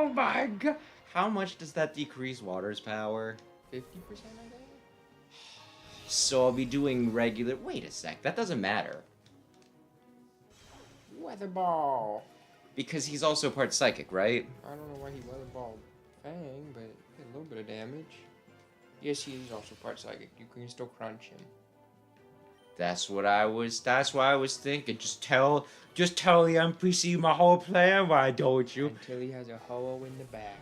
Oh my god! How much does that decrease water's power? 50%, I think? So I'll be doing regular... Wait a sec, that doesn't matter. Weather ball. Because he's also part psychic, right? I don't know why he weather balled Fang, but he did a little bit of damage. Yes, he is also part psychic. You can still crunch him. That's why I was thinking. Just tell the NPC my whole plan, why don't you? Until he has a hole in the back.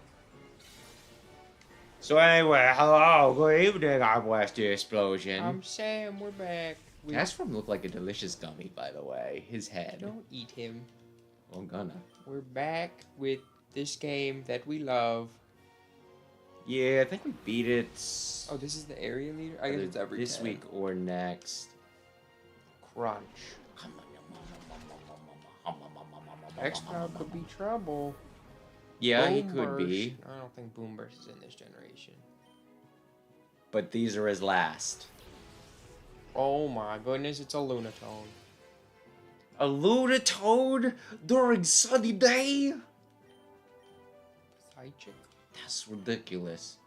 So anyway, hello, good evening, I'm Westy Explosion. I'm Sam, we're back. That's from look like a delicious gummy, by the way. His head. Don't eat him. Well, I'm gonna. We're back with this game that we love. Yeah, I think we beat it. Oh, this is the area leader? I guess it's every this 10. week or next. Crunch. X-Cloud could be trouble. Yeah, Boom he could be. Burst. I don't think Boom Burst is in this generation. But these are his last. Oh my goodness, it's a Lunatone. A Lunatone during sunny day? Psychic? That's ridiculous.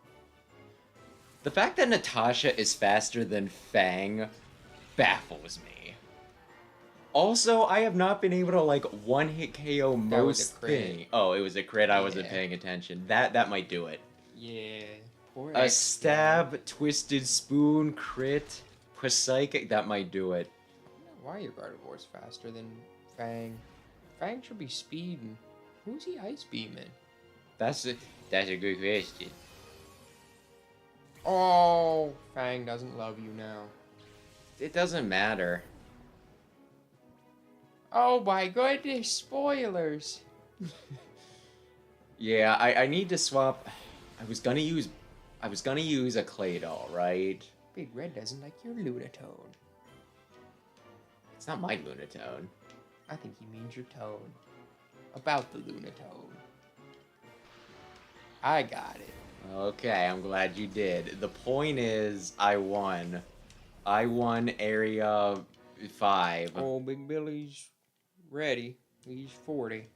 The fact that Natasha is faster than Fang baffles me. Also, I have not been able to, like, one-hit KO most things. Oh, it was a crit. I wasn't paying attention. That might do it. Yeah. Poor A stab, twisted spoon, crit, psychic. That might do it. Why are your Gardevoirs faster than Fang? Fang should be speeding. Who's he ice beaming? That's a good question. Oh, Fang doesn't love you now. It doesn't matter. Oh my goodness, spoilers. Yeah, I need to swap. I was gonna use a Claydol, right? Big Red doesn't like your Lunatone. It's not my Lunatone. I think he means your tone. About the Lunatone. I got it. Okay, I'm glad you did. The point is, I won. I won Area 5. Oh, Big Billy's ready. He's 40.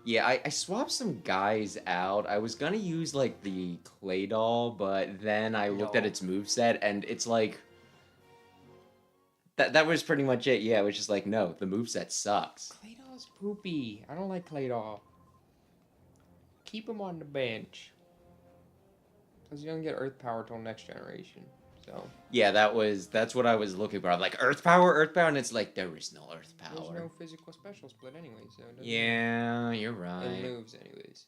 Yeah, I swapped some guys out. I was gonna use, like, the Claydol, but then I looked at its moveset, and it's like... That was pretty much it. Yeah, it was just like, no, the moveset sucks. Claydol's poopy. I don't like Claydol. Keep him on the bench. Because you don't get Earth Power till next generation. So. Yeah, that's what I was looking for. I'm like, Earth Power, and it's like, there is no Earth Power. There's no physical special split anyway, so it doesn't yeah, you're right. It moves anyways.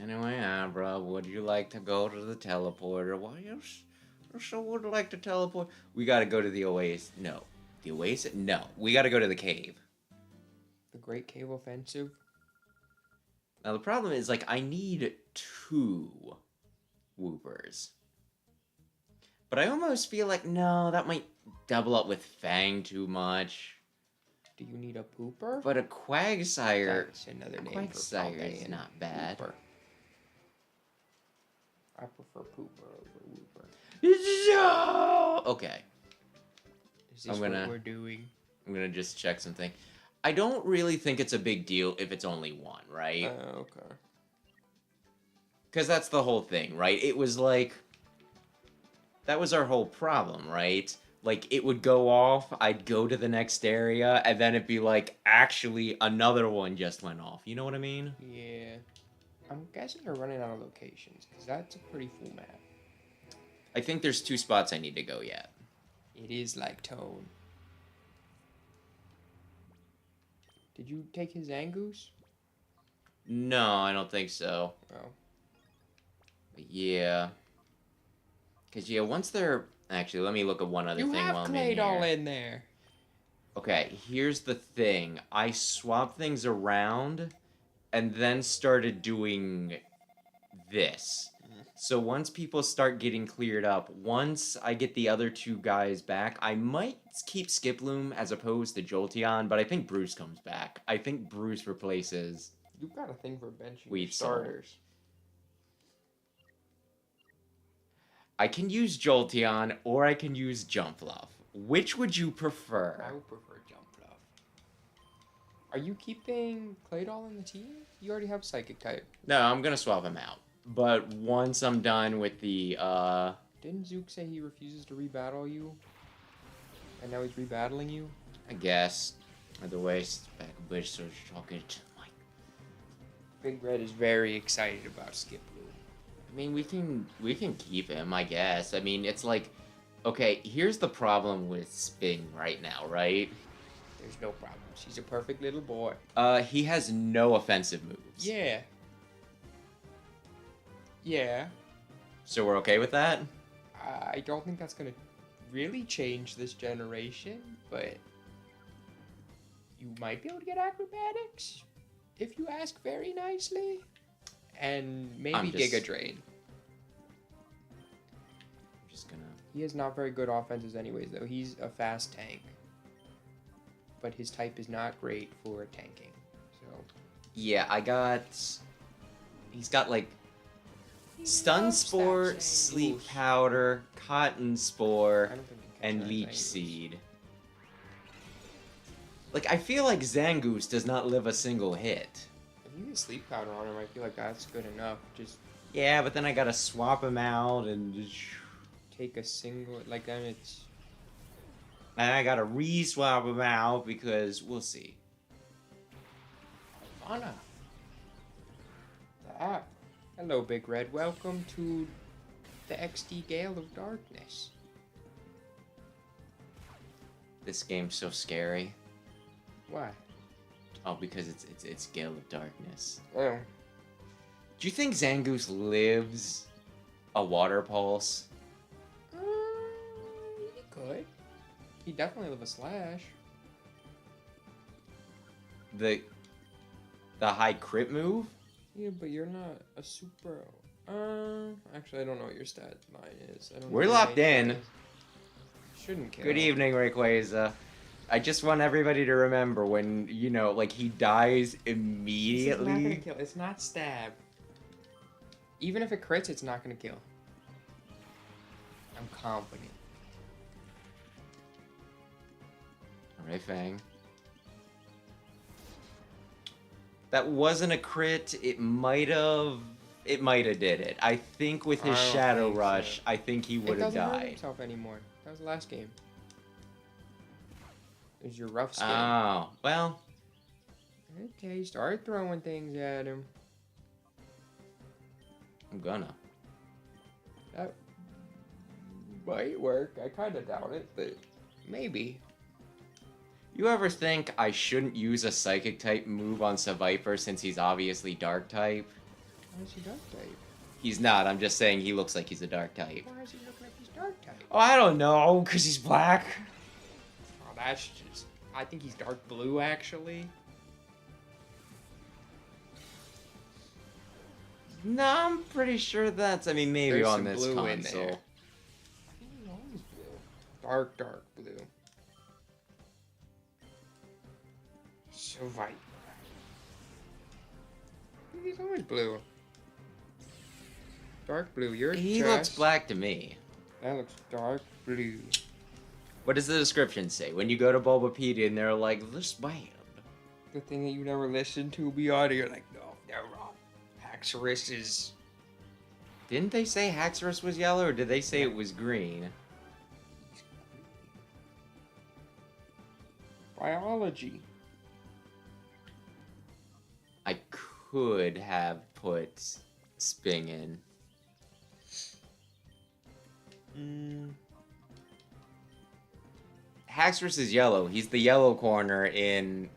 Anyway, bro, would you like to go to the teleporter? Why you so would like to teleport? We gotta go to the Oasis. No. The Oasis? No. We gotta go to the cave. The Great Cave Offensive? Now, the problem is, like, I need 2 Whoopers. But I almost feel like, no, that might double up with Fang too much. Do you need a pooper? But a Quagsire... That's another name Quagsire for is not bad. Pooper. I prefer pooper over whooper. Okay. Is this what we're doing? I'm gonna just check something. I don't really think it's a big deal if it's only 1, right? Okay. Because that's the whole thing, right? It was like... That was our whole problem, right? Like, it would go off, I'd go to the next area, and then it'd be like, actually, another one just went off. You know what I mean? Yeah. I'm guessing they're running out of locations, because that's a pretty full map. I think there's 2 spots I need to go yet. It is like Tone. Did you take his Angoose? No, I don't think so. Oh. But yeah. Because, yeah, once they're... Actually, let me look at one other thing while I'm in here. You have Claydol in there. Okay, here's the thing. I swapped things around and then started doing this. So once people start getting cleared up, once I get the other 2 guys back, I might keep Skiploom as opposed to Jolteon, but I think Bruce comes back. I think Bruce replaces... You've got a thing for benching Weed starters. I can use Jolteon, or I can use Jumpluff. Which would you prefer? I would prefer Jumpluff. Are you keeping Claydol in the team? You already have Psychic type. No, I'm gonna swap him out. But once I'm done with the, Didn't Zook say he refuses to rebattle you? And now he's rebattling you? I guess, the waist back a bit so chocolate. Like, Big Red is very excited about Skip Blue. I mean, we can keep him, I guess. I mean, it's like, okay, here's the problem with Sping right now, right? There's no problem. She's a perfect little boy. He has no offensive moves. Yeah. Yeah. So we're okay with that? I don't think that's gonna really change this generation, but you might be able to get acrobatics if you ask very nicely. And maybe Giga Drain. I'm just gonna... He has not very good offenses anyways, though. He's a fast tank. But his type is not great for tanking. So Yeah, I got... He's got, like, Stun Spore, Sleep Powder, Cotton Spore, and Leech Seed. Like, I feel like Zangoose does not live a single hit. If you get Sleep Powder on him, I feel like that's good enough. Just yeah, but then I gotta swap him out and just... take a single... Like, then it's... And I gotta re-swap him out because we'll see. Anna. The app. Hello, Big Red. Welcome to the XD Gale of Darkness. This game's so scary. Why? Oh, because it's Gale of Darkness. Oh. Do you think Zangoose lives a water pulse? He could. He definitely live a slash. The high crit move? Yeah, but you're not a super... actually, I don't know what your stat line is. I don't know We're your locked main in. stat is. Shouldn't kill. Good evening, Rayquaza. I just want everybody to remember when, you know, like, he dies immediately. It's not gonna kill. It's not stab. Even if it crits, it's not gonna kill. I'm confident. Alright, Fang. That wasn't a crit. It might have did it. I think with his Shadow Rush, I think he would have It doesn't hurt died. himself anymore. That was the last game. It was your rough skin. Oh, well. Okay, start throwing things at him. I'm gonna. That might work. I kind of doubt it, but maybe. You ever think I shouldn't use a Psychic type move on Cypher since he's obviously Dark type? Why is he dark type? He's not. I'm just saying he looks like he's a Dark type. Why is he looking like he's dark type? Oh, I don't know, because he's black. Oh, that's just... I think he's dark blue, actually. No, I'm pretty sure that's... I mean, maybe There's on some this blue console. in there. I think he's always blue. Dark blue. So Viper. I think he's always blue. Dark blue, your He chest. looks black to me. That looks dark blue. What does the description say? When you go to Bulbapedia and they're like, this band. The thing that you never listened to beyond, you're like, no, they're wrong. Haxorus is... Didn't they say Haxorus was yellow, or did they say it was green? Biology. I could have put Sping in. Haxorus is yellow. He's the yellow corner in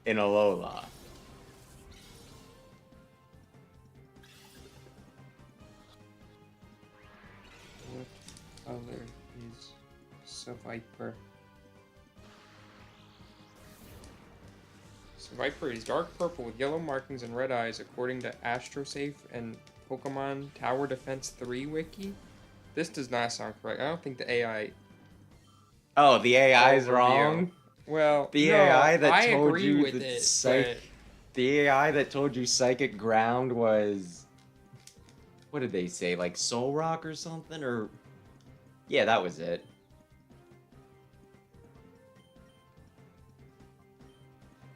Alola. What color is Viper? Viper is dark purple with yellow markings and red eyes, according to AstroSafe and Pokemon Tower Defense 3 wiki. This does not sound correct. I don't think the AI... Oh, the AI is overview. wrong? Well, The no, AI that I told agree you with that it, the AI that told you Psychic Ground was... What did they say? Like Soul Rock or something? Or... Yeah, that was it.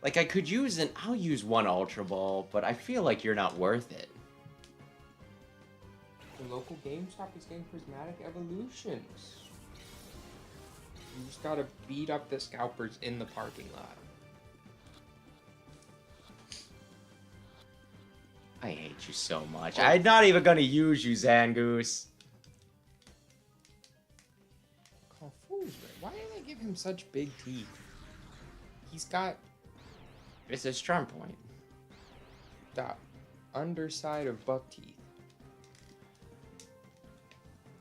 Like, I could use I'll use one Ultra Ball, but I feel like you're not worth it. The local GameStop is getting prismatic evolutions. You just gotta beat up the scalpers in the parking lot. I hate you so much. I'm not even gonna use you, Zangoose. Confused, why did they give him such big teeth? He's got It's a strong point. the underside of buck teeth.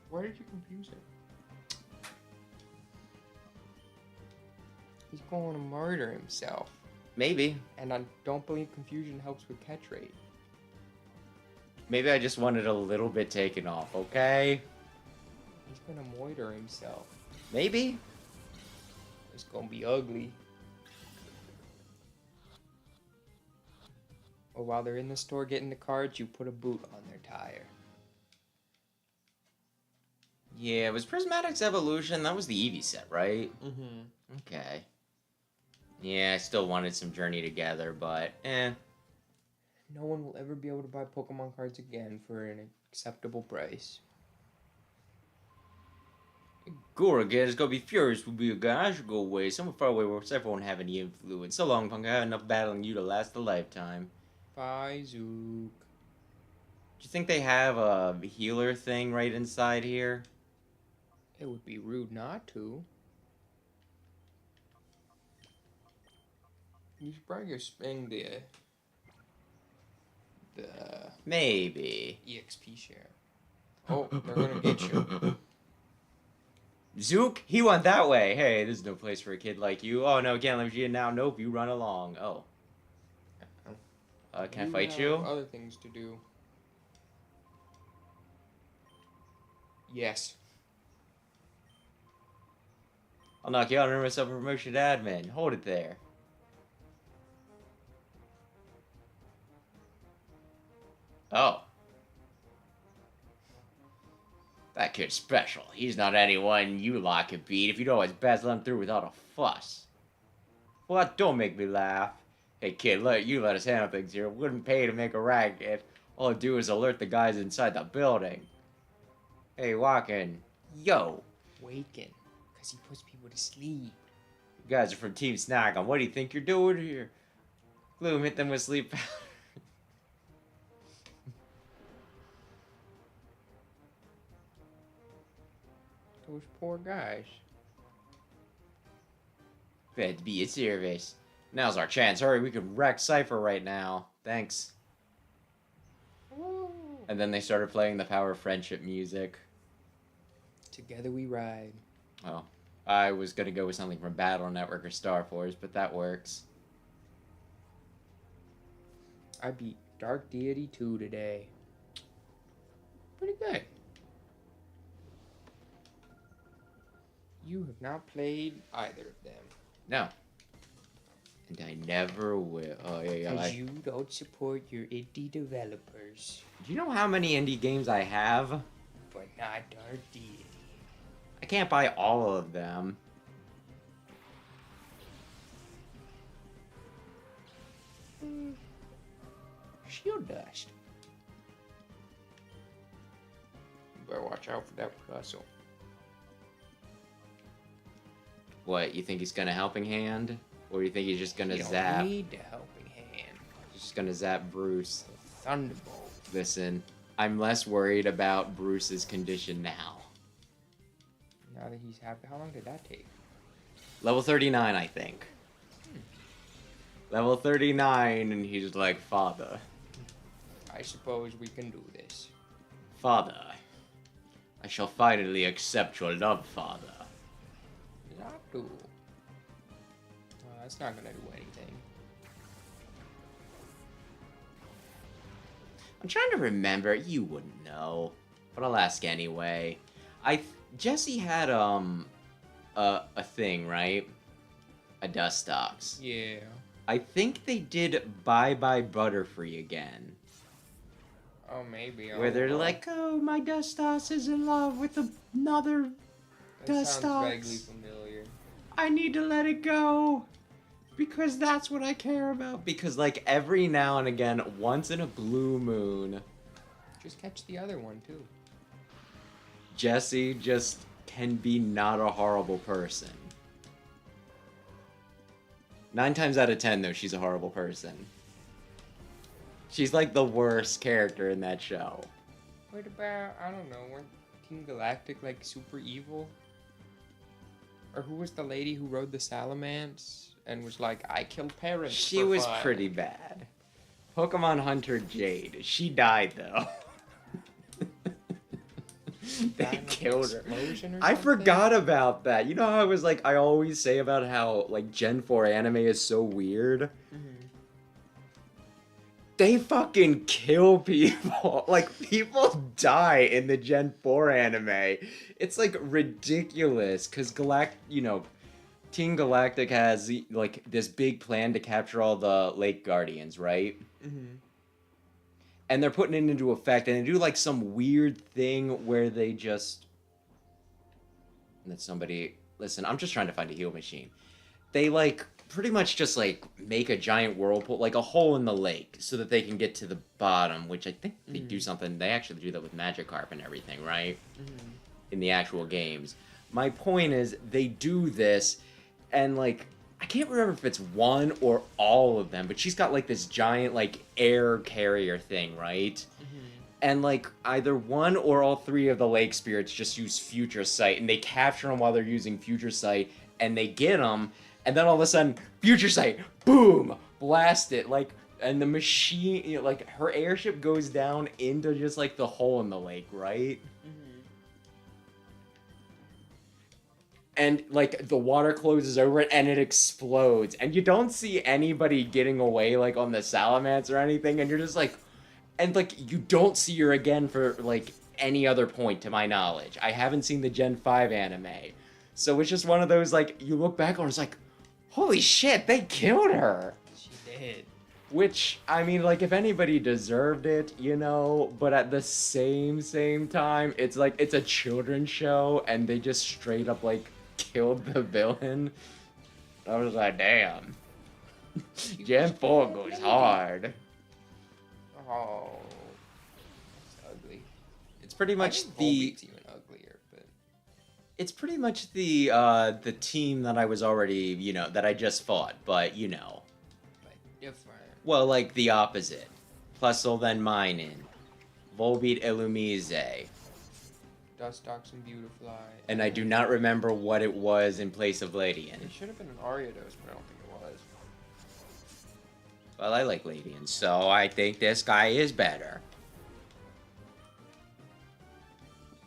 Why did you confuse him? He's going to murder himself. Maybe. And I don't believe confusion helps with catch rate. Maybe I just wanted a little bit taken off, okay? He's gonna murder himself. Maybe? It's gonna be ugly. Or while they're in the store getting the cards, you put a boot on their tire. Yeah, it was Prismatic's Evolution. That was the Eevee set, right? Mm-hmm. Okay. Yeah, I still wanted some Journey Together, but No one will ever be able to buy Pokemon cards again for an acceptable price. Gorogan is gonna be furious with you guys. I should go away. Somewhere far away where Cypher won't have any influence. So long, punk. I have enough battling you to last a lifetime. Bye, Zook. Do you think they have a healer thing right inside here? It would be rude not to. You should probably go spend the Maybe. EXP share. Oh, they're gonna get you. Zook, he went that way. Hey, this is no place for a kid like you. Oh no, can't let you in now. Nope, you run along. Oh. Can I fight have you? Other things to do. Yes. I'll knock you out and earn myself a promotion to admin. Hold it there. Oh. That kid's special. He's not anyone you lot could beat if you'd always battle him through without a fuss. What? Don't make me laugh. Hey kid, let us handle things here. Wouldn't pay to make a racket. All I do is alert the guys inside the building. Hey, walking. Yo. Waken. Because he puts people to sleep. You guys are from Team Snack. What do you think you're doing here? Gloom hit them with sleep powder. Those poor guys. Glad to be of service. Now's our chance. Hurry, we could wreck Cypher right now. Thanks. Ooh. And then they started playing the Power of Friendship music. Together we ride. Oh, I was gonna go with something from Battle Network or Star Force, but that works. I beat Dark Deity 2 today. Pretty good. You have not played either of them. No. And I never will. Oh, yeah. Because you don't support your indie developers. Do you know how many indie games I have? But not Dark Deity. I can't buy all of them. Shield dust. You better watch out for that puzzle. What, you think he's gonna helping hand? Or you think he's just gonna You zap? don't need the helping hand. He's just gonna zap Bruce. Thunderbolt. Listen, I'm less worried about Bruce's condition now. Now that he's happy, how long did that take? Level 39, I think. Level 39, and he's like, Father. I suppose we can do this. Father. I shall finally accept your love, Father. Not do. That's not gonna do anything. I'm trying to remember. You wouldn't know, but I'll ask anyway. Jesse had a thing, right? A Dustox. Yeah. I think they did Bye Bye Butterfree again. Oh, maybe. Where they're like, oh, my Dustox is in love with another that Dustox. sounds vaguely familiar. I need to let it go. Because that's what I care about. Because, like, every now and again, once in a blue moon, Just catch the other one, too. Jessie just can be not a horrible person. 9 times out of 10, though, she's a horrible person. She's, like, the worst character in that show. What about, I don't know, weren't Team Galactic, like, super evil? Or who was the lady who rode the Salamance and was like, I killed parents She for was fun? pretty bad. Pokemon Hunter Jade. She died, though. They Died in, like, killed an her. explosion or I something? forgot about that. You know how I was like, I always say about how, like, Gen 4 anime is so weird? They fucking kill people. Like, people die in the Gen 4 anime. It's, like, ridiculous. Because Team Galactic has, like, this big plan to capture all the Lake Guardians, right? And they're putting it into effect, and they do, like, some weird thing where they just... That somebody... Listen, I'm just trying to find a heal machine. They, like, pretty much just, like, make a giant whirlpool, like a hole in the lake, so that they can get to the bottom, which I think they do something... They actually do that with Magikarp and everything, right? In the actual games. My point is, they do this, and, like... I can't remember if it's one or all of them, but she's got, like, this giant, like, air carrier thing, right? And, like, either one or all 3 of the lake spirits just use Future Sight, and they capture them while they're using Future Sight, and they get them, and then all of a sudden, Future Sight, boom, blast it, like, and the machine, like, her airship goes down into just, like, the hole in the lake, right? And, like, the water closes over it, and it explodes. And you don't see anybody getting away, like, on the Salamence or anything, and you're just like... And, like, you don't see her again for, like, any other point, to my knowledge. I haven't seen the Gen 5 anime. So it's just one of those, like, you look back on it's like, holy shit, they killed her! She did. Which, I mean, like, if anybody deserved it, but at the same time, it's like, it's a children's show, and they just straight up, like, killed the villain. I was like, damn. Gen 4 goes hard. Oh, it's ugly. It's pretty much Volbeat's even uglier, but it's pretty much the team that I was already, that I just fought, but different. well, like the opposite. Plusle then Minin, Volbeat Illumise. Dustox and Beautifly. And I do not remember what it was in place of Ladian. It should have been an Ariados, but I don't think it was. Well, I like Ladian, so I think this guy is better.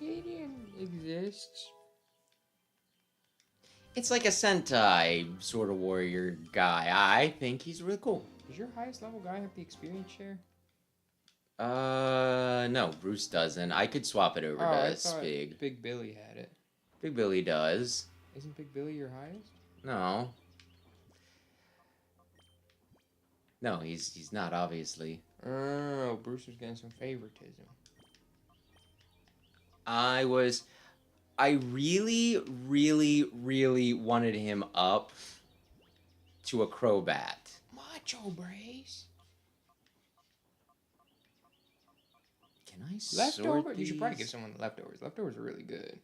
Radiant exists. It's like a Sentai sort of warrior guy. I think he's really cool. Does your highest level guy have the experience share? No, Bruce doesn't. I could swap it over to Spig. Big Billy had it. Big Billy does. Isn't Big Billy your highest? No. No, he's not, obviously. Oh, Bruce was getting some favoritism. I really, really, really wanted him up to a Crobat. Macho Brace. Can I Leftover? sort You should probably give these? someone the leftovers. Leftovers are really good.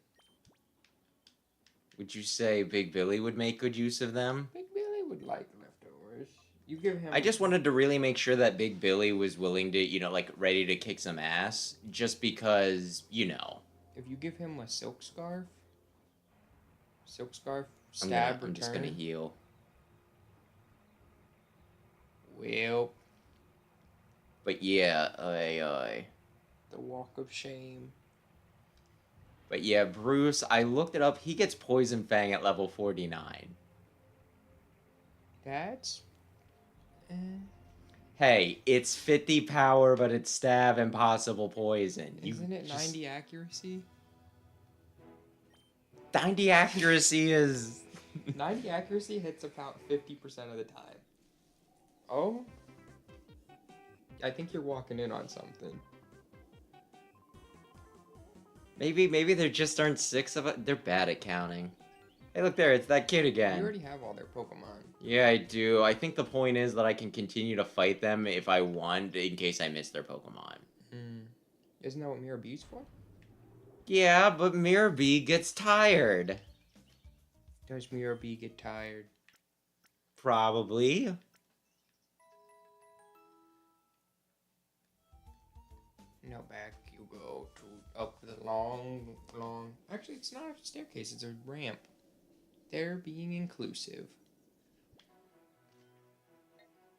Would you say Big Billy would make good use of them? Big Billy would like leftovers. You give him. I just wanted to really make sure that Big Billy was willing to, like, ready to kick some ass. Just because, If you give him a Silk Scarf, I'm stab, return. just gonna heal. Well, But yeah, the Walk of Shame. But yeah, Bruce, I looked it up. He gets Poison Fang at level 49. That's... Hey, it's 50 power, but it's stab and possible poison. Isn't it 90 accuracy? 90 accuracy is... 90 accuracy hits about 50% of the time. Oh? I think you're walking in on something. Maybe there just aren't 6 of it. They're bad at counting. Hey, look there, it's that kid You again. already have all their Pokemon. Yeah, I do. I think the point is that I can continue to fight them if I want, in case I miss their Pokemon. Isn't that what Mirror B's for? Yeah, but Mirror B gets tired. Does Mirror B get tired? Probably. No, back you go to up the long. Actually, it's not a staircase; it's a ramp. They're being inclusive.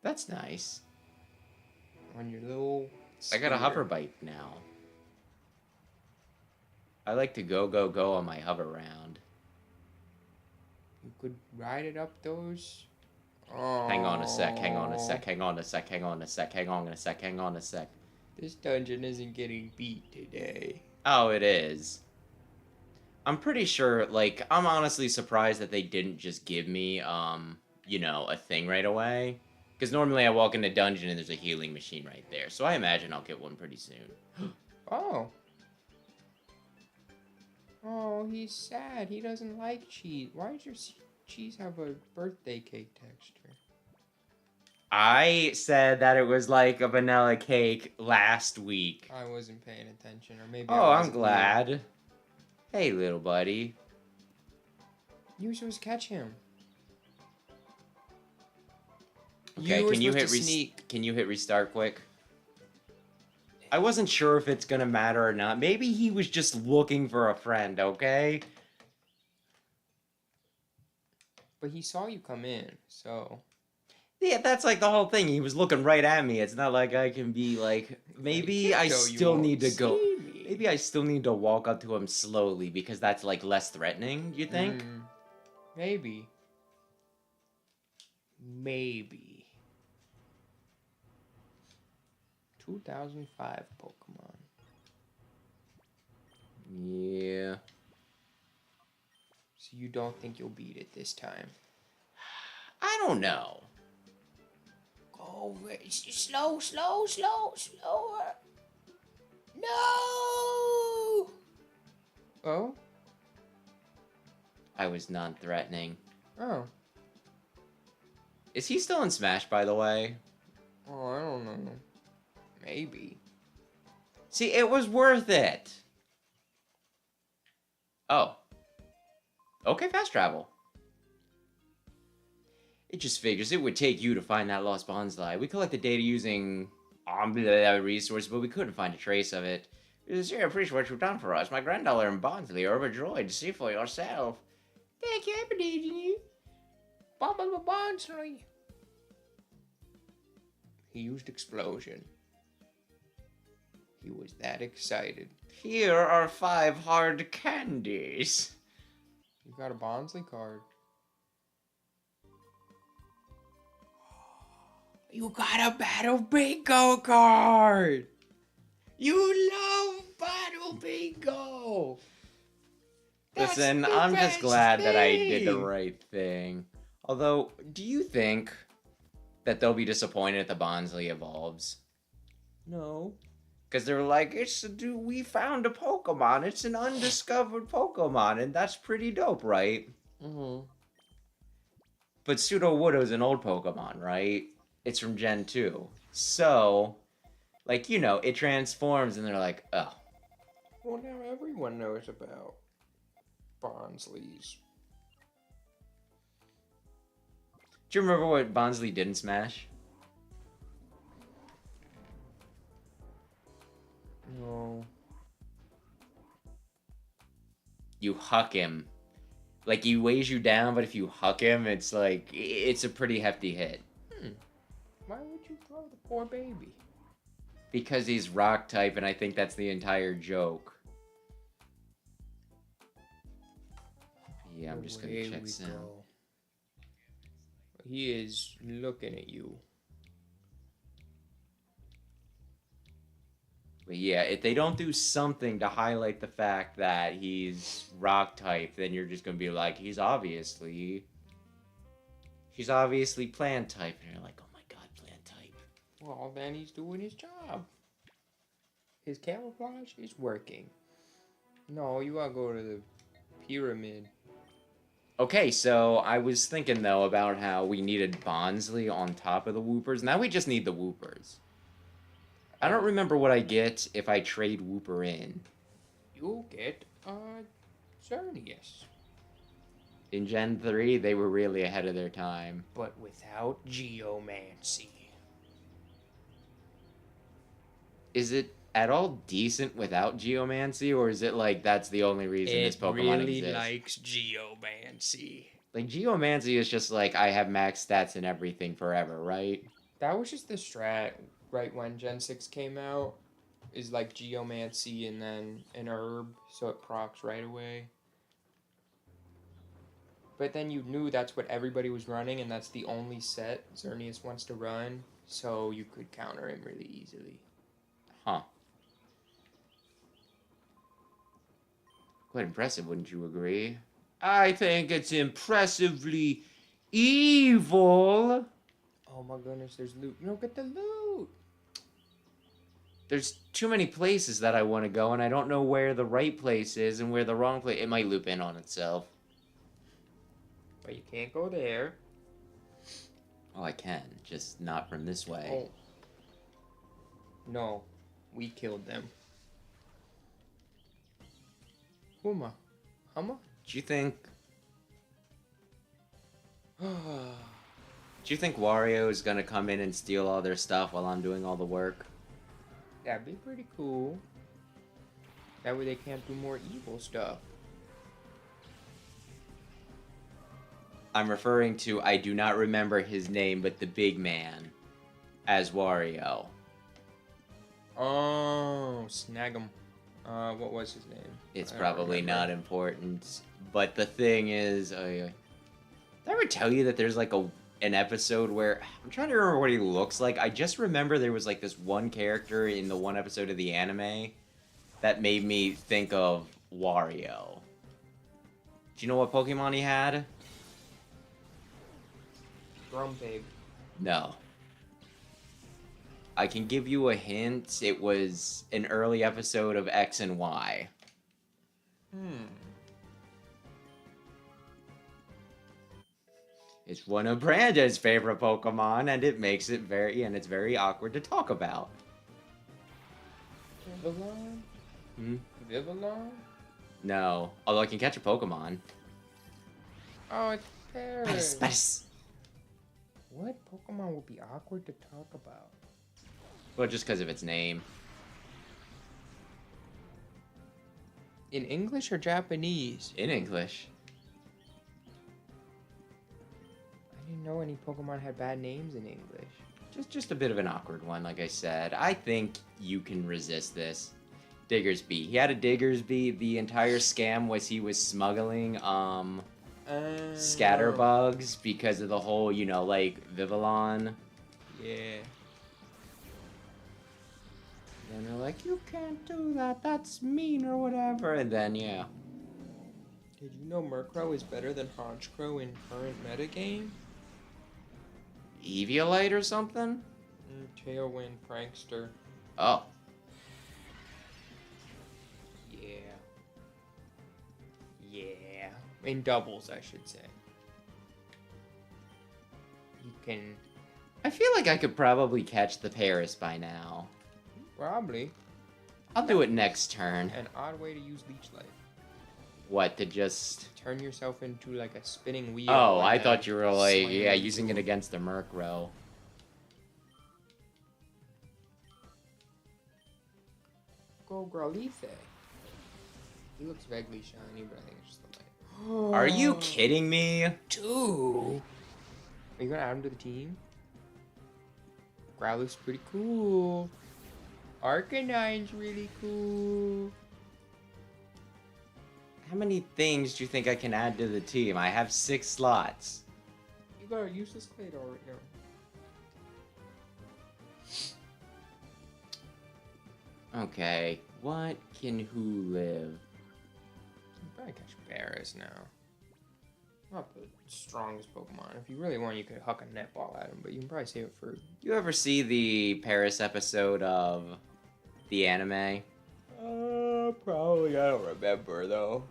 That's nice. On your little. I got a scooter. hover bike now. I like to go on my hover round. You could ride it up those. Oh. Hang on a sec, hang on a sec, hang on a sec, hang on a sec, hang on a sec, hang on a sec. This dungeon isn't getting beat today. Oh, it is. I'm pretty sure, like, I'm honestly surprised that they didn't just give me, you know, a thing right away. Because normally I walk in a dungeon and there's a healing machine right there. So I imagine I'll get one pretty soon. Oh. Oh, he's sad. He doesn't like cheese. Why does your cheese have a birthday cake texture? I said that it was like a vanilla cake last week. I wasn't paying attention, or maybe. Oh, I I'm wasn't glad. here. Hey, little buddy. You were supposed to catch him. Okay, You can you hit sneak? Can you hit restart quick? I wasn't sure if it's gonna matter or not. Maybe he was just looking for a friend, okay? But he saw you come in, so. Yeah, that's like the whole thing. He was looking right at me. It's not like I can be like, maybe I still need to go. Maybe I still need to walk up to him slowly because that's like less threatening, you think? Maybe. Maybe. 2005 Pokemon. Yeah. So you don't think you'll beat it this time? I don't know. Go slower. No! Oh? I was non-threatening. Oh. Is he still in Smash, by the way? Oh, I don't know. Maybe. See, it was worth it. Oh. Okay, fast travel. It just figures it would take you to find that lost Bonsai. We collected data using resources, but we couldn't find a trace of it. We sincerely appreciate what you've done for us. My granddaughter and Bonsley are overjoyed to see for yourself. Thank you, I believe in you. Bonsley. He used explosion. He was that excited. Here are 5 hard candies. You got a Bonsley card. You got a Battle Bingo card! You love Battle Bingo! Listen, I'm just glad that I did the right thing. Although, do you think that they'll be disappointed if the Bonsley evolves? No. Because they're like, we found a Pokemon. It's an undiscovered Pokemon, and that's pretty dope, right? Mm-hmm. But Pseudo-Woodow's an old Pokemon, right? It's from Gen 2. So, like, you know, it transforms, and they're like, oh. Well, now everyone knows about Bonsleys. Do you remember what Bonsley did in Smash? No. You huck him. Like, he weighs you down, but if you huck him, it's like, it's a pretty hefty hit. Why would you throw the poor baby? Because he's rock type, and I think that's the entire joke. Yeah, I'm just gonna check sound. He is looking at you. But yeah, if they don't do something to highlight the fact that he's rock type, then you're just gonna be like, he's obviously plant type, and you're like, oh my god, plant type. Well, then he's doing his job. His camouflage is working. No, you gotta go to the pyramid. Okay, so I was thinking though about how we needed Bonsly on top of the Whoopers. Now we just need the Whoopers. I don't remember what I get if I trade Whooper in. You'll get Xerneas. In Gen 3, they were really ahead of their time. But without Geomancy. Is it at all decent without Geomancy, or is it like that's the only reason this Pokemon really exists? likes Geomancy. Like, Geomancy is just like, I have max stats and everything forever, right? That was just the strat right when Gen 6 came out. Is like Geomancy and then an herb, so it procs right away. But then you knew that's what everybody was running, and that's the only set Xerneas wants to run, so you could counter him really easily. Huh. Quite impressive, wouldn't you agree? I think it's impressively evil. Oh my goodness, there's loot. You don't get the loot! There's too many places that I want to go, and I don't know where the right place is and where the wrong place... It might loop in on itself. But you can't go there. Oh, I can. Just not from this way. Oh. No. We killed them. Huma. Huma? Do you think... Do you think Wario is gonna come in and steal all their stuff while I'm doing all the work? That'd be pretty cool. That way they can't do more evil stuff. I'm referring to, I do not remember his name, but the big man as Wario. Oh, snag him. What was his name? It's I don't probably remember. not important, but the thing is, did I ever tell you that there's like an episode where, I'm trying to remember what he looks like. I just remember there was like this one character in the one episode of the anime that made me think of Wario. Do you know what Pokemon he had? Grumpig. No. I can give you a hint. It was an early episode of X and Y. It's one of Brandon's favorite Pokemon, and it makes it it's very awkward to talk about. Vivillon? Vivillon? No. Although I can catch a Pokemon. Oh, it's Paris. Space. What Pokemon would be awkward to talk about? Well, just because of its name. In English or Japanese? In English. I didn't know any Pokemon had bad names in English. Just a bit of an awkward one, like I said. I think you can resist this. Diggersby. He had a Diggersby. The entire scam was he was smuggling, scatterbugs because of the whole, like, Vivillon. Yeah. And they're like, you can't do that, that's mean or whatever. And then, yeah. Did you know Murkrow is better than Honchkrow in current metagame? Eviolite or something? Tailwind Prankster. Oh. Yeah. Yeah. In doubles, I should say. You can... I feel like I could probably catch the Paris by now. Probably. I'll do it next turn. An odd way to use Leech Life. What, to just... Turn yourself into like a spinning wheel. Oh, and I then thought you were like, slam yeah, into using it him. against the Murkrow. Go Growlithe. He looks vaguely shiny, but I think it's just the light. Are you kidding me? 2? Are you gonna add him to the team? Growlithe's pretty cool. Arcanine's really cool. How many things do you think I can add to the team? I have 6 slots. You got a useless Claydol right now. Okay, what can who live? You probably catch Paris now. Not the strongest Pokemon. If you really want, you could huck a netball at him, but you can probably save it for... You ever see the Paris episode of the anime? Probably. I don't remember, though.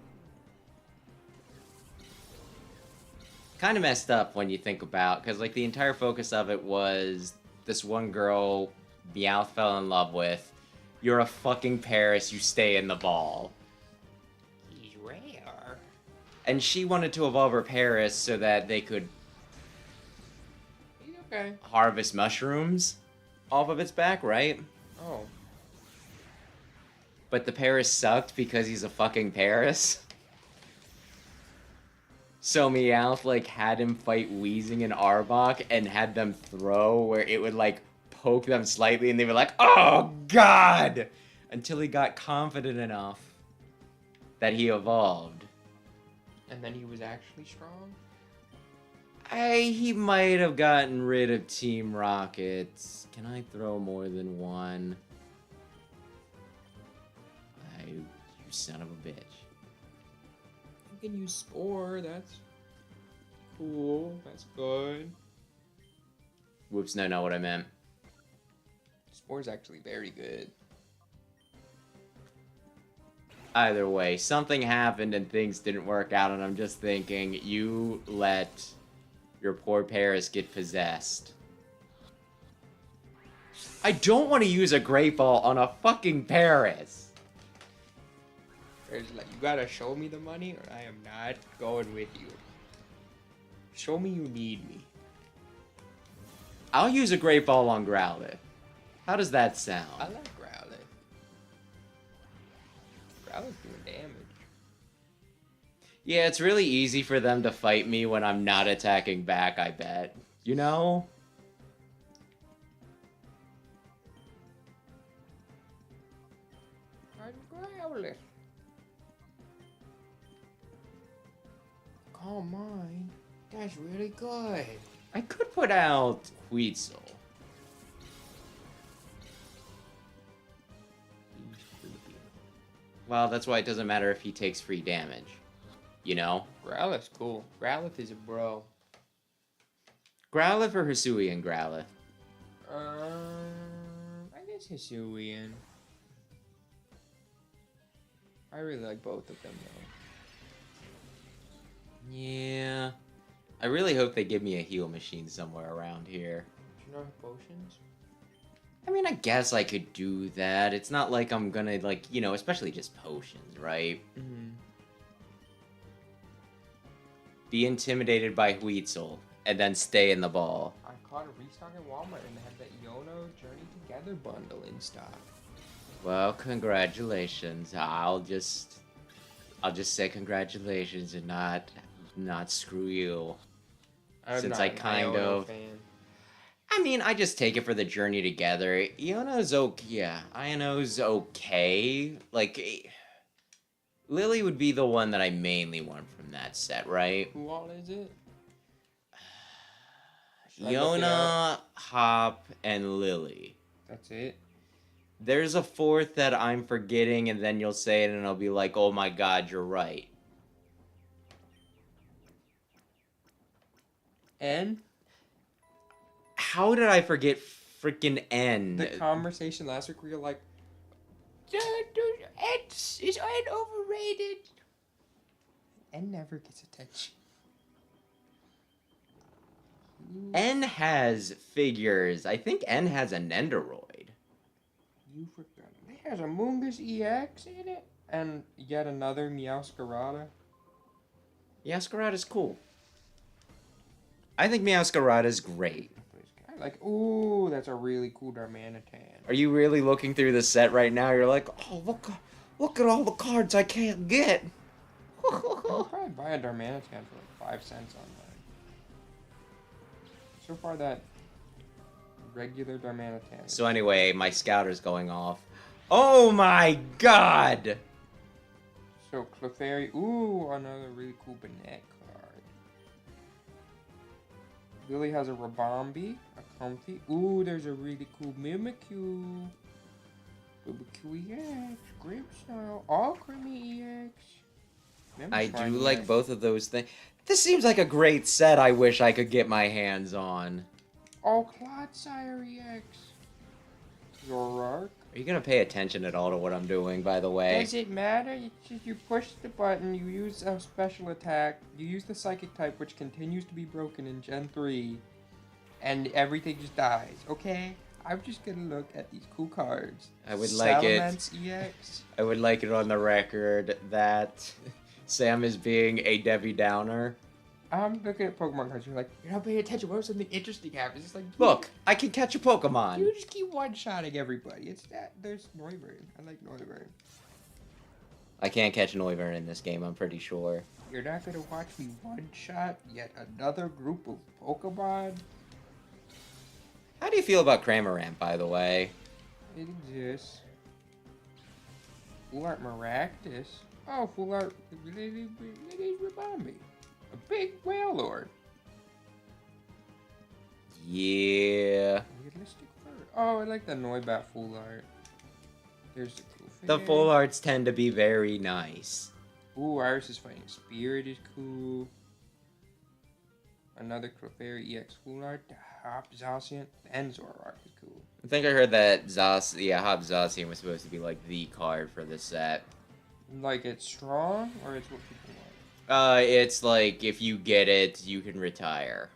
kind of messed up when you think about, because like the entire focus of it was this one girl Meowth fell in love with. You're a fucking Paris, you stay in the ball. He's rare. And she wanted to evolve her Paris so that they could He's okay. harvest mushrooms off of its back, right? Oh. But the Paris sucked because he's a fucking Paris. So Meowth, like, had him fight Weezing and Arbok and had them throw where it would, like, poke them slightly and they were like, oh, God! Until he got confident enough that he evolved. And then he was actually strong? He might have gotten rid of Team Rockets. Can I throw more than one? You son of a bitch. You can use Spore, that's cool, that's good. Whoops, no, not what I meant. Spore's actually very good. Either way, something happened and things didn't work out, and I'm just thinking, you let your poor Paris get possessed. I don't want to use a Great Ball on a fucking Paris. It's like, you gotta show me the money or I am not going with you. Show me you need me. I'll use a Great Ball on Growlithe. How does that sound? I like Growlithe. Growlithe's doing damage. Yeah, it's really easy for them to fight me when I'm not attacking back, I bet. You know? I'm Growlithe. Oh mine. That's really good. I could put out Weasel. Well, that's why it doesn't matter if he takes free damage. You know? Growlithe's cool. Growlithe is a bro. Growlithe or Hisuian Growlithe? I guess Hisuian. I really like both of them though. Yeah. I really hope they give me a heal machine somewhere around here. Do you know potions? I mean, I guess I could do that. It's not like I'm gonna, like, you know, especially just potions, right? Mm-hmm. Be intimidated by Weasel, and then stay in the ball. I caught a restock at Walmart and they had that Yono Journey Together bundle in stock. Well, congratulations. I'll just say congratulations and not screw you. I'm Since not I an kind Iono of... fan. I mean, I just take it for the journey together. Iono's okay. Yeah, Iono's okay. Like, Lily would be the one that I mainly want from that set, right? Who all is it? Should I look it Iona, Hop, and Lily. That's it. There's a fourth that I'm forgetting, and then you'll say it, and I'll be like, oh my god, you're right. N? How did I forget freaking N? The conversation last week where you're like, is N overrated? N never gets attention. N has figures. I think N has a Nendoroid. You forgot. It has a Mungus EX in it. And yet another Meowscarada. Meowscarada's cool. I think Meowscarada's great. Like, ooh, that's a really cool Darmanitan. Are you really looking through the set right now? You're like, oh, look at all the cards I can't get. I'll probably buy a Darmanitan for like 5 cents online. So far, that regular Darmanitan. So anyway, my scouter's going off. Oh my god! So Clefairy, ooh, another really cool Banette card. Lily has a Rabombi, a Comfy. Ooh, there's a really cool Mimikyu. Mimikyu EX, Grip Style, Alchemy EX. I do like both of those things. This seems like a great set I wish I could get my hands on. Oh, Clodsire EX. Zoroark. Are you gonna pay attention at all to what I'm doing, by the way? Does it matter? You push the button, you use a special attack, you use the psychic type, which continues to be broken in Gen 3, and everything just dies, okay? I'm just gonna look at these cool cards. I would like it. Salamence EX. I would like it on the record that Sam is being a Debbie Downer. I'm looking at Pokemon cards, you're like, you're not paying attention, what if something interesting happens? It's like, Look, I can catch a Pokemon. you just keep one-shotting everybody. It's that, there's Noivern. I like Noivern. I can't catch an Noivern in this game, I'm pretty sure. You're not gonna watch me one-shot yet another group of Pokemon? How do you feel about Cramorant, by the way? It exists. Full Art Maractus. Oh, Full Art. It is Rabambi. A big whale lord. Yeah. Realistic fur. Oh, I like the Noibat Full Art. There's the cool The figure. full arts tend to be very nice. Ooh, Iris is fighting Spirit is cool. Another Clefairy EX Full Art. Hop Zacian and Zoroark is cool. I think I heard that Hop Zacian was supposed to be like the card for this set. Like it's strong, or it's what people want? It's like if you get it, you can retire.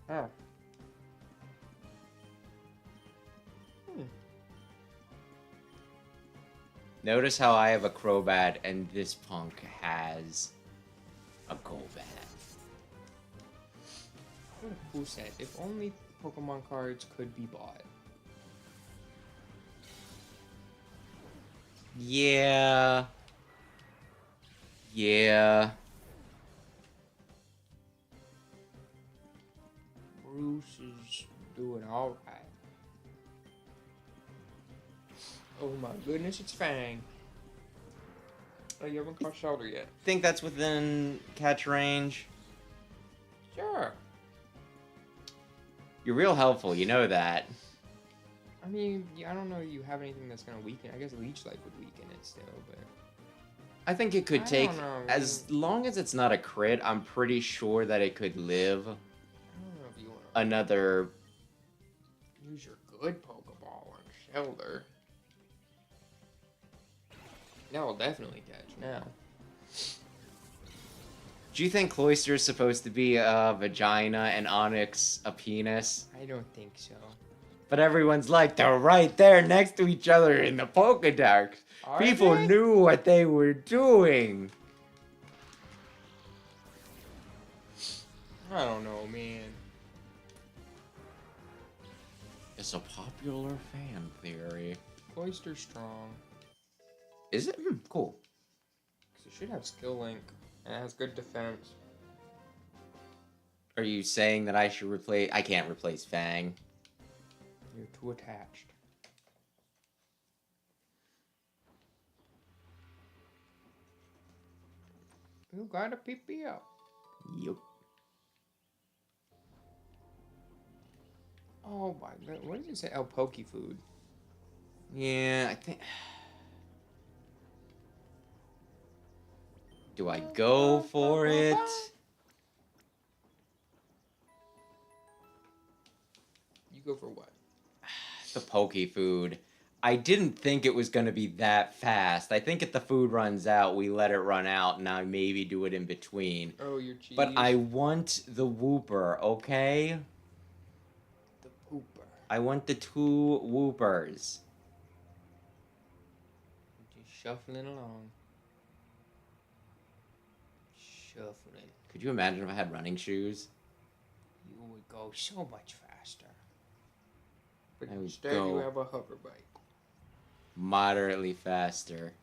Oh. Notice how I have a Crobat and this punk has a Golbat. What a cool set. If only Pokemon cards could be bought. Yeah. Yeah. Bruce is doing alright. Oh my goodness, it's Fang. Oh, you haven't caught Shelter yet. Think that's within catch range? Sure. You're real helpful, you know that. I mean, I don't know you have anything that's gonna weaken. I guess Leech Life would weaken it still, but... I think it could I take, don't know, as long as it's not a crit, I'm pretty sure that it could live I don't know if you wanna another... use your good Pokeball on Shelter. That will definitely catch now. Do you think Cloyster is supposed to be a vagina and Onyx a penis? I don't think so. But everyone's like, they're right there next to each other in the Pokedex. Are People they? knew what they were doing. I don't know, man. It's a popular fan theory. Cloyster's strong. Is it? Cool. Cause it should have Skill Link, and it has good defense. Are you saying that I should replace... I can't replace Fang. You're too attached. You gotta pick me up. Yup. Oh my god, what does it say? Oh, Poke Food. Yeah, I think... Do I go for it? You go for what? The Poke Food. I didn't think it was going to be that fast. I think if the food runs out, we let it run out, and I maybe do it in between. Oh, your cheese. But I want the Wooper, okay? The pooper. I want the 2 Woopers. Just shuffling along. Shuffling. Could you imagine if I had running shoes? You would go so much faster. But I would instead you go- have a hover bike. Moderately faster.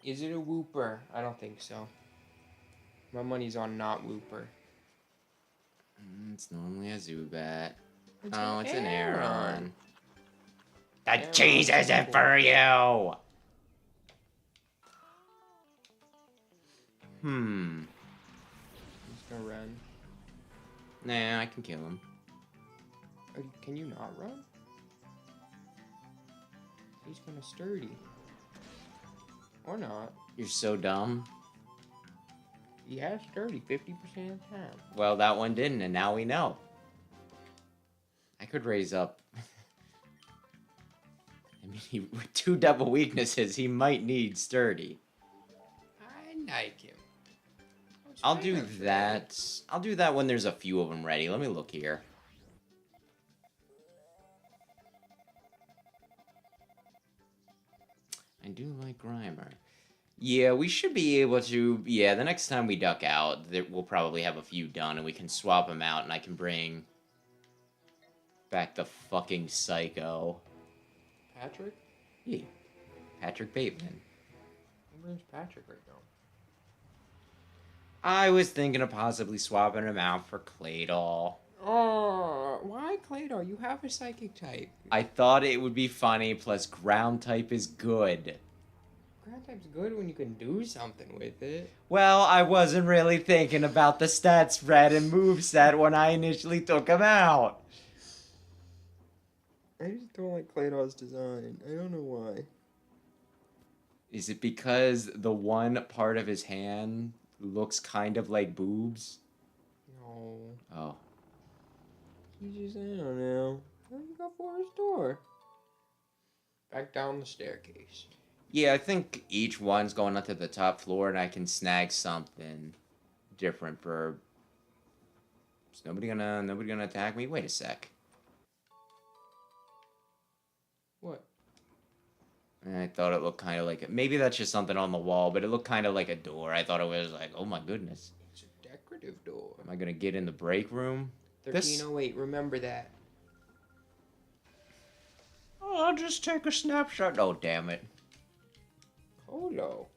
Is it a Wooper? I don't think so. My money's on not Wooper. It's normally a Zubat. It's Oh, an it's an Aeron. Aeron. The Aeron cheese is isn't cool. for you! He's gonna run. Nah, I can kill him. Oh, can you not run? He's gonna sturdy. Or not. You're so dumb. He has sturdy 50% of the time. Well, that one didn't, and now we know. I could raise up With 2 double weaknesses, he might need sturdy. I like him. I'll do that. I'll do that when there's a few of them ready. Let me look here. I do like Grimer. Yeah, we should be able to... Yeah, the next time we duck out, we'll probably have a few done, and we can swap them out, and I can bring back the fucking Psycho. Patrick? Yeah, Patrick Bateman. Where's Patrick right now? I was thinking of possibly swapping him out for Claydol. Oh, why Claydol? You have a psychic type. I thought it would be funny, plus ground type is good. Ground type's good when you can do something with it. Well, I wasn't really thinking about the stat spread and moveset when I initially took him out. I just don't like Claydol's design. I don't know why. Is it because the one part of his hand looks kind of like boobs? No. Oh. He's just, I don't know. Where you go for his door? Back down the staircase. Yeah, I think each one's going up to the top floor, and I can snag something different for... Is nobody gonna attack me? Wait a sec. What? I thought it looked kind of like... Maybe that's just something on the wall, but it looked kind of like a door. I thought it was like, oh my goodness. It's a decorative door. Am I gonna get in the break room? 1308, remember that. Oh, I'll just take a snapshot. Oh, damn it. Polo.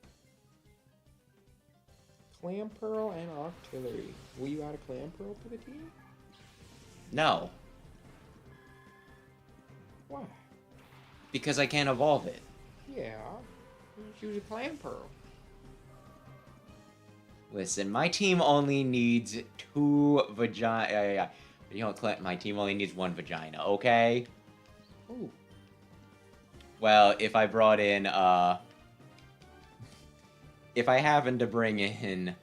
Clam Pearl and Artillery. Will you add a Clam Pearl to the team? No, Why? because I can't evolve it. Yeah. You just use a Clam Pearl. Listen, my team only needs 2 vagina. You know, my team only needs 1 vagina, okay? Ooh. Well, if I brought in, if I happened to bring in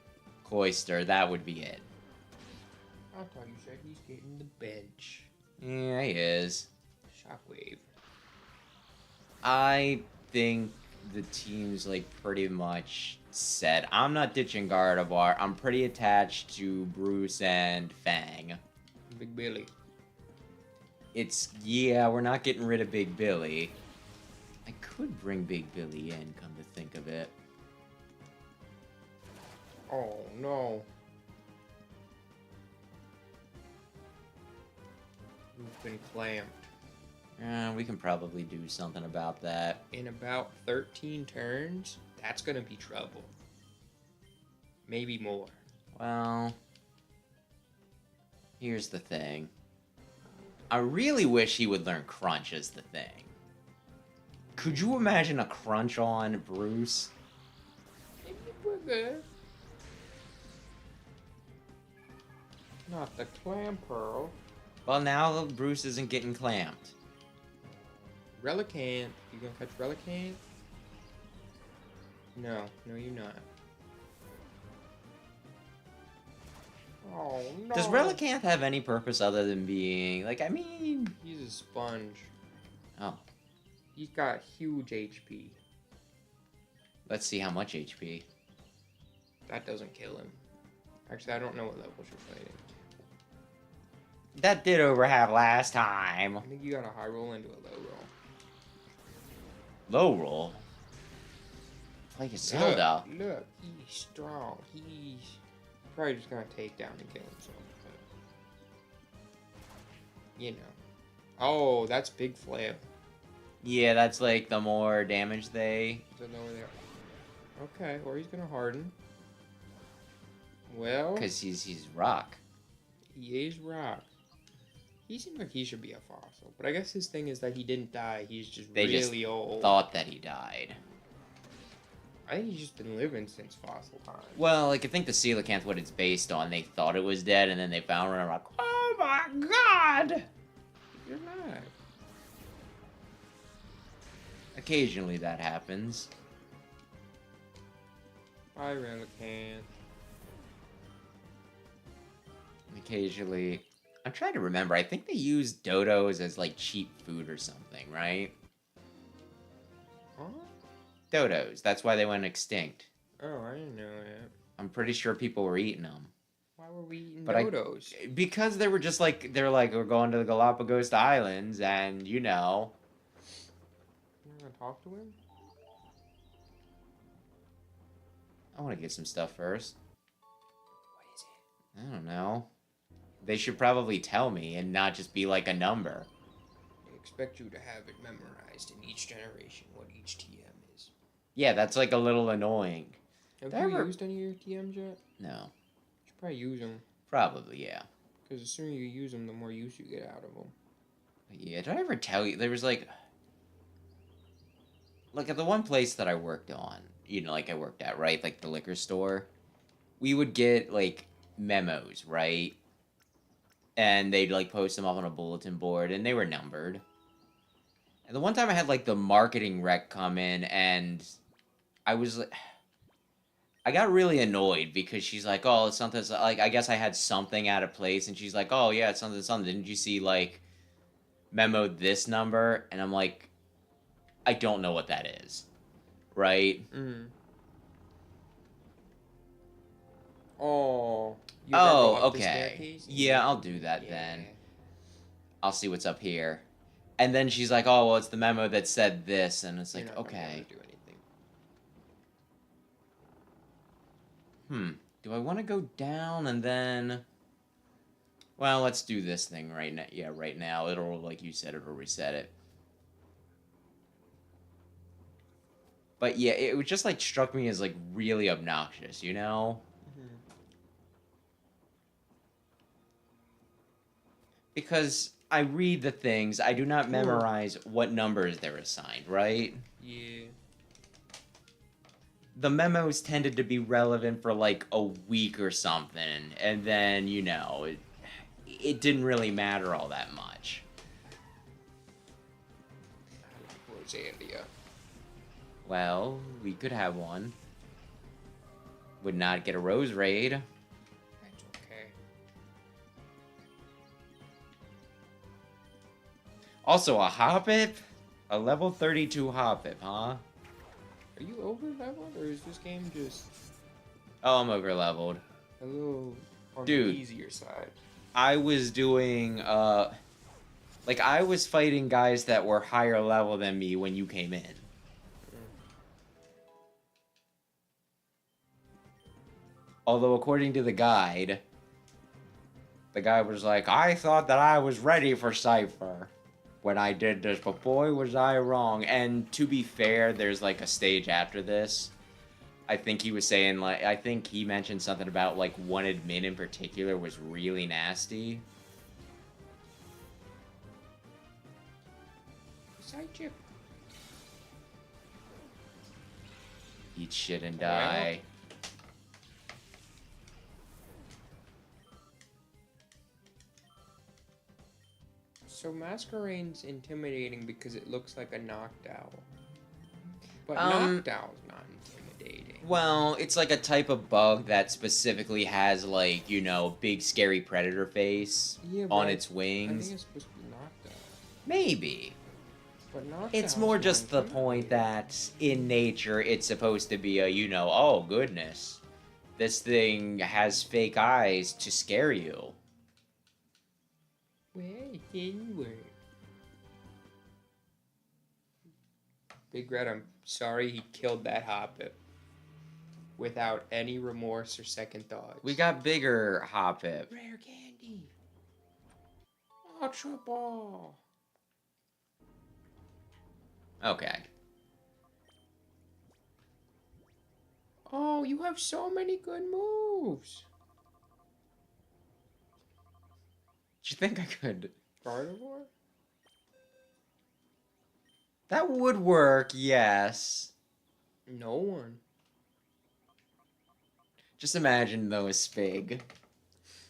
Cloister, that would be it. I thought you said he's getting the bench. Yeah, he is. Shockwave. I think the team's, like, pretty much set. I'm not ditching Gardevoir. I'm pretty attached to Bruce and Fang. Big Billy. Yeah, we're not getting rid of Big Billy. I could bring Big Billy in, come to think of it. Oh, no. You've been clamped. We can probably do something about that. In about 13 turns, that's gonna be trouble. Maybe more. Well, here's the thing. I really wish he would learn Crunch as the thing. Could you imagine a Crunch on Bruce? Maybe we're good. Not the Clam Pearl. Well, now Bruce isn't getting clamped. Relicanth. You gonna catch Relicanth? No, you're not. Oh, no. Does Relicanth have any purpose other than being, like, I mean... He's a sponge. Oh. He's got huge HP. Let's see how much HP. That doesn't kill him. Actually, I don't know what levels you're fighting. That did over half last time. I think you got a high roll into a low roll. Low roll? Like a Zelda. Look, he's strong. He's probably just gonna take down and kill himself. But, you know. Oh, that's big flail. Yeah, that's like the more damage they... So lower there. Okay, or he's gonna harden. Well, Because he's rock. he is rock. He seems like he should be a fossil, but I guess his thing is that he didn't die. He's just They really just old. thought that he died. I think he's just been living since fossil time. Well, like, I think the coelacanth, what it's based on, they thought it was dead, and then they found it and were like, oh my god! You're not. Occasionally that happens. Bye, Relicanth. Occasionally... I'm trying to remember. I think they use dodos as, like, cheap food or something, right? Huh? Dodos. That's why they went extinct. Oh, I didn't know that. I'm pretty sure people were eating them. Why were we eating But dodos? Because they were just like, they're like, we're going to the Galapagos Islands, and you know. You want to talk to him? I want to get some stuff first. What is it? I don't know. They should probably tell me and not just be like a number. They expect you to have it memorized in each generation what each TM is. Yeah, that's like a little annoying. Have you used any of your TMs yet? No. You should probably use them. Probably, yeah. Because the sooner you use them, the more use you get out of them. Yeah, did I ever tell you? There was like at the one place that I worked on, you know, like I worked at, right? Like the liquor store. We would get like memos, right? And they'd like post them up on a bulletin board, and they were numbered. And the one time I had like the marketing rec come in, and I was like, I got really annoyed because she's like, oh, it's something, like, I guess I had something out of place, and she's like, oh, yeah, it's something, something. Didn't you see, like, memo this number? And I'm like, I don't know what that is. Right? Mm. Oh. You Oh, go up the okay. staircase? Yeah, I'll do that then. I'll see what's up here. And then she's like, oh, well, it's the memo that said this. And it's You're like, not gonna be okay. able to do anything. Do I want to go down and then... Well, let's do this thing right now. Yeah, right now. It'll, like you said, it'll reset it. But yeah, it was just like struck me as like really obnoxious, you know? Mm-hmm. Because I read the things, I do not memorize what numbers they're assigned, right? Yeah. The memos tended to be relevant for like a week or something, and then, you know, it didn't really matter all that much. Rosalia. Well, we could have one. Would not get a rose raid. That's okay. Also, a Hoppip? A level 32 Hoppip, huh? Are you over leveled, or is this game just Oh, I'm over leveled. a little on Dude. the easier side? I was doing, like, I was fighting guys that were higher level than me when you came in. Although, according to the guy was like, I thought that I was ready for Cypher when I did this, but boy, was I wrong. And to be fair, there's, like, a stage after this. I think he was saying, like, I think he mentioned something about, like, one admin in particular was really nasty. Side chip. Eat shit and die. So Masquerade's intimidating because it looks like a knocked owl. But knocked owl's not intimidating. Well, it's like a type of bug that specifically has, like, you know, big scary predator face on its wings. I think it's supposed to be knocked owl. Maybe. But knocked It's owl's more not just the point intimidating. that in nature it's supposed to be a, you know, oh goodness, this thing has fake eyes to scare you. Well, it didn't work. Big Red, I'm sorry he killed that Hoppip without any remorse or second thoughts. We got bigger Hoppip. rare candy. Ultra ball. Okay. Oh, you have so many good moves. Do you think I could? Carnivore? That would work, yes. No one. Just imagine though a Spig.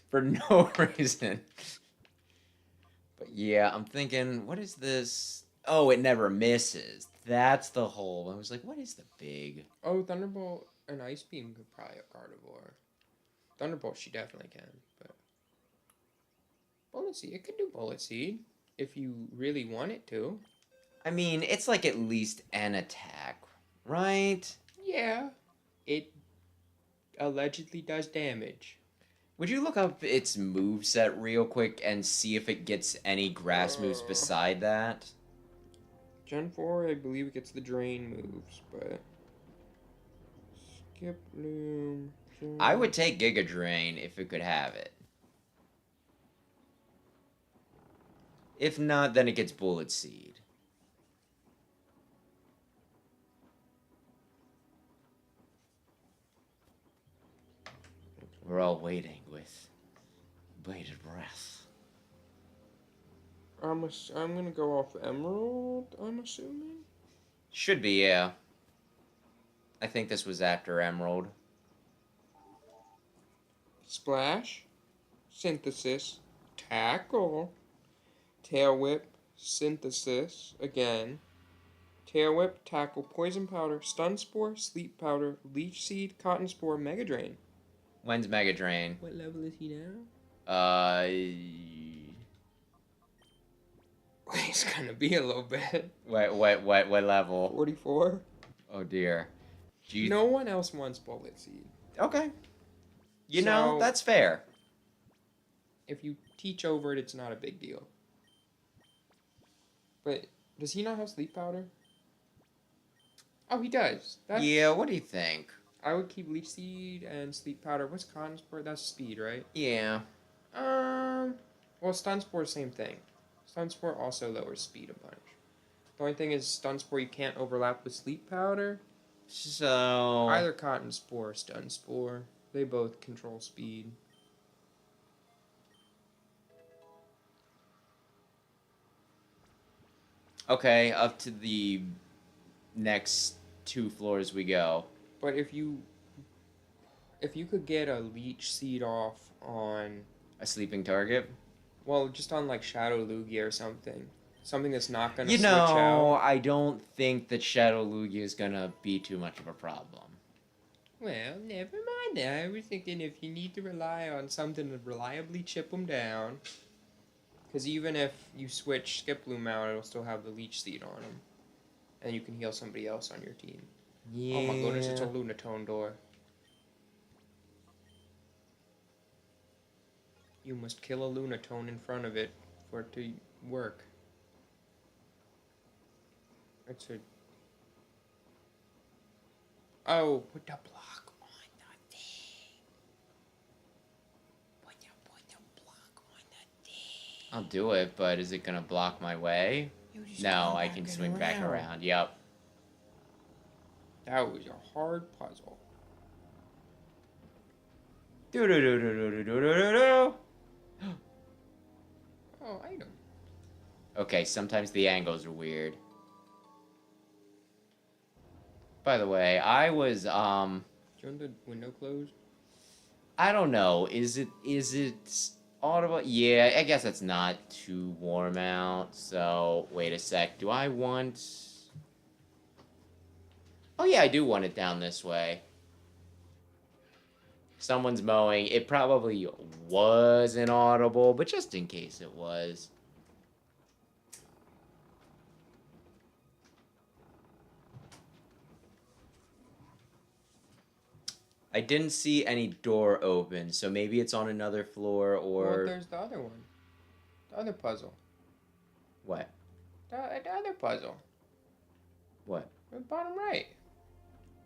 For no reason. But yeah, I'm thinking, what is this? Oh, it never misses. That's the whole. I was like, what is the big? Oh, Thunderbolt and Ice Beam could probably a Carnivore. Thunderbolt, she definitely can, but Bullet Seed, it could do Bullet Seed if you really want it to. I mean, it's like at least an attack, right? Yeah, it allegedly does damage. Would you look up its moveset real quick and see if it gets any grass moves Uh, beside that? Gen 4, I believe it gets the drain moves, but... Skip Loom... I would take Giga Drain if it could have it. If not, then it gets Bullet Seed. We're all waiting with bated breath. I'm gonna go off Emerald, I'm assuming? Should be, yeah. I think this was after Emerald. Splash, Synthesis, Tackle, Tail Whip, Synthesis, again, Tail Whip, Tackle, Poison Powder, Stun Spore, Sleep Powder, Leech Seed, Cotton Spore, Mega Drain. When's Mega Drain? What level is he now? He's gonna be a little bit. What level? 44. Oh dear. No one else wants Bullet Seed. Okay. You know, that's fair. If you teach over it, it's not a big deal. But does he not have Sleep Powder? Oh, he does. Yeah, what do you think? I would keep Leech Seed and Sleep Powder. What's Cotton Spore? That's speed, right? Yeah. Well, Stun Spore, same thing. Stun Spore also lowers speed a bunch. The only thing is Stun Spore you can't overlap with Sleep Powder. So... Either Cotton Spore or Stun Spore. They both control speed. Okay, up to the next 2 floors we go. But if you could get a Leech Seed off on... A sleeping target? Well, just on like Shadow Lugia or something. Something that's not going to You switch out. know, I don't think that Shadow Lugia is going to be too much of a problem. Well, never mind that. I was thinking if you need to rely on something to reliably chip them down. Because even if you switch Skip Loom out, it'll still have the Leech Seed on them. And you can heal somebody else on your team. Yeah. Oh my goodness, it's a Lunatone door. You must kill a Lunatone in front of it for it to work. It's a... Oh, put the block on the thing. Put the block on the thing. I'll do it, but is it going to block my way? No, I can swing back around. Yep. That was a hard puzzle. Do-do-do-do-do-do-do-do-do. Oh, item. Okay, sometimes the angles are weird. By the way, I was, Do you want the window closed? I don't know. Is it audible? Yeah, I guess it's not too warm out. So, wait a sec. Do I want... Oh yeah, I do want it down this way. Someone's mowing. It probably wasn't audible, but just in case it was. I didn't see any door open, so maybe it's on another floor or... Well, there's the other one. The other puzzle. What? The other puzzle. What? The bottom right.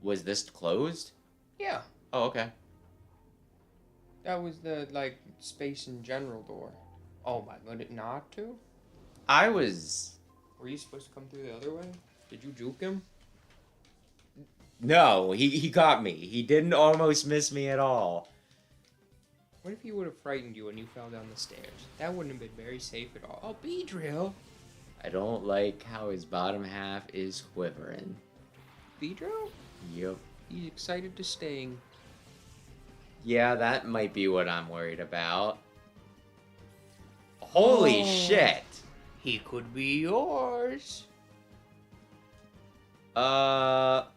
Was this closed? Yeah. Oh, okay. That was the, like, space in general door. Oh my, would it not to? I was... Were you supposed to come through the other way? Did you juke him? No, he got me. He didn't almost miss me at all. What if he would have frightened you and you fell down the stairs? That wouldn't have been very safe at all. Oh, Beedrill! I don't like how his bottom half is quivering. Beedrill? Yep. He's excited to sting. Yeah, that might be what I'm worried about. Holy shit! He could be yours. Follow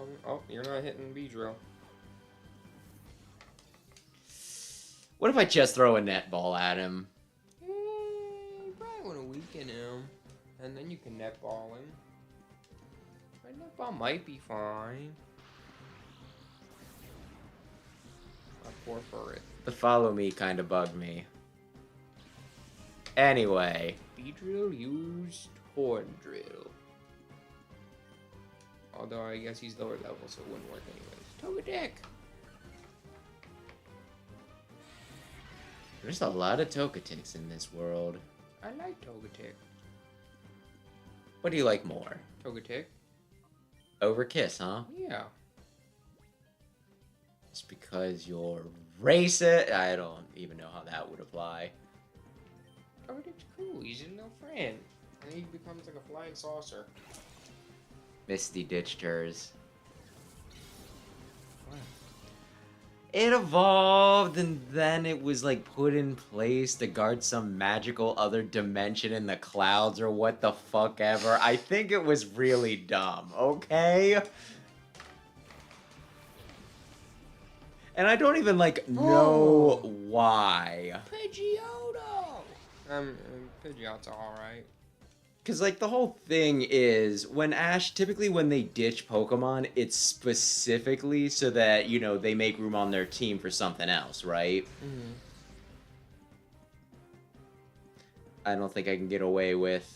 me. Oh, you're not hitting Beedrill. What if I just throw a netball at him? You probably want to weaken him, and then you can netball him. But netball might be fine. Poor for it. The follow me kind of bugged me. Anyway. Beedrill used Horn Drill. Although I guess he's lower level, so it wouldn't work anyways. Togetic! There's a lot of Togetics in this world. I like Togetic. What do you like more? Togetic? Over Kiss, huh? Yeah. It's because you're racist? I don't even know how that would apply. Togetic's cool. He's a little friend. And he becomes like a flying saucer. Misty ditched hers. What? It evolved and then it was like put in place to guard some magical other dimension in the clouds or what the fuck ever. I think it was really dumb, okay? And I don't even like know why. Pidgeotto! Pidgeotto's alright. Because, like, the whole thing is, when Ash, typically when they ditch Pokemon, it's specifically so that, you know, they make room on their team for something else, right? Mm-hmm. I don't think I can get away with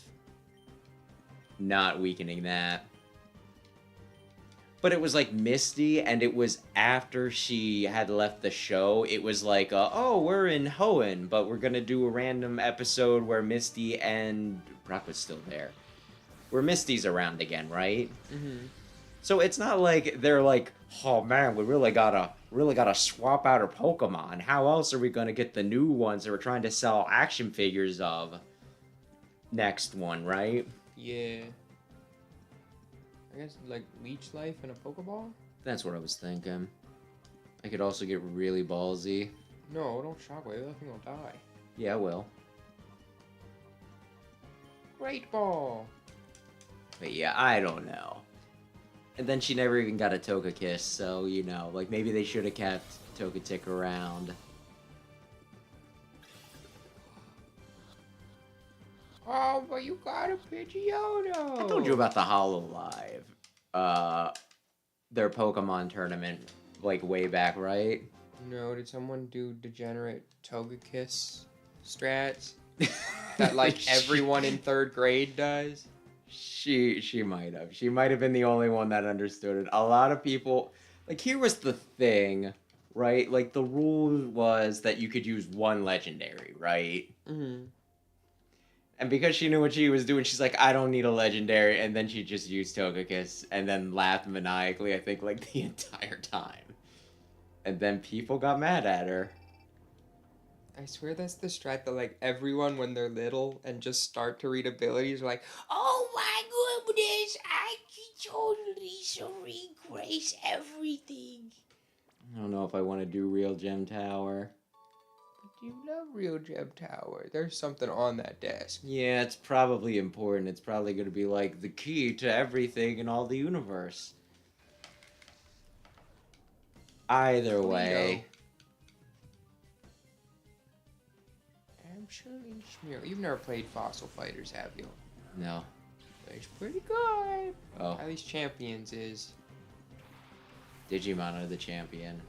not weakening that. But it was, like, Misty, and it was after she had left the show. It was like, oh, we're in Hoenn, but we're gonna do a random episode where Misty and Brock was still there. Where Misty's around again, right? Mm-hmm. So it's not like they're like, oh man, we really gotta swap out our Pokemon. How else are we gonna get the new ones that we're trying to sell action figures of? Next one, right? Yeah. I guess like Leech Life and a Pokeball? That's what I was thinking. I could also get really ballsy. No, don't Shockwave. That thing will die. Yeah, I will. Great Ball! But yeah, I don't know. And then she never even got a Togekiss, so, you know, like, maybe they should have kept Togetic around. Oh, but you got a Pidgeotto! I told you about the Hololive. Their Pokemon tournament, like, way back, right? No, did someone do degenerate Togekiss strats? That, like, everyone in 3rd grade does? She might have. She might have been the only one that understood it. A lot of people... Like, here was the thing, right? Like, the rule was that you could use one legendary, right? Mm-hmm. And because she knew what she was doing, she's like, I don't need a legendary. And then she just used Togekiss and then laughed maniacally, I think, like, the entire time. And then people got mad at her. I swear that's the strat that, like, everyone when they're little and just start to read abilities are like, oh my goodness, I can totally regress everything. I don't know if I want to do Real Gem Tower. But you love Real Gem Tower. There's something on that desk. Yeah, it's probably important. It's probably going to be, like, the key to everything in all the universe. Either way. You've never played Fossil Fighters, have you? No. It's pretty good. Oh. At least Champions is. Digimon are the champion.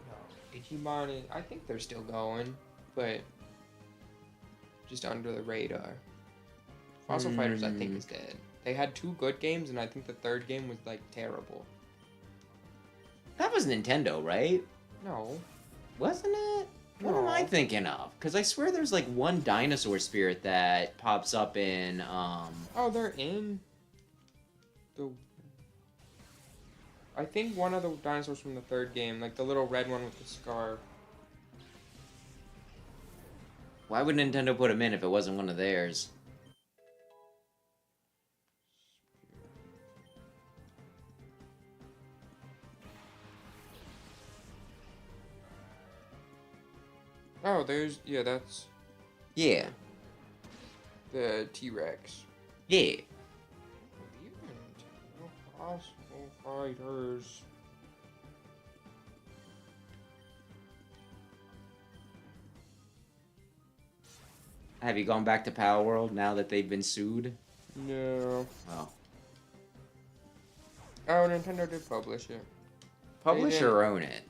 No. Digimon is. I think they're still going, but just under the radar. Fossil Fighters, I think, is dead. They had 2 good games, and I think the 3rd game was, like, terrible. That was Nintendo, right? No. Wasn't it? What am I thinking of? Because I swear there's like one dinosaur spirit that pops up in, Oh, they're in the... I think one of the dinosaurs from the 3rd game, like the little red one with the scar. Why would Nintendo put him in if it wasn't one of theirs? Oh, there's... Yeah, that's Yeah. the T-Rex. Yeah. Fossil Fighters. Have you gone back to Power World now that they've been sued? No. Oh. Oh, Nintendo did publish it. Publish didn't- or own it?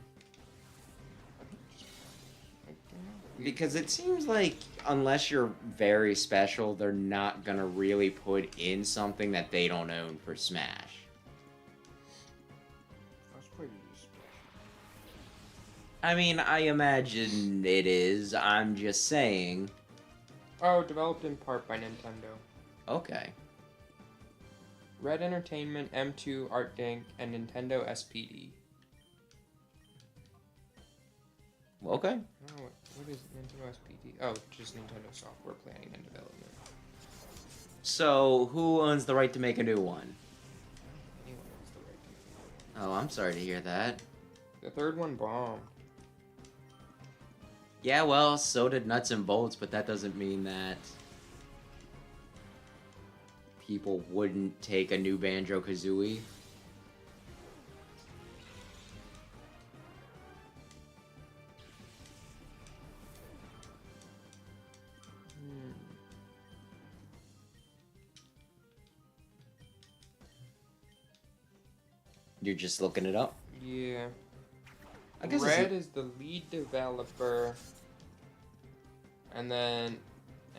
Because it seems like unless you're very special, they're not gonna really put in something that they don't own for Smash. That's pretty special. I mean, I imagine it is. I'm just saying. Oh, developed in part by Nintendo. Okay. Red Entertainment, M2, Art Dink, and Nintendo SPD. Okay. Oh, what is Nintendo SPD? Oh, just Nintendo Software Planning and Development. So, who owns the right to make a new one? Anyone owns the right to make Oh, I'm sorry to hear that. it. The third one bombed. Yeah, well, so did Nuts and Bolts, but that doesn't mean that people wouldn't take a new Banjo-Kazooie. You're just looking it up? Yeah. I guess Red is the lead developer, and then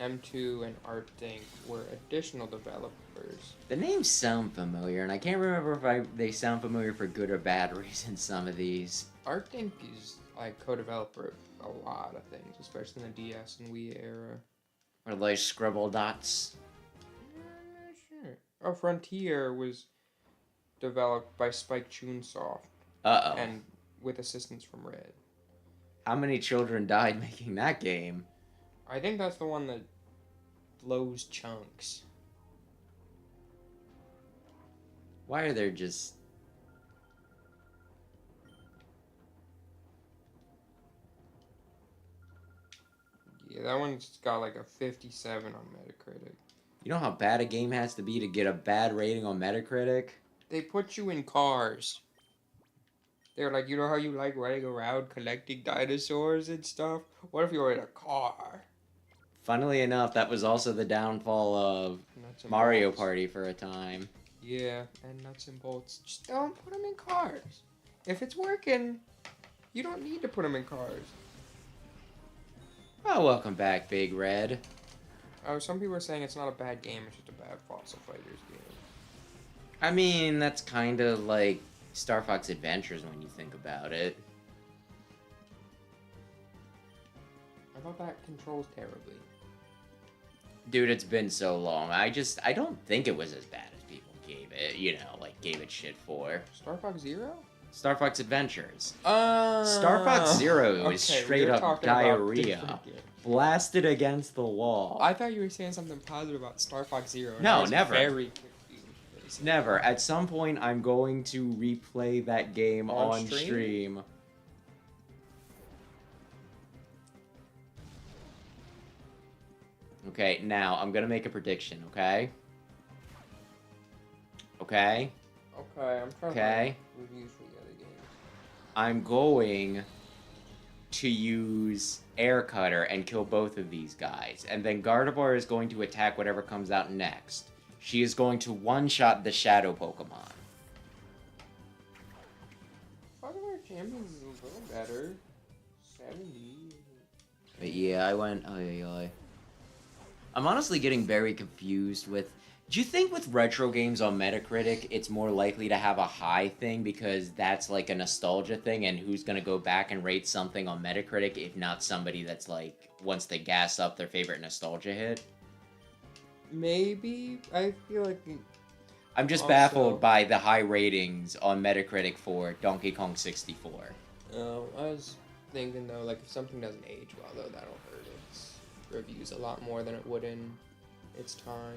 M2 and Art Dink were additional developers. the names sound familiar, and I can't remember if they sound familiar for good or bad reasons, some of these. Art Dink is like co-developer of a lot of things, especially in the DS and Wii era. Or like Scribble Dots. I'm not sure. Oh, Frontier was developed by Spike Chunsoft Uh-oh. and with assistance from Red. How many children died making that game? I think that's the one that blows chunks. Why are there just... Yeah, that one's got like a 57 on Metacritic. You know how bad a game has to be to get a bad rating on Metacritic? They put you in cars. They're like, you know how you like running around collecting dinosaurs and stuff? What if you were in a car? Funnily enough, that was also the downfall of Nuts and Mario bolts. Party for a time. Yeah, and nuts and bolts. Just don't put them in cars. If it's working, you don't need to put them in cars. Oh, welcome back, Big Red. Oh, some people are saying it's not a bad game, it's just a bad Fossil Fighters game. I mean, that's kind of like Star Fox Adventures when you think about it. I thought that controls terribly. Dude, it's been so long. I don't think it was as bad as people gave it, gave it shit for. Star Fox Zero? Star Fox Adventures. Star Star Fox Zero is straight up diarrhea. Blasted against the wall. I thought you were saying something positive about Star Fox Zero. No, I was never. Very confused. Never. At some point, I'm going to replay that game on stream? stream. Okay, now I'm gonna make a prediction, okay? Okay? Okay, I'm trying Okay. to find reviews for the other games. I'm going to use Air Cutter and kill both of these guys. And then Gardevoir is going to attack whatever comes out next. She is going to one-shot the Shadow Pokemon. Fire Champions is a little better. 70. But yeah, I went... Oh. I'm honestly getting very confused with... Do you think with retro games on Metacritic, it's more likely to have a high thing because that's like a nostalgia thing, and who's going to go back and rate something on Metacritic if not somebody that's like, wants to gas up their favorite nostalgia hit? Maybe. I feel like... I'm just Also- baffled by the high ratings on Metacritic for Donkey Kong 64. I was thinking though, like if something doesn't age well though, that'll hurt its reviews a lot more than it would in its time.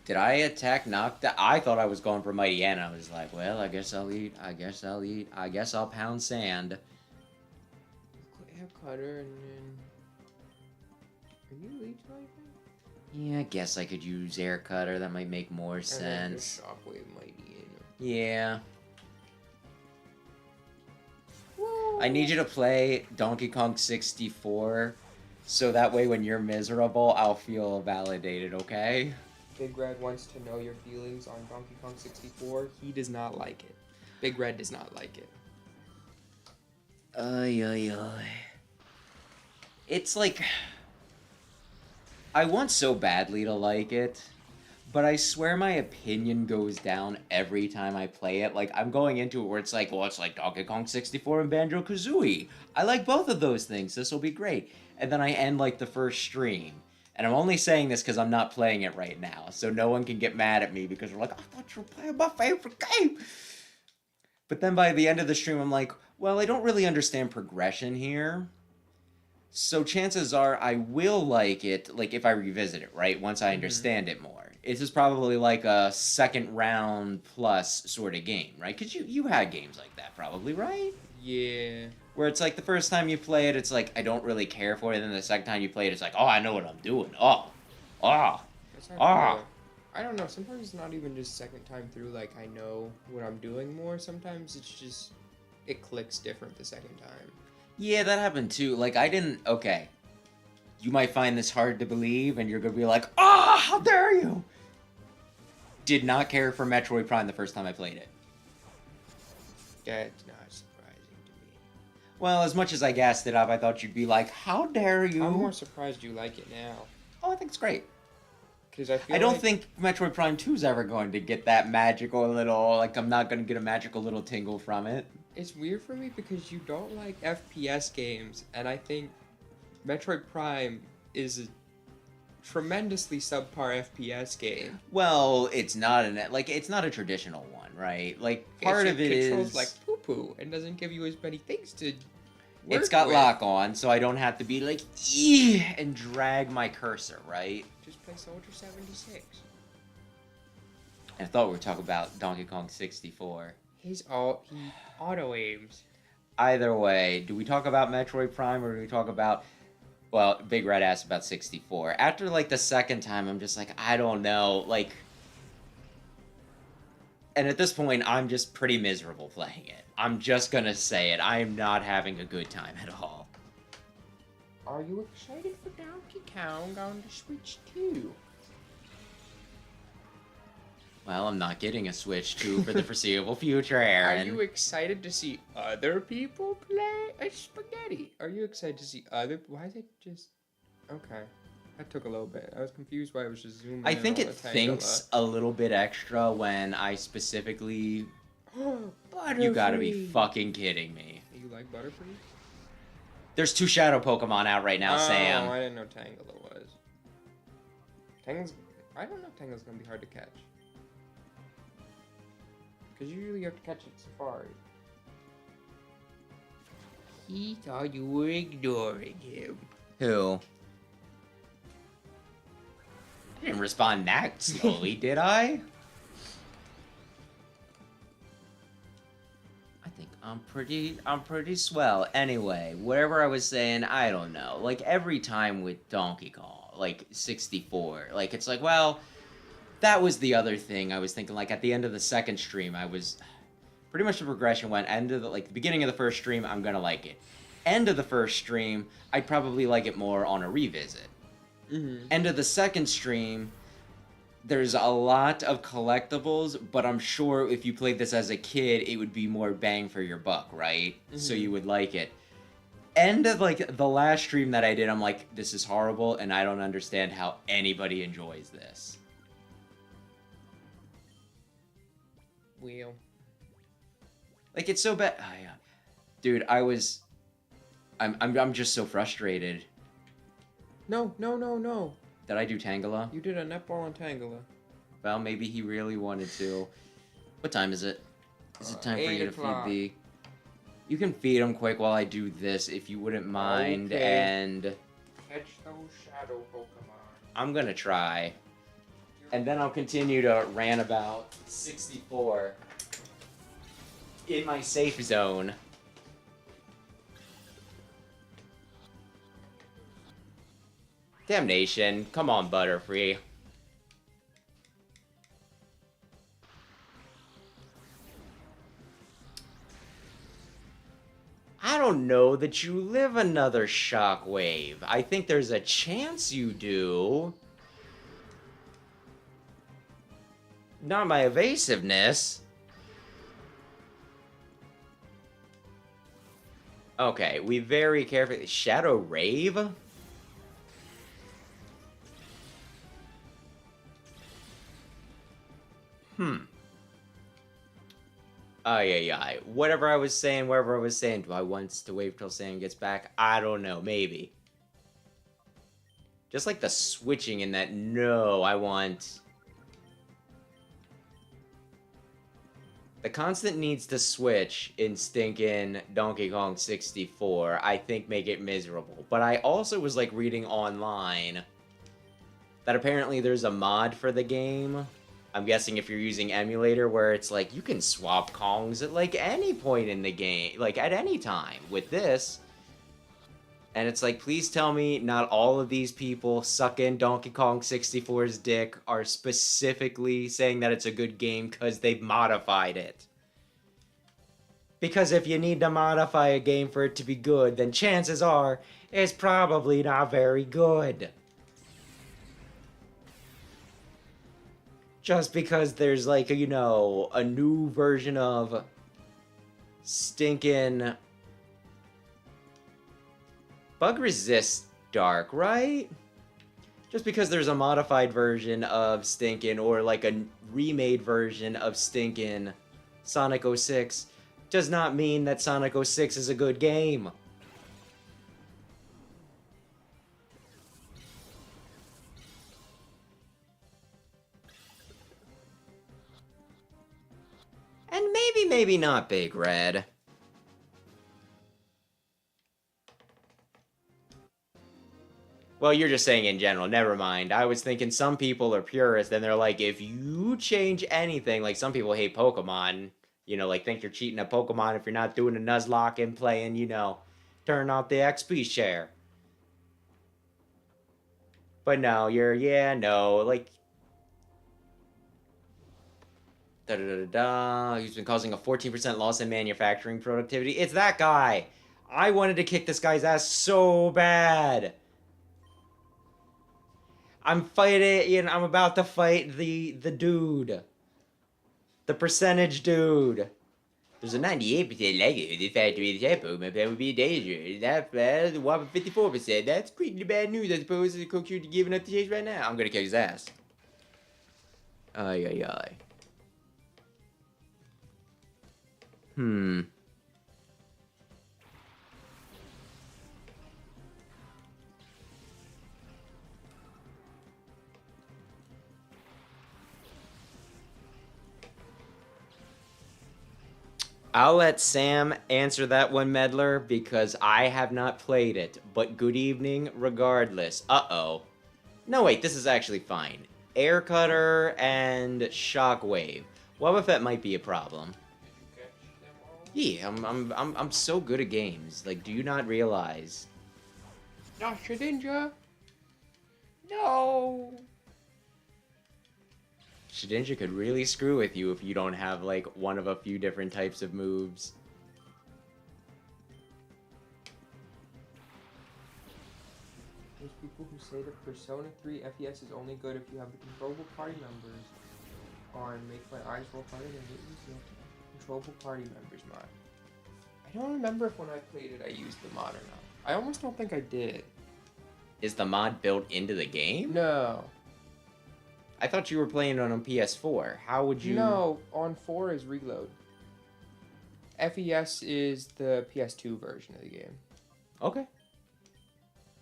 Did I attack Nocta? I thought I was going for Mighty Ann. I was like, well, I guess I'll pound sand. Air Cutter and then... Are you leech typing? Yeah, I guess I could use Air Cutter. That might make more And then sense. just Shockwave Mighty in. Yeah. Woo! I need you to play Donkey Kong 64, so that way when you're miserable, I'll feel validated, okay? Big Red wants to know your feelings on Donkey Kong 64. He does not like it. Big Red does not like it. Ay, ay, ay. It's like... I want so badly to like it, but I swear my opinion goes down every time I play it. Like, I'm going into it where it's like, well, it's like Donkey Kong 64 and Banjo-Kazooie. I like both of those things. This will be great. And then I end, like, the first stream. And I'm only saying this because I'm not playing it right now, so no one can get mad at me because they're like, I thought you were playing my favorite game! But then by the end of the stream, I'm like, well, I don't really understand progression here. So chances are I will like it, like, if I revisit it, right? Once I understand it more. This is probably like a second round plus sort of game, right? Because you had games like that probably, right? Yeah. Where it's like the first time you play it, it's like, I don't really care for it. And then the second time you play it, it's like, oh, I know what I'm doing. Oh. I don't know. Sometimes it's not even just second time through, like, I know what I'm doing more. Sometimes it's just, it clicks different the second time. Yeah, that happened too. Like, I didn't... Okay. You might find this hard to believe, and you're gonna be like, ah, how dare you! Did not care for Metroid Prime the first time I played it. That's not surprising to me. Well, as much as I gassed it up, I thought you'd be like, how dare you? I'm more surprised you like it now. Oh, I think it's great. Because I don't think Metroid Prime 2 is ever going to get that magical little... Like, I'm not going to get a magical little tingle from it. It's weird for me because you don't like FPS games, and I think Metroid Prime is a tremendously subpar FPS game. Well, it's not it's not a traditional one, right? Like, part of it controls is like poo-poo and doesn't give you as many things to work It's got with. lock on, so I don't have to be like, eeh, and drag my cursor, right? Just play Soldier 76. I thought we were talking about Donkey Kong 64. He auto aims. Either way, do we talk about Metroid Prime or do we talk about... Well, Big Red asked about 64. After, like, the second time, I'm just like, I don't know, like... And at this point, I'm just pretty miserable playing it. I'm just gonna say it. I am not having a good time at all. Are you excited for Donkey Kong on the Switch 2? Well, I'm not getting a Switch 2 for the foreseeable future, Aaron. Are you excited to see other people play a spaghetti? Are you excited to see other... Why is it just... Okay. That took a little bit. I was confused why it was just zooming I in think on it the thinks a little bit extra when I specifically... Butterfree! You gotta be fucking kidding me. You like Butterfree? There's 2 Shadow Pokemon out right now, Sam. I didn't know Tangela was. I don't know if Tangela's gonna be hard to catch. Because usually you have to catch it Safari. He thought you were ignoring him. Who? I didn't respond that slowly, did I? I think I'm pretty swell. Anyway, whatever I was saying, I don't know. Like, every time with Donkey Kong, like, 64, like, it's like, well... That was the other thing I was thinking, like, at the end of the second stream, I was... Pretty much the progression went, the beginning of the first stream, I'm gonna like it. End of the first stream, I'd probably like it more on a revisit. Mm-hmm. End of the second stream, there's a lot of collectibles, but I'm sure if you played this as a kid, it would be more bang for your buck, right? Mm-hmm. So you would like it. End of, like, the last stream that I did, I'm like, this is horrible, and I don't understand how anybody enjoys this. Wheel. Like, it's so bad. Oh, yeah. Dude, I'm just so frustrated. No. Did I do Tangela? You did a netball on Tangela. Well, maybe he really wanted to. What time is it? Is it time for you to feed the... You can feed him quick while I do this, if you wouldn't mind, okay. And... Catch those shadow Pokemon. I'm gonna try. And then I'll continue to rant about 64 in my safe zone. Damnation. Come on, Butterfree. I don't don't know that you live another shockwave. I think there's a chance you do. Not my evasiveness. Okay, we very carefully... Shadow Rave? Ay. Whatever I was saying, wherever I was saying, do I want to wait till Sam gets back? I don't know, maybe. Just like the switching in that, no, I want... The constant needs to switch in stinking Donkey Kong 64, I think make it miserable. But I also was like reading online that apparently there's a mod for the game. I'm guessing if you're using emulator where it's like you can swap Kongs at like any point in the game, like at any time with this. And it's like, please tell me not all of these people sucking Donkey Kong 64's dick are specifically saying that it's a good game because they've modified it. Because if you need to modify a game for it to be good, then chances are it's probably not very good. Just because there's like, you know, a new version of stinking... Bug resists dark, right? Just because there's a modified version of stinking or like a remade version of stinking Sonic 06 does not mean that Sonic 06 is a good game. And maybe not, Big Red. Well, you're just saying in general, never mind. I was thinking some people are purists, and they're like, if you change anything, like some people hate Pokemon, you know, like think you're cheating at Pokemon if you're not doing a Nuzlocke and playing, you know, turn off the XP share. But no, like... He's been causing a 14% loss in manufacturing productivity. It's that guy! I wanted to kick this guy's ass so bad! I'm fighting, you know, I'm about to fight the dude. The percentage dude. There's a 98% likelihood this factory is that Pokemon plant would be a danger. That's bad. 54%. That's pretty bad news, I suppose. The coach you're giving up the chase right now. I'm gonna kick his ass. Ay. I'll let Sam answer that one, Meddler, because I have not played it. But good evening, regardless. Uh-oh. No, wait, this is actually fine. Air Cutter and Shockwave. Wobbuffet might be a problem. Did you catch them all? Yeah, I'm so good at games. Like, do you not realize? No, Shedinja! No! Shedinja could really screw with you if you don't have, like, one of a few different types of moves. There's people who say that Persona 3 FES is only good if you have the controllable party members on Make My Eyes Roll Harder and use the controllable party members mod. I don't remember if when I played it I used the mod or not. I almost don't think I did. Is the mod built into the game? No. I thought you were playing it on PS4. How would you... No, on 4 is Reload. FES is the PS2 version of the game. Okay.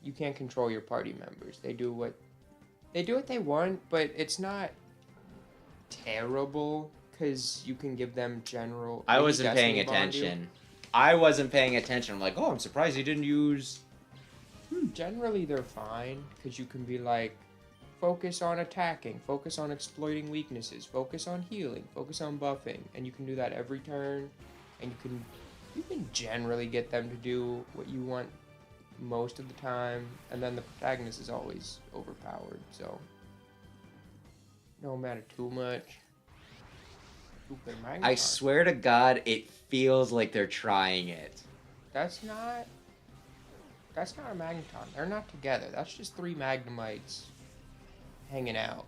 You can't control your party members. They do what they want, but it's not terrible because you can give them general... I wasn't paying attention. I wasn't paying attention. I'm like, oh, I'm surprised you didn't use... Generally, they're fine because you can be like, focus on attacking, focus on exploiting weaknesses, focus on healing, focus on buffing, and you can do that every turn, and you can generally get them to do what you want most of the time, and then the protagonist is always overpowered, so no matter too much. I swear to God, it feels like they're trying it. That's not a magneton. They're not together. That's just three magnemites hanging out.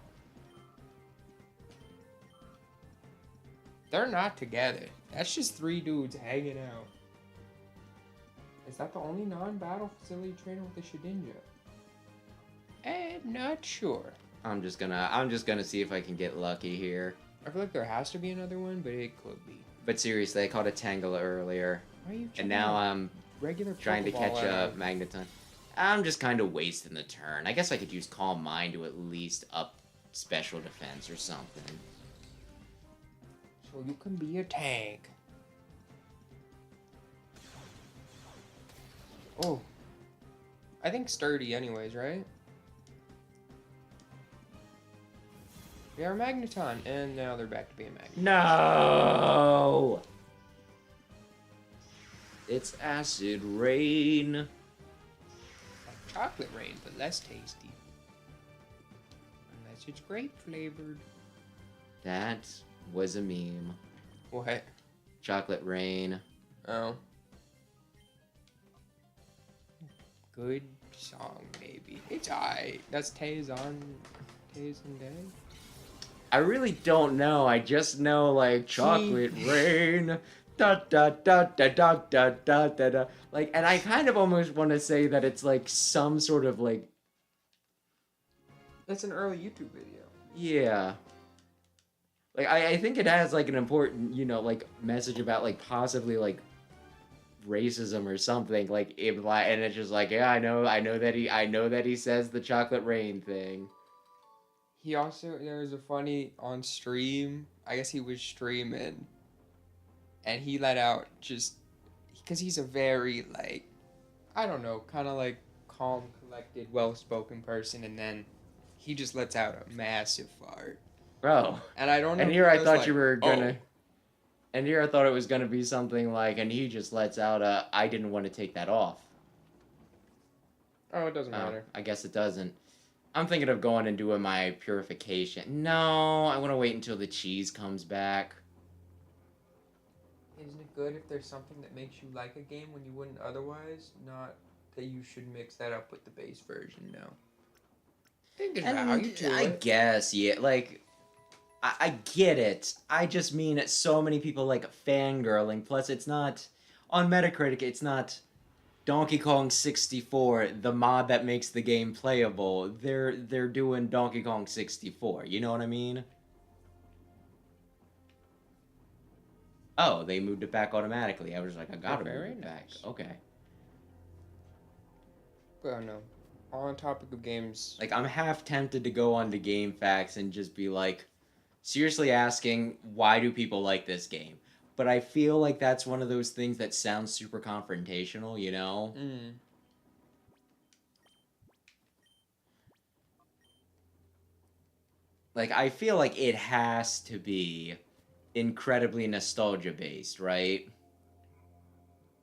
They're not together. That's just three dudes hanging out. Is that the only non-battle facility trainer with a Shedinja? I'm not sure. I'm just gonna see if I can get lucky here. I feel like there has to be another one, but it could be. But seriously, I caught a Tangela earlier. Why are you And now I'm regular trying to Pokeball catch a out? Magneton. I'm just kind of wasting the turn. I guess I could use Calm Mind to at least up special defense or something. So you can be a tank. Oh. I think sturdy anyways, right? They are Magneton, and now they're back to being Magneton. No! It's Acid Rain. Like chocolate rain, but less tasty. Unless it's grape flavored. That was a meme. What? Chocolate Rain. Oh. Good song, maybe. It's alright. That's Taze and Day. I really don't know. I just know, like, Chocolate Rain. Da da da da da da da da da. Like, and I kind of almost want to say that it's like some sort of like. That's an early YouTube video. Yeah. Like, I think it has like an important, like message about like possibly like racism or something. Like, and it's just like, yeah, I know that he says the Chocolate Rain thing. He also, there was a funny on stream, I guess he was streaming, and he let out just, because he's a very, like, I don't know, kind of like calm, collected, well-spoken person, and then he just lets out a massive fart. Bro. And I don't know. And here I thought like, you were gonna, oh. and here I thought it was gonna be something like, and he just lets out a, I didn't want to take that off. Oh, it doesn't matter. I guess it doesn't. I'm thinking of going and doing my purification. No, I want to wait until the cheese comes back. Isn't it good if there's something that makes you like a game when you wouldn't otherwise? Not that you should mix that up with the base version, no. I think there's value to I it. guess, yeah, like, I get it. I just mean that so many people like fangirling. Plus, it's not, on Metacritic, it's not Donkey Kong 64, the mod that makes the game playable. They're doing Donkey Kong 64. You know what I mean? Oh, they moved it back automatically. I was like, I gotta move it back. Okay. But no. On topic of games. Like, I'm half tempted to go on to GameFAQs and just be like, seriously asking, why do people like this game? But I feel like that's one of those things that sounds super confrontational, you know? Mm. Like, I feel like it has to be incredibly nostalgia-based, right?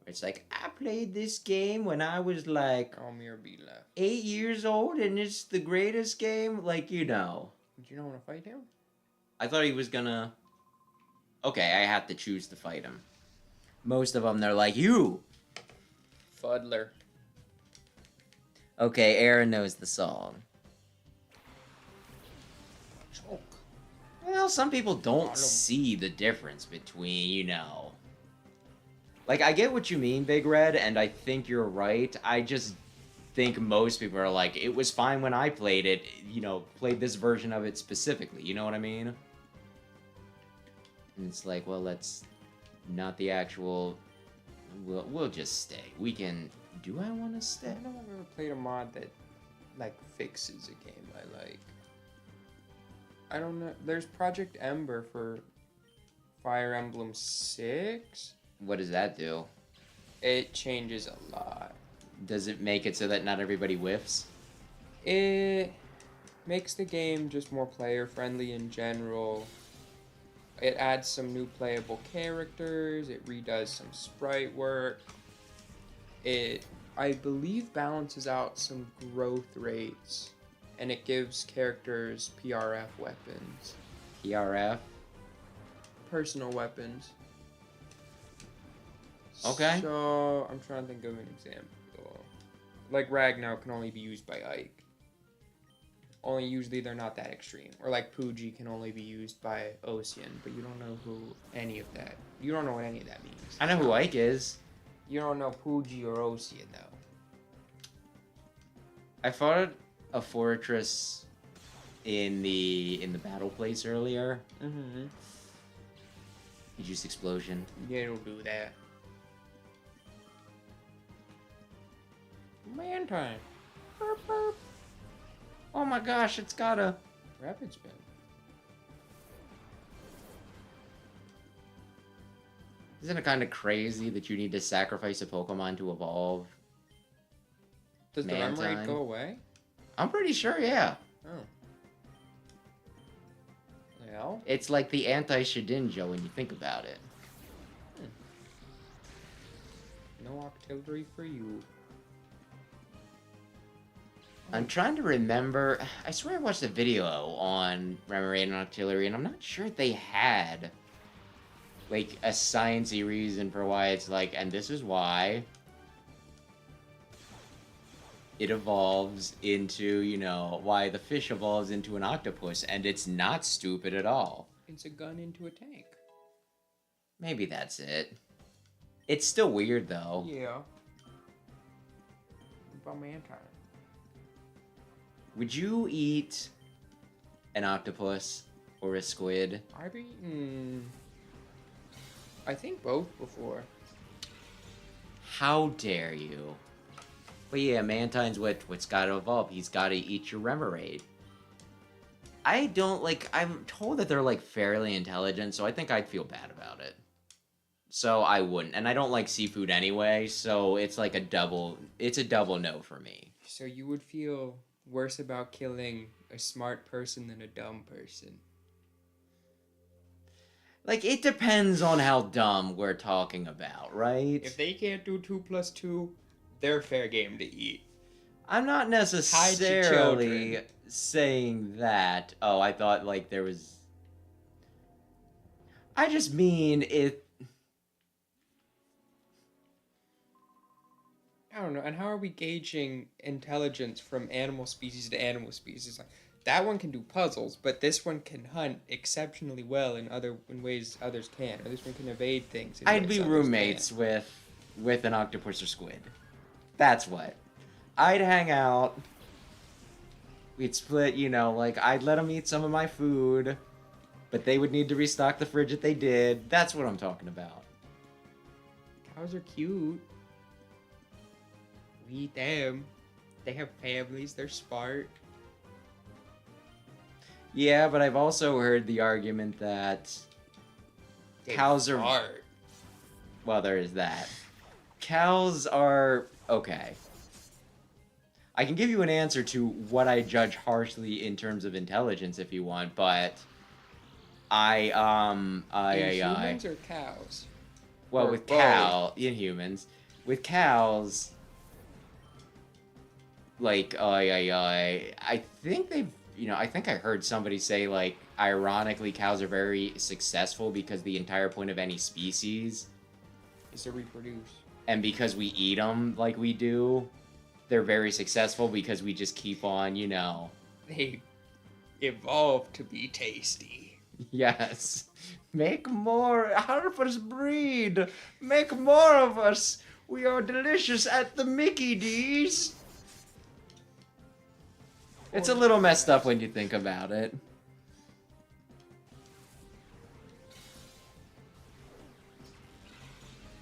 It's like, I played this game when I was like 8 years old, and it's the greatest game. Like, you know. Did you not want to fight him? I thought he was gonna... Okay, I have to choose to fight him. Most of them, they're like, you! Fuddler. Okay, Aaron knows the song. Choke. Well, some people don't see the difference between, you know... Like, I get what you mean, Big Red, and I think you're right. I just think most people are like, it was fine when I played it, you know, played this version of it specifically, you know what I mean? And it's like, well, that's not the actual... We'll just stay. We can... Do I want to stay? I don't know if I've ever played a mod that, like, fixes a game I like. I don't know. There's Project Ember for Fire Emblem 6. What does that do? It changes a lot. Does it make it so that not everybody whiffs? It makes the game just more player-friendly in general. It adds some new playable characters. It redoes some sprite work. It, I believe, balances out some growth rates. And it gives characters PRF weapons. PRF? Personal weapons. Okay. So, I'm trying to think of an example. Like, Ragnar can only be used by Ike. Only usually they're not that extreme. Or like Pooji can only be used by Ocean, but you don't know who any of that. You don't know what any of that means. I know who Ike is. You don't know Pooji or Ocean though. I fought a fortress in the battle place earlier. Mm-hmm. You used explosion. Yeah, it'll do that. Man time. Burp, burp. Oh my gosh, it's got a Rapid spin. Isn't it kind of crazy that you need to sacrifice a Pokemon to evolve? Does the Man rem rate time. go away? I'm pretty sure, yeah. Oh. Well. It's like the anti-Shedinja when you think about it. No artillery for you. I'm trying to remember. I swear I watched a video on Remoraid and Octillery, and I'm not sure if they had like a sciencey reason for why it's like, and this is why it evolves into, you know, why the fish evolves into an octopus, and it's not stupid at all. It's a gun into a tank. Maybe that's it. It's still weird though. Yeah. About man time. Would you eat an octopus or a squid? I've eaten, I think both before. How dare you? But yeah, Mantine's what's gotta evolve. He's gotta eat your Remoraid. I don't like. I'm told that they're like fairly intelligent, so I think I'd feel bad about it. So I wouldn't, and I don't like seafood anyway. So it's like a double. It's a double no for me. So you would feel worse about killing a smart person than a dumb person. Like, it depends on how dumb we're talking about, right? If they can't do 2 + 2, they're fair game to eat. I'm not necessarily saying that. Oh, I thought, like, there was... I just mean it... I don't know. And how are we gauging intelligence from animal species to animal species? Like, that one can do puzzles, but this one can hunt exceptionally well in ways others can't. Or this one can evade things. I'd be roommates with an octopus or squid. That's what. I'd hang out. We'd split, you know, like, I'd let them eat some of my food, but they would need to restock the fridge if they did. That's what I'm talking about. Cows are cute. We eat them. They have families. They're smart. Yeah, but I've also heard the argument that cows are... smart. Well, there is that. Cows are... Okay. I can give you an answer to what I judge harshly in terms of intelligence if you want, but... Humans or cows? Well, Or with both. in humans. With cows... Like, I think they've, you know, I think I heard somebody say, like, ironically, cows are very successful because the entire point of any species Is to reproduce. and because we eat them like we do, they're very successful because we just keep on, you know. They evolved to be tasty. Yes. Make more. Help us breed. Make more of us. We are delicious at the Mickey D's. It's a little messed up when you think about it.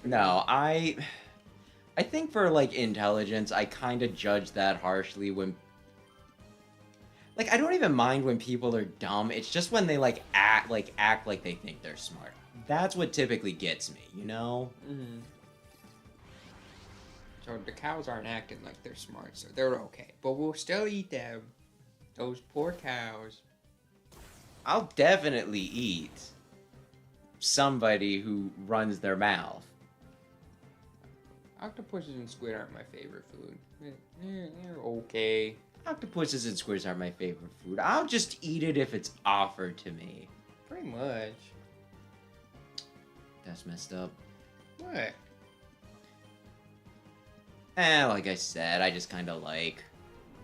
No, I think for, like, intelligence, I kind of judge that harshly when... Like, I don't even mind when people are dumb. It's just when they, like act like they think they're smart. That's what typically gets me, you know? Mm-hmm. So the cows aren't acting like they're smart, so they're okay. But we'll still eat them. Those poor cows. I'll definitely eat somebody who runs their mouth. Octopuses and squid aren't my favorite food. They're okay. Octopuses and squids are my favorite food. I'll just eat it if it's offered to me. Pretty much. That's messed up. What? Like I said, I just kind of like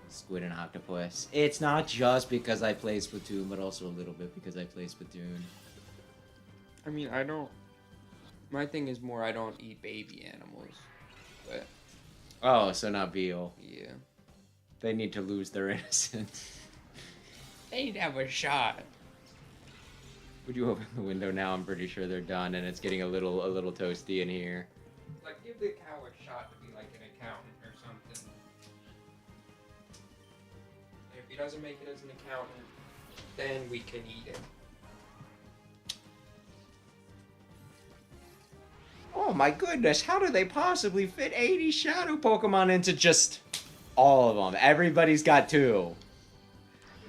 Squid and Octopus. It's not just because I play Splatoon, but also a little bit because I play Splatoon. I mean, I don't... My thing is more I don't eat baby animals. But, Oh, so not Beal. yeah. They need to lose their innocence. They need to have a shot. Would you open the window now? I'm pretty sure they're done, and it's getting a little toasty in here. Like, give the cow a shot to be like an accountant or something. And if he doesn't make it as an accountant, then we can eat it. Oh my goodness, how do they possibly fit 80 shadow Pokemon into just all of them? Everybody's got 2.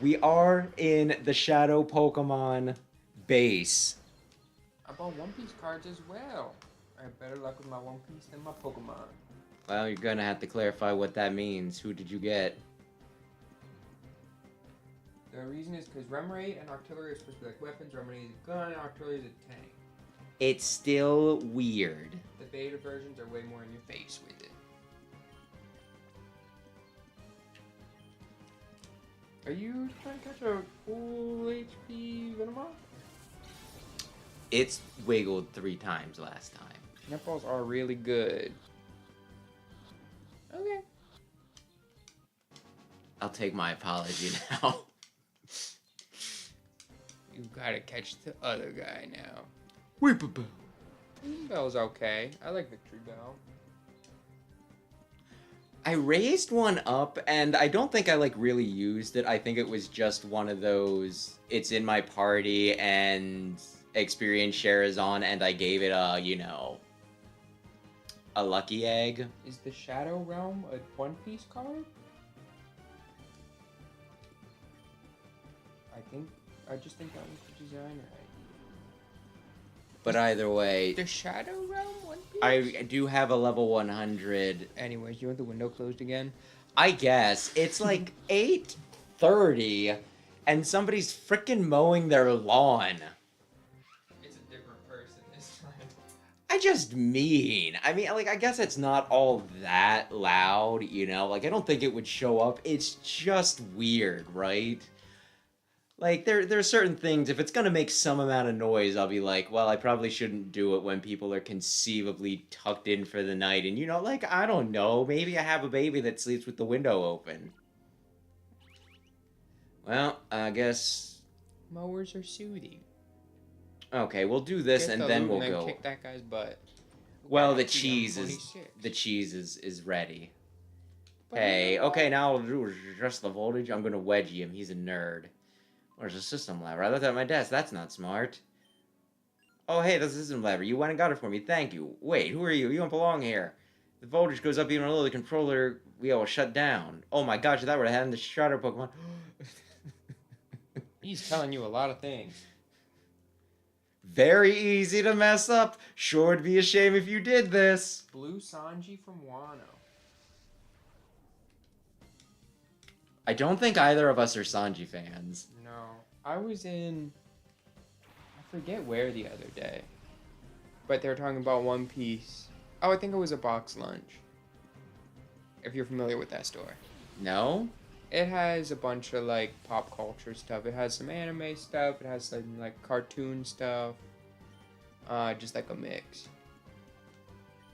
We are in the shadow Pokemon base. I bought One Piece cards as well. I have better luck with my One Piece than my Pokemon. Well, you're gonna have to clarify what that means. Who did you get? The reason is because Remoraid and Artillery are supposed to be like weapons. Remoraid is a gun, and Artillery is a tank. It's still weird. The beta versions are way more in your face with it. Are you trying to catch a full HP Venomoth? It's wiggled 3 times last time. Netballs are really good. Okay. I'll take my apology now. You gotta catch the other guy now. Whip-a-bow. Bell's okay. I like Victory Bell. I raised one up, and I don't think I, like, really used it. I think it was just one of those, it's in my party, and experience share is on, and I gave it a, you know, a lucky egg. Is the Shadow Realm a One Piece card? I just think that was the designer idea. But either way, The Shadow Realm One Piece? I do have a level 100. Anyways, you want the window closed again? I guess. It's like 8:30, and somebody's frickin' mowing their lawn. It's a different person this time. I just mean. I mean, like, I guess it's not all that loud, you know? Like, I don't think it would show up. It's just weird, right? Like, there are certain things, if it's gonna make some amount of noise, I'll be like, well, I probably shouldn't do it when people are conceivably tucked in for the night. And, you know, like, I don't know, maybe I have a baby that sleeps with the window open. Well, I guess... Mowers are soothing. Okay, we'll do this, Get and the then loot we'll and go. kick that guy's butt. Well, the Actually, cheese I'm is 46. the cheese is ready. But Hey, you know okay, what? now I'll do is adjust the voltage. I'm gonna wedgie him. He's a nerd. Where's the system lever? I left it at my desk. That's not smart. Oh, hey, the system lever. You went and got it for me. Thank you. Wait, who are you? You don't belong here. The voltage goes up even a little. The controller wheel will shut down. Oh my gosh, if that would have happened to Shadow Pokemon. He's telling you a lot of things. Very easy to mess up. Sure would be a shame if you did this. Blue Sanji from Wano. I don't think either of us are Sanji fans. No. I was in... I forget where the other day. But they were talking about One Piece. Oh, I think it was a box lunch. If you're familiar with that store. No? It has a bunch of, like, pop culture stuff. It has some anime stuff. It has some, like, cartoon stuff. Just, like, a mix.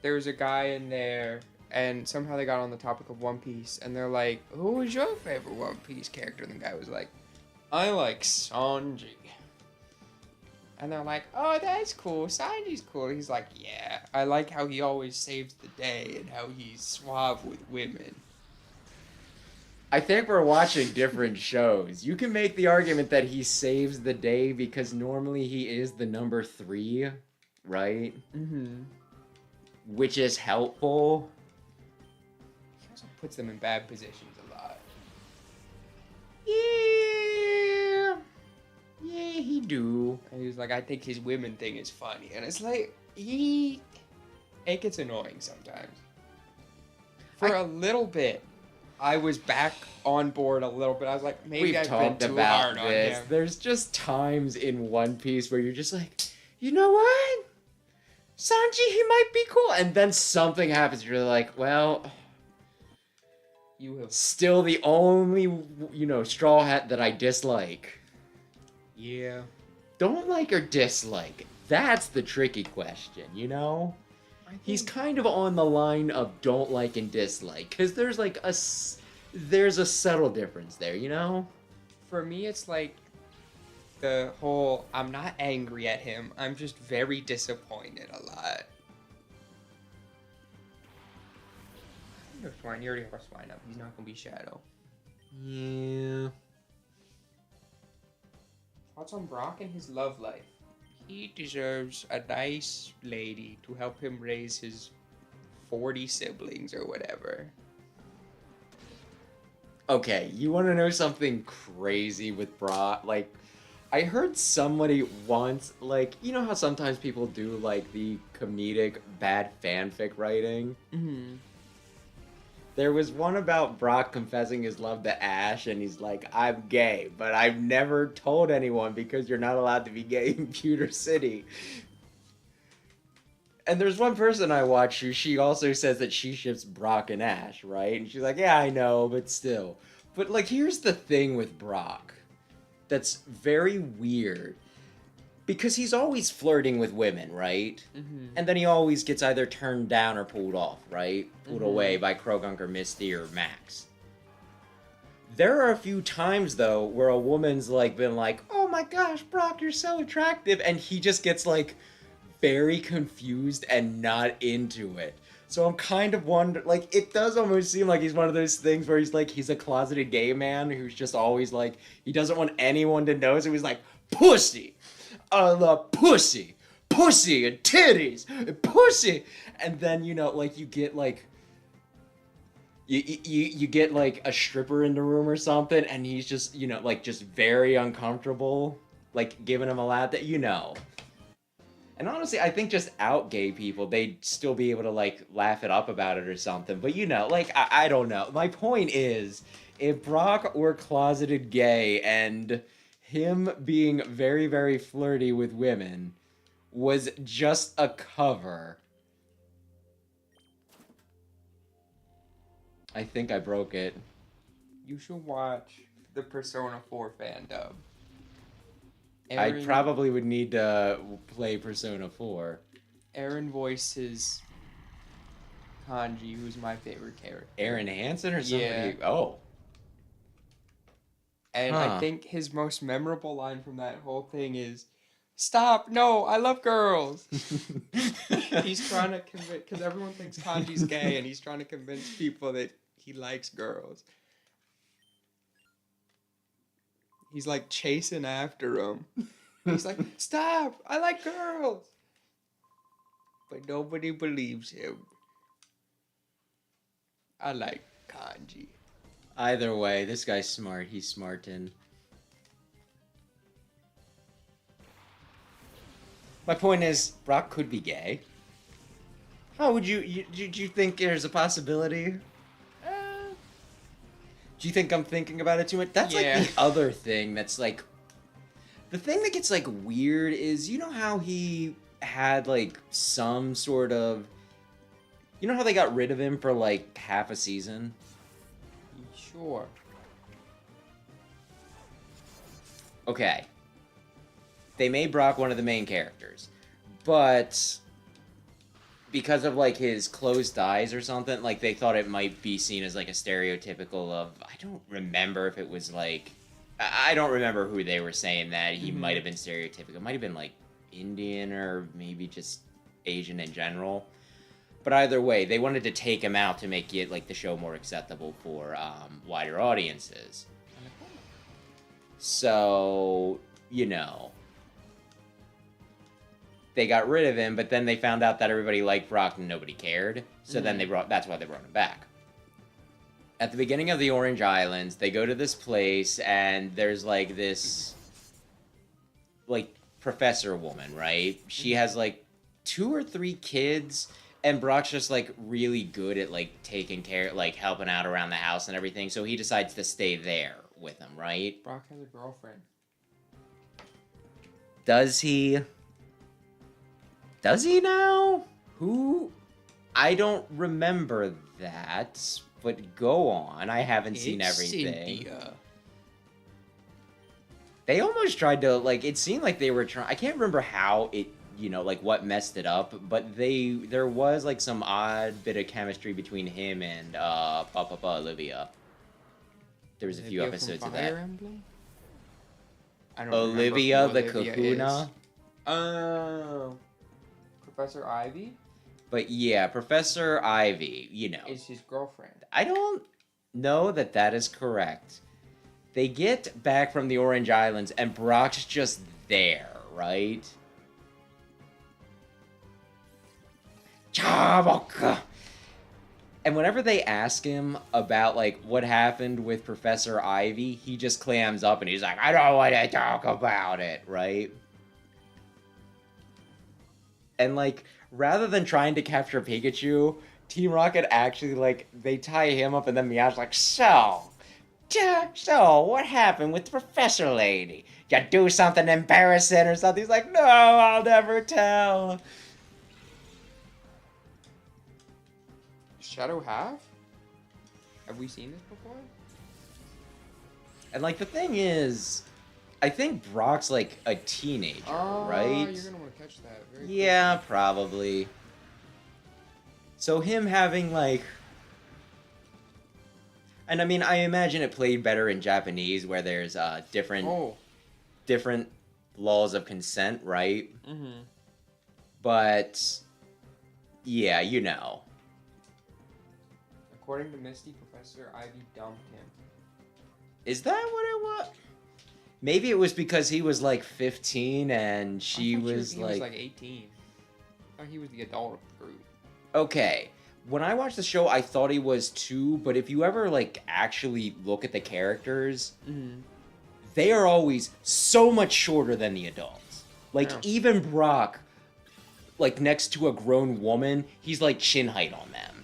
There was a guy in there, and somehow they got on the topic of One Piece, and they're like, who was your favorite One Piece character? And the guy was like, I like Sanji. And they're like, oh, that's cool. Sanji's cool. He's like, yeah, I like how he always saves the day and how he's suave with women. I think we're watching different shows. You can make the argument that he saves the day because normally he is the number 3, right? Mm-hmm. Which is helpful. He also puts them in bad positions a lot. Yeah. Yeah, he do. And he was like, I think his women thing is funny. And it's like, it gets annoying sometimes. For a little bit, I was back on board a little bit. I was like, maybe We've I've been talked too about hard on this. him. There's just times in One Piece where you're just like, you know what? Sanji, he might be cool. And then something happens. You're like, well, You have. Still the only, Straw Hat that I dislike. Yeah. Don't like or dislike? That's the tricky question, you know? He's kind of on the line of don't like and dislike, because there's like there's a subtle difference there, you know? For me, it's like the whole I'm not angry at him. I'm just very disappointed a lot. No swine. You already have a swine up. He's not gonna be Shadow. Yeah. Thoughts on Brock and his love life? He deserves a nice lady to help him raise his 40 siblings or whatever. Okay, you want to know something crazy with Brock? Like, I heard somebody once, like, you know how sometimes people do, like, the comedic bad fanfic writing? Mm-hmm. There was one about Brock confessing his love to Ash, and he's like, I'm gay, but I've never told anyone because you're not allowed to be gay in Pewter City. And there's one person I watch who she also says that she ships Brock and Ash, right? And she's like, yeah, I know, but still. But, like, here's the thing with Brock that's very weird. Because he's always flirting with women, right? Mm-hmm. And then he always gets either turned down or pulled off, right? Pulled away by Krogunk or Misty or Max. There are a few times, though, where a woman's, like, been like, oh my gosh, Brock, you're so attractive. And he just gets, like, very confused and not into it. So I'm kind of wondering, like, it does almost seem like he's one of those things where he's, like, he's a closeted gay man who's just always, like, he doesn't want anyone to know, so he's like, pussy! I love pussy! Pussy and titties! And pussy! And then, like, you get, like, you get, like, a stripper in the room or something, and he's just, like, just very uncomfortable, like, giving him a lap that, And honestly, I think just out gay people, they'd still be able to, like, laugh it up about it or something. But, like, I don't know. My point is, if Brock were closeted gay and him being very, very flirty with women was just a cover, I think I broke it. You should watch the Persona 4 fan dub. I probably would need to play Persona 4. Aaron voices Kanji, who's my favorite character. Aaron Hansen or somebody? Yeah. Oh. And I think his most memorable line from that whole thing is, "Stop! No, I love girls." He's trying to convince, because everyone thinks Kanji's gay, and he's trying to convince people that he likes girls. He's like chasing after him. He's like, "Stop! I like girls!" But nobody believes him. I like Kanji. Either way, this guy's smart. He's smartin'. My point is, Brock could be gay. How would do you think there's a possibility? Do you think I'm thinking about it too much? That's like the other thing that's like... The thing that gets like weird is, you know how he had like some sort of... You know how they got rid of him for like half a season? Sure. Okay. They made Brock one of the main characters. But because of like his closed eyes or something, like they thought it might be seen as like a stereotypical of... I don't remember if it was like... I don't remember who they were saying that. He might have been stereotypical. It might have been like Indian or maybe just Asian in general. But either way, they wanted to take him out to make it like the show more acceptable for wider audiences. So, they got rid of him, but then they found out that everybody liked Brock and nobody cared. So then that's why they brought him back. At the beginning of the Orange Islands, they go to this place and there's like this like professor woman, right? She has like 2 or 3 kids. And Brock's just, like, really good at, like, taking care, like, helping out around the house and everything. So he decides to stay there with him, right? Brock has a girlfriend. Does he? Does he now? Who? I don't remember that. But go on. I haven't seen It's everything. Cynthia. They almost tried to, like, it seemed like they were trying. I can't remember how it, like, what messed it up, but there was, like, some odd bit of chemistry between him and, Papa Olivia. There was a few Olivia episodes from of that. Fire Emblem? I don't Olivia remember the who Olivia Kahuna. is. Oh. Professor Ivy But yeah, Professor Ivy, is his girlfriend. I don't know that is correct. They get back from the Orange Islands, and Brock's just there, right? Chabaka! And whenever they ask him about, like, what happened with Professor Ivy, he just clams up and he's like, I don't want to talk about it, right? And, like, rather than trying to capture Pikachu, Team Rocket actually, like, they tie him up and then Meow's like, So, what happened with the Professor Lady? You do something embarrassing or something? He's like, no, I'll never tell. Shadow Half? Have we seen this before? And, like, the thing is, I think Brock's, like, a teenager, right? You're gonna want to catch that very Yeah, quickly. probably. So him having, like... And, I mean, I imagine it played better in Japanese, where there's, different laws of consent, right? Mm-hmm. But, yeah, According to Misty, Professor Ivy dumped him. Is that what it was? Maybe it was because he was, like, 15 and he was like 18. I thought he was the adult of the group. Okay. When I watched the show, I thought he was 2, but if you ever, like, actually look at the characters, they are always so much shorter than the adults. Like, even Brock, like, next to a grown woman, he's, like, chin height on them.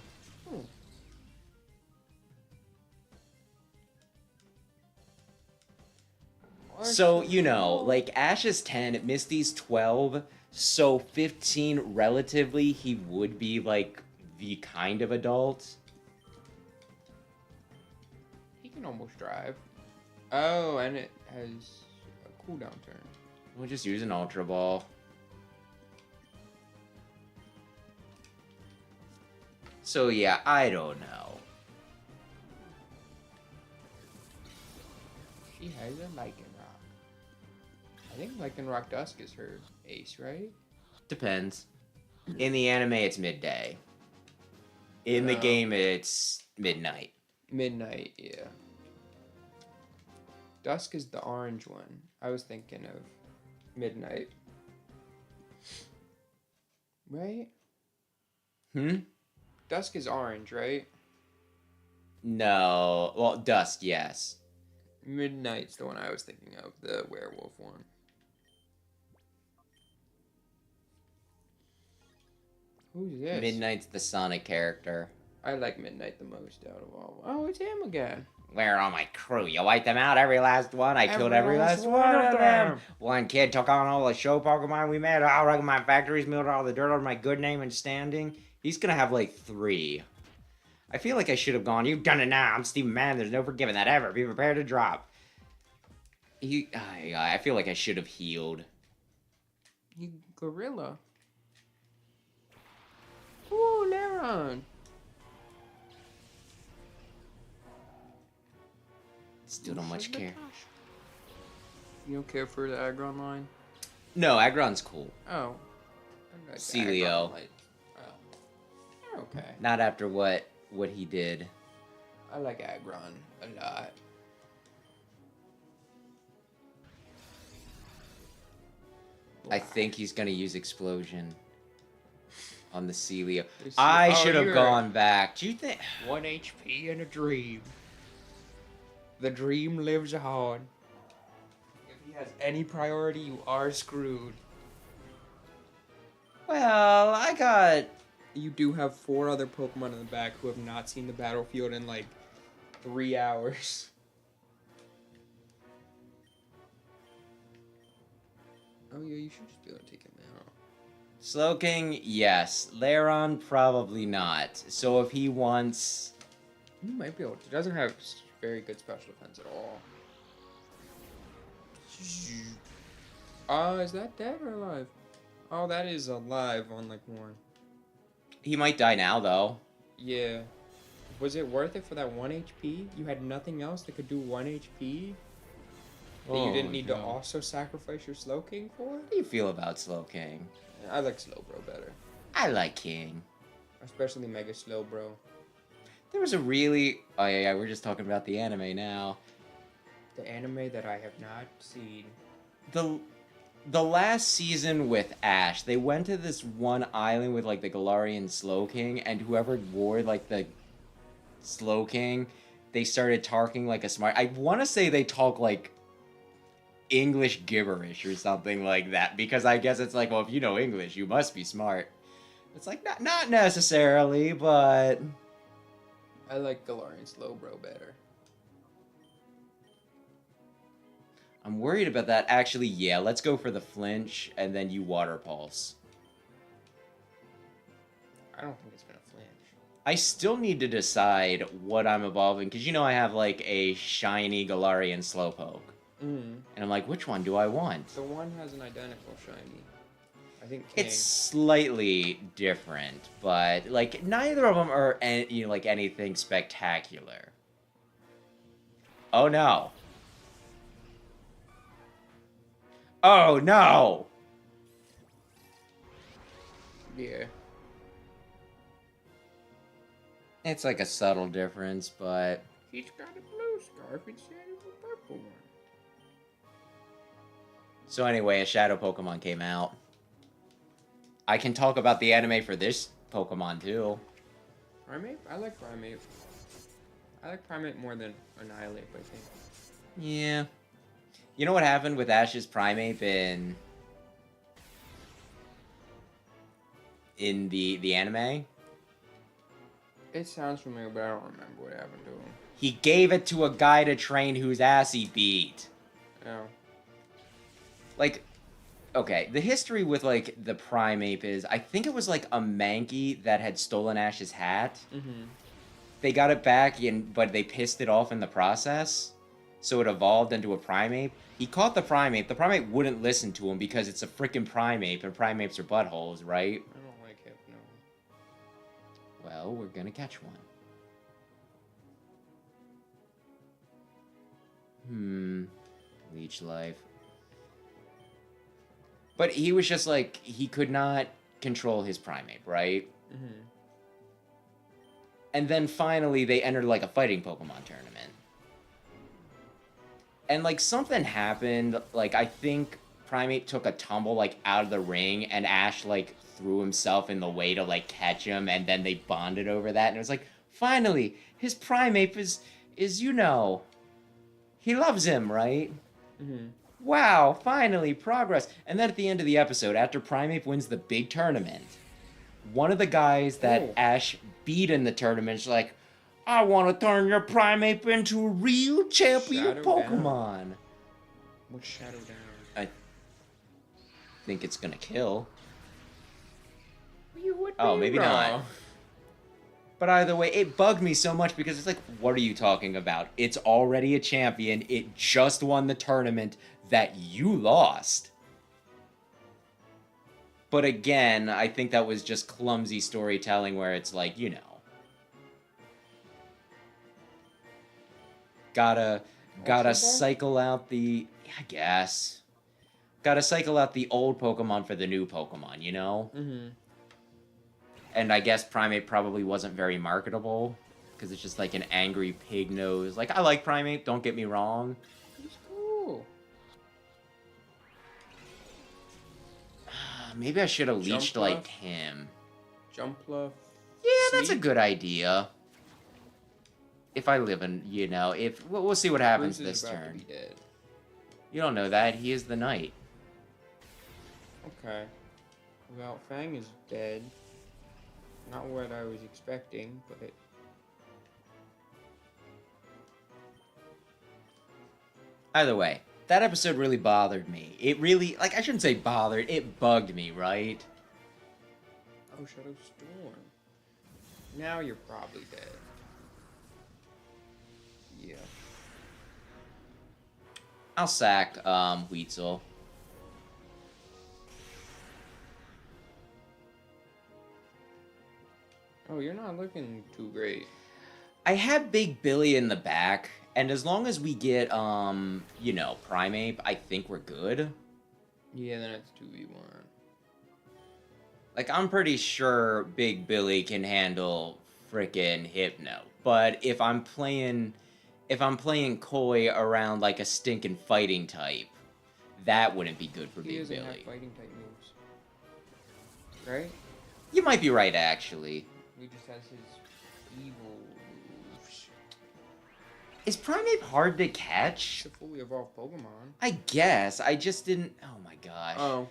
So, like, Ash is 10, Misty's 12, so 15, relatively, he would be, like, the kind of adult. He can almost drive. Oh, and it has a cooldown turn. We'll just use an Ultra Ball. So, yeah, I don't know. She has a Lycanroc. I think Lycanroc Dusk is her ace, right? Depends. In the anime, it's midday. In the game, it's midnight. Midnight, yeah. Dusk is the orange one. I was thinking of midnight. Right? Dusk is orange, right? No. Well, dusk, yes. Midnight's the one I was thinking of, the werewolf one. Who's this? Midnight's the Sonic character. I like Midnight the most out of all. Oh, it's him again. Where are all my crew? You wiped them out, every last one. I killed every last one of them. One kid took on all the show Pokemon we made. All wrecked my factories, milled all the dirt on my good name and standing. He's gonna have like 3. I feel like I should have gone, you've done it now. I'm Steven Man. There's no forgiving that ever. Be prepared to drop. I feel like I should have healed. You gorilla. Ooh, Leron. Still don't much care. You don't care for the Aggron line? No, Aggron's cool. Oh. Celio. Oh. Okay. Not after what he did. I like Aggron a lot. I think he's gonna use Explosion on the Celio. I should have gone back. Do you think 1 HP in a dream? The dream lives on. If he has any priority, you are screwed. Well, You do have 4 other Pokemon in the back who have not seen the battlefield in like 3 hours. Oh yeah, you should just be able to take him out. Slowking, yes. Lairon, probably not. So if he wants You might be able to. It doesn't have very good special defense at all. Is that dead or alive? Oh, that is alive on like one. He might die now, though. Yeah. Was it worth it for that 1 HP? You had nothing else that could do 1 HP? That you didn't need to also sacrifice your Slow King for? How do you feel about Slow King? I like Slow Bro better. I like King. Especially Mega Slow Bro. There was a really... Oh, yeah, we're just talking about the anime now. The anime that I have not seen. The last season with Ash, they went to this one island with, like, the Galarian Slow King, and whoever wore, like, the Slow King, they started talking like a smart... I want to say they talk, like, English gibberish or something like that, because I guess it's like, well, if you know English, you must be smart. It's like, not necessarily, but... I like Galarian Slow Bro better. I'm worried about that. Actually, yeah, let's go for the flinch, and then you Water Pulse. I don't think it's gonna flinch. I still need to decide what I'm evolving, because you know I have, like, a shiny Galarian Slowpoke. And I'm like, which one do I want? The one has an identical shiny. I think King. It's slightly different, but, like, neither of them are, like, anything spectacular. Oh, no. Oh, no! Yeah. It's like a subtle difference, but... He's got a blue scarf instead of a purple one. So anyway, a Shadow Pokemon came out. I can talk about the anime for this Pokemon, too. Primate? I like Primate. I like Primate more than Annihilate, I think. Yeah. You know what happened with Ash's Primeape in the anime? It sounds familiar, but I don't remember what happened to him. He gave it to a guy to train whose ass he beat. Oh. Like, okay, the history with, like, the Primeape is, I think it was, like, a Mankey that had stolen Ash's hat. They got it back, but they pissed it off in the process. So it evolved into a Primeape. He caught the Primeape. The Primeape wouldn't listen to him because it's a freaking Primeape, and Primeapes are buttholes, right? I don't like Hypno. Well, we're gonna catch one. Leech Life. But he was just like, he could not control his Primeape, right? And then finally they entered, like, a fighting Pokemon tournament. And, like, something happened, like, I think Primeape took a tumble, like, out of the ring, and Ash, like, threw himself in the way to, like, catch him, and then they bonded over that, and it was like, finally, his Primeape is, you know, he loves him, right? Wow, finally, progress. And then at the end of the episode, after Primeape wins the big tournament, one of the guys that Ash beat in the tournament is like, I want to turn your Primeape into a real champion Shadow Pokemon. Down. What's Shadow Down? I think it's gonna kill. You would Oh, be maybe wrong. not. But either way, it bugged me so much because it's like, what are you talking about? It's already a champion. It just won the tournament that you lost. But again, I think that was just clumsy storytelling where it's like, you know. Gotta cycle out the... I guess. Gotta cycle out the old Pokemon for the new Pokemon, you know? And I guess Primeape probably wasn't very marketable. Because it's just like an angry pig nose. Like, I like Primeape, don't get me wrong. He's cool. Maybe I should have leeched Jumpluff? like him. Jumpluff. Yeah, that's a Sleep? good idea. If I live in, you know, if we'll see what happens Bruce is this about to turn. be dead. You don't know that. He is the knight. Okay. Well, Fang is dead. Not what I was expecting, but... Either way, that episode really bothered me. It really, like, I shouldn't say bothered, it bugged me, right? Oh, Shadow Storm. Now you're probably dead. I'll sack Weetzel. Oh, you're not looking too great. I have Big Billy in the back, and as long as we get you know, Primeape, I think we're good. Yeah, then it's 2v1. Like, I'm pretty sure Big Billy can handle frickin' Hypno. But if I'm playing coy around like a stinking fighting type, that wouldn't be good for He Big doesn't Billy. have fighting type moves. Right? You might be right, actually. He just has his evil moves. Is Primeape hard to catch? It's a fully evolved Pokemon. I guess. I just didn't... Oh my gosh. Oh.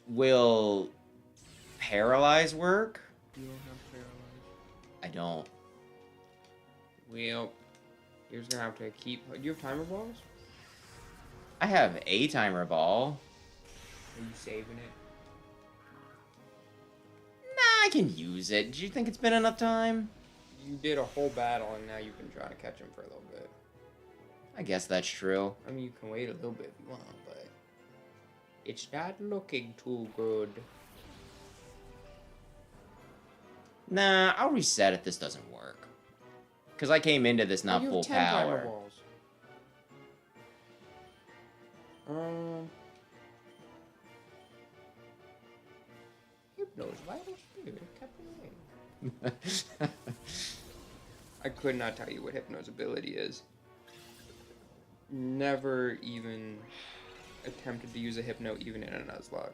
Will Paralyze work? You don't have Paralyze. I don't. Well, you're just gonna have to keep... Do you have Timer Balls? I have a Timer Ball. Are you saving it? Nah, I can use it. Do you think it's been enough time? You did a whole battle and now you can try to catch him for a little bit. I guess that's true. I mean, you can wait a little bit if you want, but... It's not looking too good. Nah, I'll reset if this doesn't work. Because I came into this not you have full 10 Timer power. Balls. Hypno's vital spirit kept away. I could not tell you what Hypno's ability is. Never even attempted to use a Hypno even in a Nuzlocke.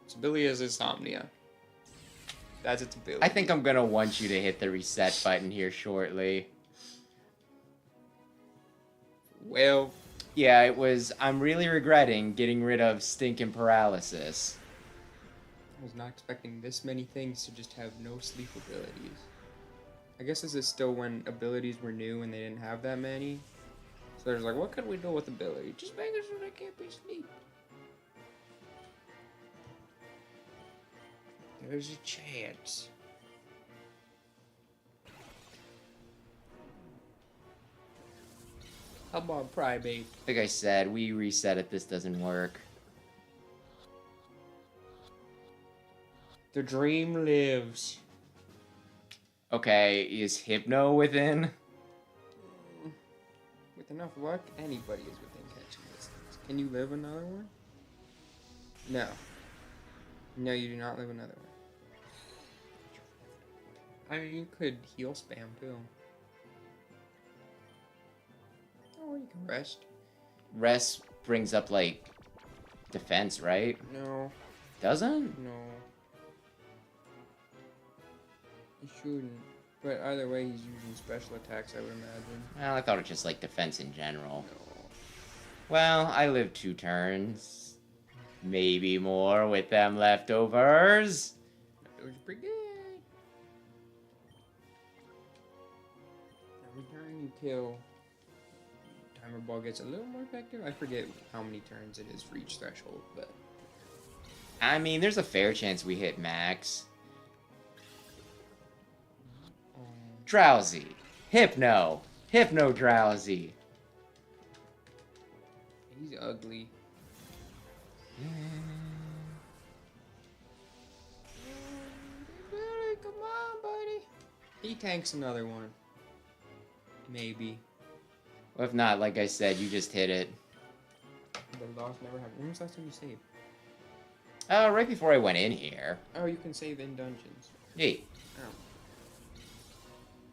Its ability is Insomnia. That's its ability. I think I'm gonna want you to hit the reset button here shortly. Well... Yeah, it was... I'm really regretting getting rid of stinking paralysis. I was not expecting this many things to just have no sleep abilities. I guess this is still when abilities were new and they didn't have that many. So there's like, what could we do with ability? Just make it so they can't be sleep. There's a chance. How about Primeape? Like I said, we reset if this doesn't work. The dream lives. Okay, is Hypno within? With enough luck, anybody is within catching distance. Can you live another one? No. No, you do not live another one. I mean, you could heal spam too. Or you can rest. Rest brings up, like, defense, right? No. Doesn't? No. He shouldn't. But either way, he's using special attacks, I would imagine. Well, I thought it was just, like, defense in general. No. Well, I live 2 turns. Maybe more with them leftovers. That was pretty good. Every turn you kill, Timer Ball gets a little more effective. I forget how many turns it is for each threshold, but... I mean, there's a fair chance we hit max. Drowsy. Hypno. Hypno Drowsy. He's ugly. Billy, come on, buddy. He tanks another one. Maybe. Well, if not, like I said, you just hit it. The loss never happened. When was the last time you saved? Right before I went in here. Oh, you can save in dungeons. Hey. Oh.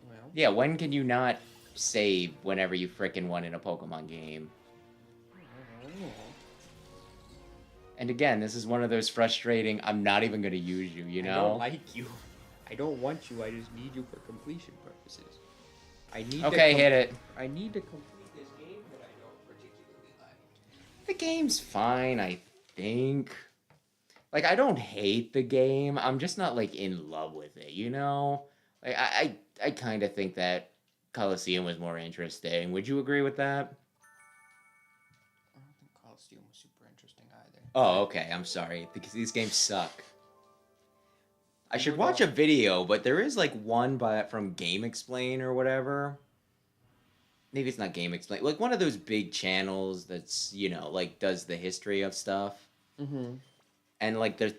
Well. Yeah, when can you not save whenever you frickin' won in a Pokemon game? Oh. And again, this is one of those frustrating, I'm not even gonna use you, you know? I don't like you. I don't want you. I just need you for completion purposes. I need okay, hit it. I need to complete this game that I don't particularly like. The game's fine, I think. Like, I don't hate the game. I'm just not, like, in love with it, you know? Like, I kind of think that Coliseum was more interesting. Would you agree with that? I don't think Coliseum was super interesting either. Oh, okay. I'm sorry. Because these games suck. I should watch a video, but there is, like, one from Game Explain or whatever. maybe it's not Game Explain, like one of those big channels that's, you know, like does the history of stuff. Mm-hmm. And like the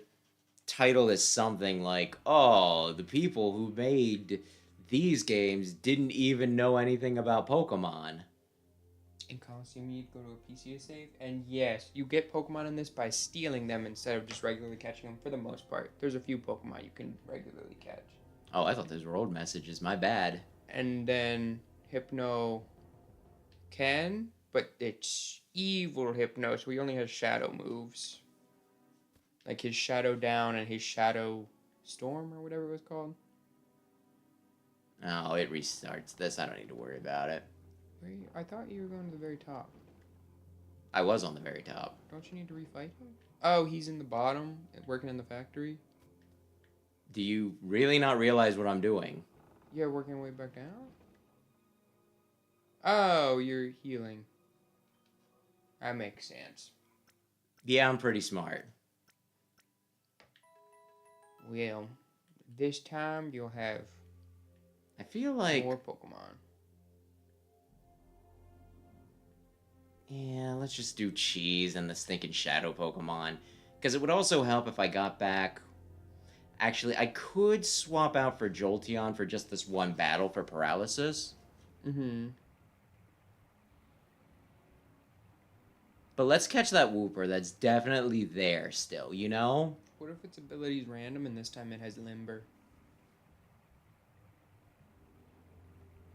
title is something like, "Oh, the people who made these games didn't even know anything about Pokemon." In Coliseum, you go to a PC to save, and yes, you get Pokemon in this by stealing them instead of just regularly catching them. For the most part, there's a few Pokemon you can regularly catch. Oh, I thought those were old messages. My bad. And then Hypno can, but it's evil Hypno, so he only has Shadow moves, like his Shadow Down and his Shadow Storm or whatever it was called. Oh, it restarts this. I don't need to worry about it. I thought you were going to the very top. I was on the very top. Don't you need to refight him? Oh, he's in the bottom, working in the factory. Do you really not realize what I'm doing? Yeah, working your way back down? Oh, you're healing. That makes sense. Yeah, I'm pretty smart. Well, this time you'll have I feel like... more Pokemon. Yeah, let's just do Cheese and the stinking Shadow Pokemon. Because it would also help if I got back... Actually, I could swap out for Jolteon for just this one battle for Paralysis. Mm-hmm. But let's catch that Wooper that's definitely there still, you know? What if its ability's random and this time it has Limber?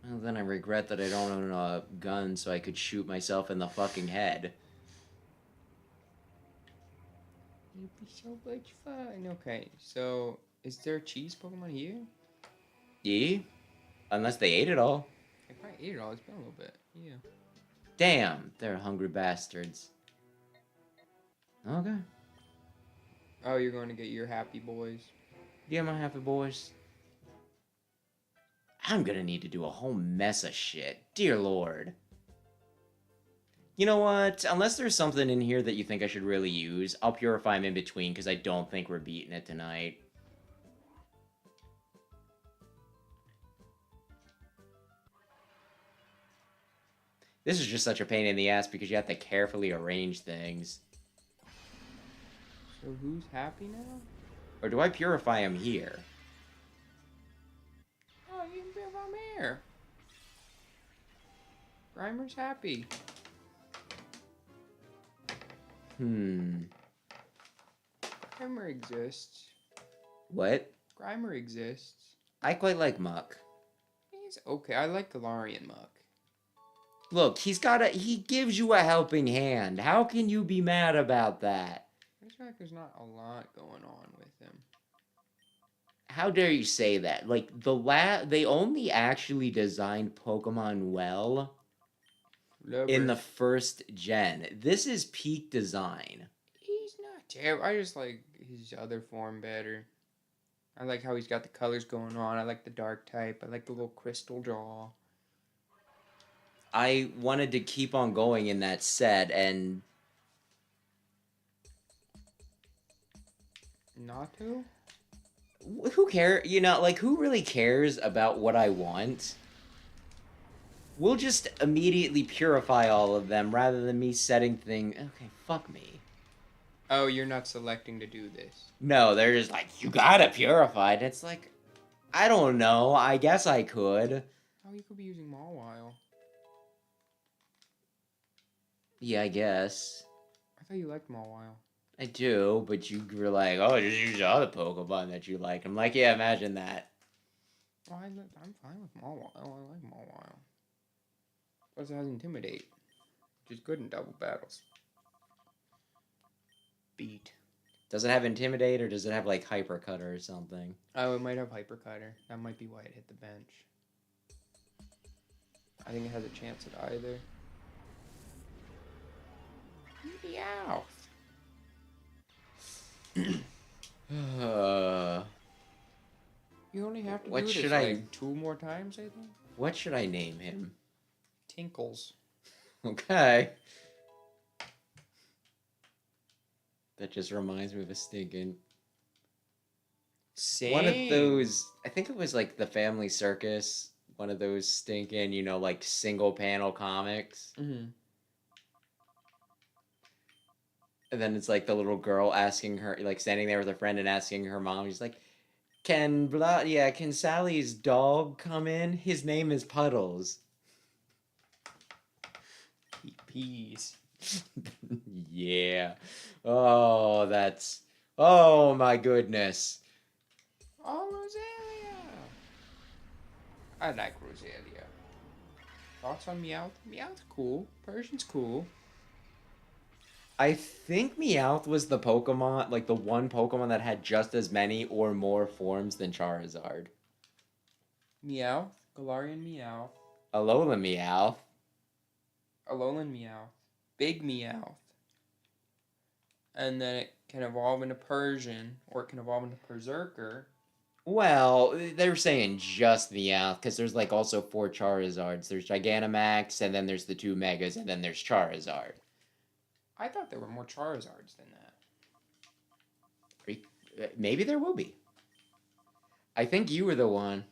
Well, then I regret that I don't own a gun so I could shoot myself in the fucking head. It'd be so much fun. Okay, so is there a cheese Pokemon here? Yeah? Unless they ate it all. I probably ate it all. It's been a little bit. Yeah. Damn, they're hungry bastards. Okay. Oh, you're going to get your happy boys. Yeah, my happy boys. I'm gonna need to do a whole mess of shit. Dear Lord. You know what? Unless there's something in here that you think I should really use, I'll purify them in between because I don't think we're beating it tonight. This is just such a pain in the ass because you have to carefully arrange things. So who's happy now? Or do I purify them here? Oh, you can build on there. Grimer's happy. Grimer exists. What? Grimer exists. I quite like Muck. He's okay. I like Galarian Muck. Look, he gives you a helping hand. How can you be mad about that? I just feel like there's not a lot going on with him. How dare you say that? Like, they only actually designed Pokemon well in the first gen. This is peak design. He's not terrible. I just like his other form better. I like how he's got the colors going on. I like the dark type. I like the little crystal jaw. I wanted to keep on going in that set, and... Not to? Who cares? You know, like, who really cares about what I want? We'll just immediately purify all of them rather than me setting things... Okay, fuck me. Oh, you're not selecting to do this. No, they're just like, you gotta purify it. It's like, I don't know. I guess I could. Oh, you could be using Mawile. Yeah, I guess. I thought you liked Mawile. I do, but you were like, oh, just use the other Pokemon that you like. I'm like, yeah, imagine that. Well, I'm fine with Mawile. I like Mawile. Plus it has Intimidate, which is good in double battles. Beat. Does it have Intimidate, or does it have, like, Hyper Cutter or something? Oh, it might have Hyper Cutter. That might be why it hit the bench. I think it has a chance at either. Meow. You only have to What do should this I... like 2 more times, I think. What should I name him? Tinkles. Okay. That just reminds me of a stinking... Same. One of those... I think it was like the Family Circus one of those stinking, like single panel comics. Mm-hmm. And then it's like the little girl asking her, like standing there with a friend and asking her mom. She's like, can Sally's dog come in? His name is Puddles. He pees. Yeah. Oh, oh my goodness. Oh, Rosalia. I like Rosalia. Thoughts on Meowth? Meowth's cool. Persian's cool. I think Meowth was the Pokemon, like the one Pokemon that had just as many or more forms than Charizard. Meowth. Galarian Meowth. Alola Meowth. Alolan Meowth. Big Meowth. And then it can evolve into Persian, or it can evolve into Berserker. Well, they're saying just Meowth, because there's like also 4 Charizards. There's Gigantamax, and then there's the 2 Megas, and then there's Charizard. I thought there were more Charizards than that. Maybe there will be. I think you were the one.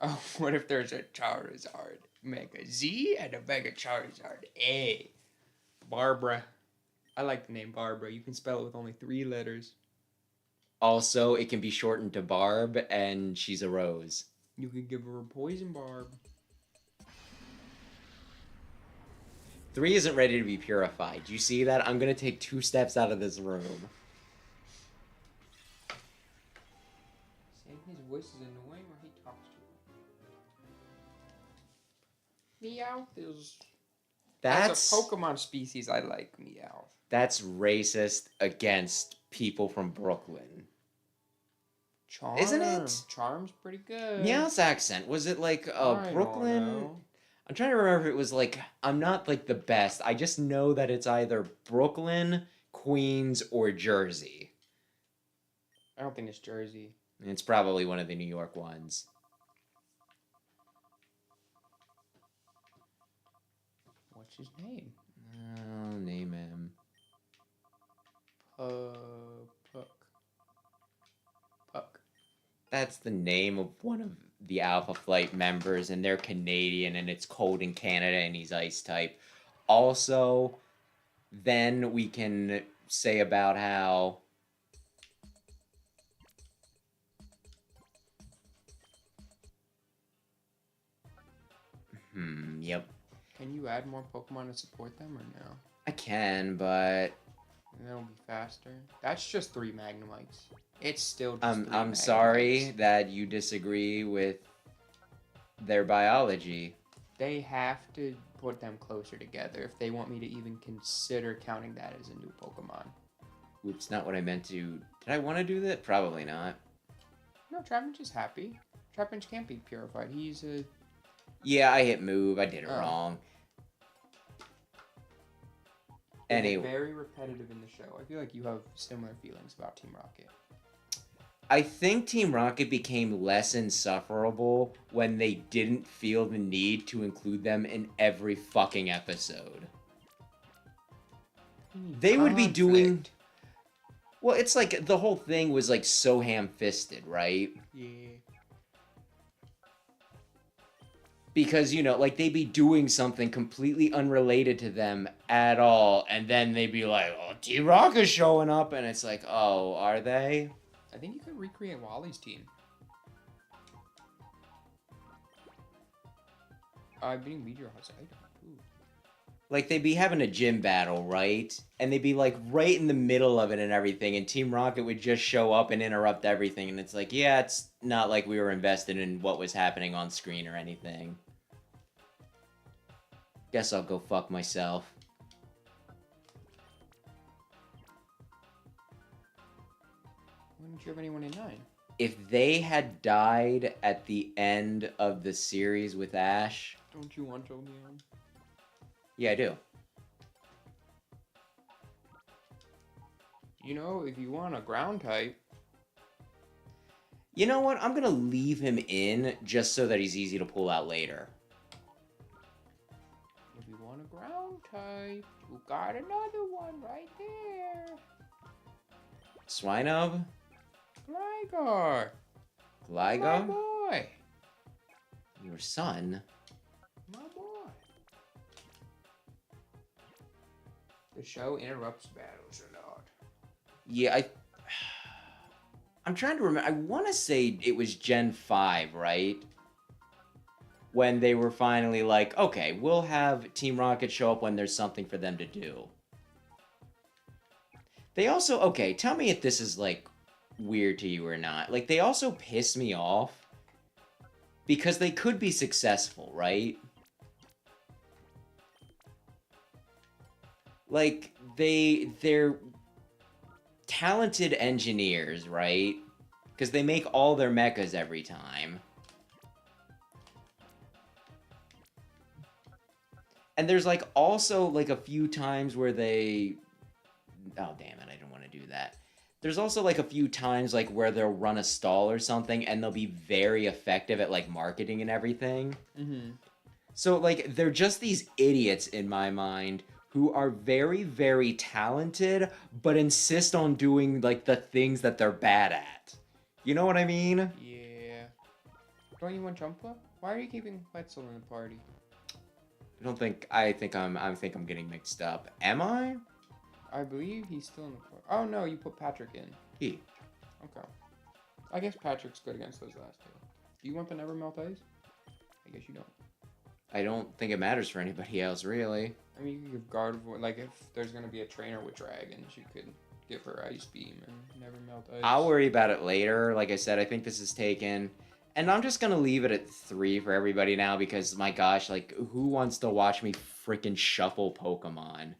Oh, what if there's a Charizard Mega Z and a Mega Charizard A? Barbara. I like the name Barbara. You can spell it with only 3 letters. Also, it can be shortened to Barb, and she's a rose. You could give her a poison barb. 3 isn't ready to be purified. Do you see that? I'm gonna take 2 steps out of this room. Saying his voice is annoying or he talks to you. Meowth is... As a Pokemon species, I like Meowth. That's racist against people from Brooklyn. Charm. Isn't it? Charm's pretty good. Meowth's accent, was it like Brooklyn? I'm trying to remember if it was like, I'm not like the best. I just know that it's either Brooklyn, Queens, or Jersey. I don't think it's Jersey. It's probably one of the New York ones. What's his name? I'll name him. Puck. That's the name of one of the Alpha Flight members, and they're Canadian, and it's cold in Canada, and he's ice type. Also, then we can say about how... Yep. Can you add more Pokemon to support them, or no? I can, but... And that'll be faster. That's just 3 Magnemites. It's still just 3 I'm Magnemites. sorry that you disagree with their biology. They have to put them closer together if they want me to even consider counting that as a new Pokemon. Oops, not what I meant to... Did I want to do that? Probably not. No, Trapinch is happy. Trapinch can't be purified. He's a... Yeah, I hit move. I did it wrong. Anyway. Very repetitive in the show. I feel like you have similar feelings about Team Rocket. I think Team Rocket became less insufferable when they didn't feel the need to include them in every fucking episode. They would be doing... Well, it's like the whole thing was like so ham-fisted, right? Yeah. Because, like, they'd be doing something completely unrelated to them at all, and then they'd be like, oh, Team Rocket's showing up, and it's like, oh, are they? I think you could recreate Wally's team. Being Meteor Hustle. Like, they'd be having a gym battle, right? And they'd be, like, right in the middle of it and everything, and Team Rocket would just show up and interrupt everything, and it's like, yeah, it's not like we were invested in what was happening on screen or anything. Guess I'll go fuck myself. Why don't you have anyone in 9? If they had died at the end of the series with Ash... Don't you want Jolteon? Yeah, I do. You know, if you want a ground type... You know what? I'm gonna leave him in just so that he's easy to pull out later. If you want a ground type, you got another one right there. Swinub? Gligar. Gligar? My boy. Your son? My boy. The show interrupts battles a lot. Yeah, I'm trying to remember. I want to say it was Gen 5, right? When they were finally like, okay, we'll have Team Rocket show up when there's something for them to do. They also, okay, tell me if this is, like, weird to you or not. Like, they also piss me off because they could be successful, right? Like, they're talented engineers, right? Because they make all their mechas every time. And there's, like, also, like, a few times where they... Oh, damn it, I didn't want to do that. There's also, like, a few times, like, where they'll run a stall or something, and they'll be very effective at, like, marketing and everything. Mm-hmm. So, like, they're just these idiots, in my mind, who are very, very talented, but insist on doing, like, the things that they're bad at. You know what I mean? Yeah. Don't you want Jumpa? Why are you keeping Wetzel in the party? I think I'm getting mixed up. Am I? I believe he's still in the party. Oh no, you put Patrick in. He. Okay. I guess Patrick's good against those last two. Do you want the Never Melt Ice? I guess you don't. I don't think it matters for anybody else, really. I mean, you could give Gardevoir, like, if there's gonna be a trainer with dragons, you could give her Ice Beam and Never Melt Ice. I'll worry about it later. Like I said, I think this is taken. And I'm just gonna leave it at 3 for everybody now because, my gosh, like, who wants to watch me freaking shuffle Pokemon?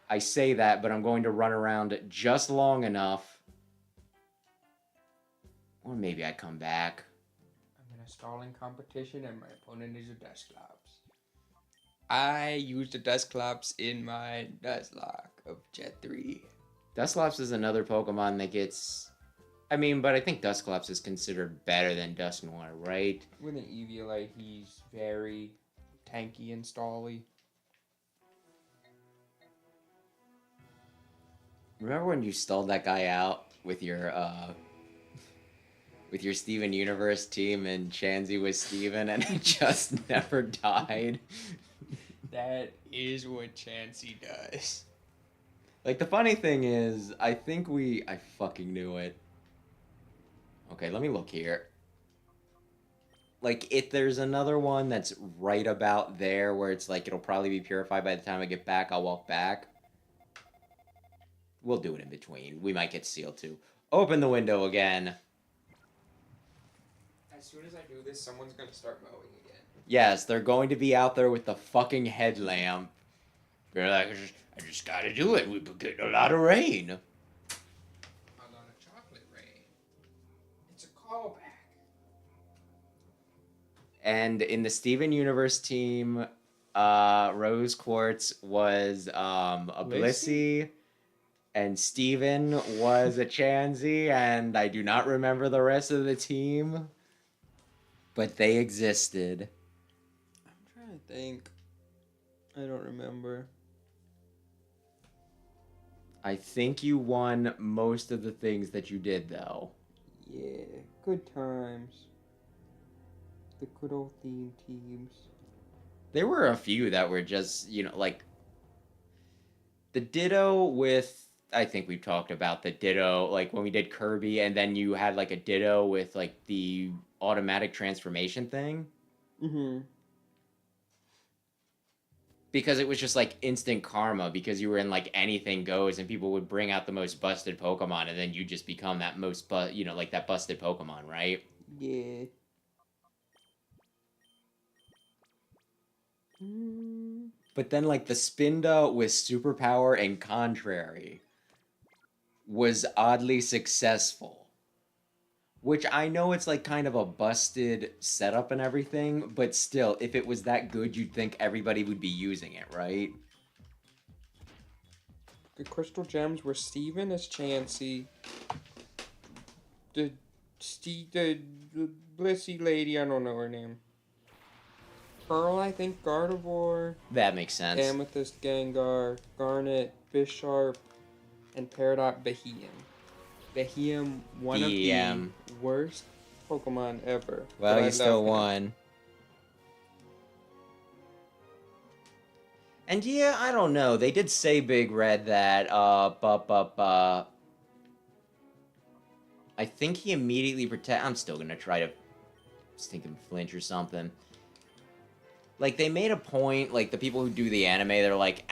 I say that, but I'm going to run around just long enough. Or maybe I come back. I'm in a stalling competition and my opponent is a Dusclops. I used a Dusclops in my Nuzlocke of Jet 3. Dusclops is another Pokemon that gets... I mean, but I think Dusclops is considered better than Dusknoir, right? With an Eviolite, he's very tanky and stally. Remember when you stalled that guy out with your Steven Universe team and Chansey was Steven and it just never died? That is what Chansey does. Like, the funny thing is, I fucking knew it. Okay, let me look here. Like, if there's another one that's right about there where it's like, it'll probably be purified by the time I get back, I'll walk back. We'll do it in between. We might get sealed too. Open the window again. As soon as I do this, someone's gonna start mowing again. Yes, they're going to be out there with the fucking headlamp. They're like, I just gotta do it. We've been getting a lot of rain. A lot of chocolate rain. It's a callback. And in the Steven Universe team, Rose Quartz was a Blissey, and Steven was a Chansey, and I do not remember the rest of the team, but they existed. I'm trying to think. I don't remember. I think you won most of the things that you did, though. Yeah, good times. The good old theme teams. There were a few that were just, like... The Ditto with... I think we've talked about the Ditto, like, when we did Kirby, and then you had, like, a Ditto with, like, the automatic transformation thing. Mm-hmm. Because it was just, like, instant karma, because you were in, like, anything goes, and people would bring out the most busted Pokemon, and then you just become that most, like, that busted Pokemon, right? Yeah. But then, like, the Spinda with Superpower and Contrary was oddly successful. Which I know it's, like, kind of a busted setup and everything, but still, if it was that good, you'd think everybody would be using it, right? The Crystal Gems were Steven as Chansey. The Blissey lady, I don't know her name. Pearl, I think, Gardevoir. That makes sense. Amethyst, Gengar, Garnet, Bisharp, and Peridot, Beheeyem. One of the worst Pokemon ever. Well, but you I still love him. won. And yeah, I don't know. They did say Big Red that, I think he immediately I'm still gonna try to think him flinch or something. Like, they made a point, like, the people who do the anime, they're like,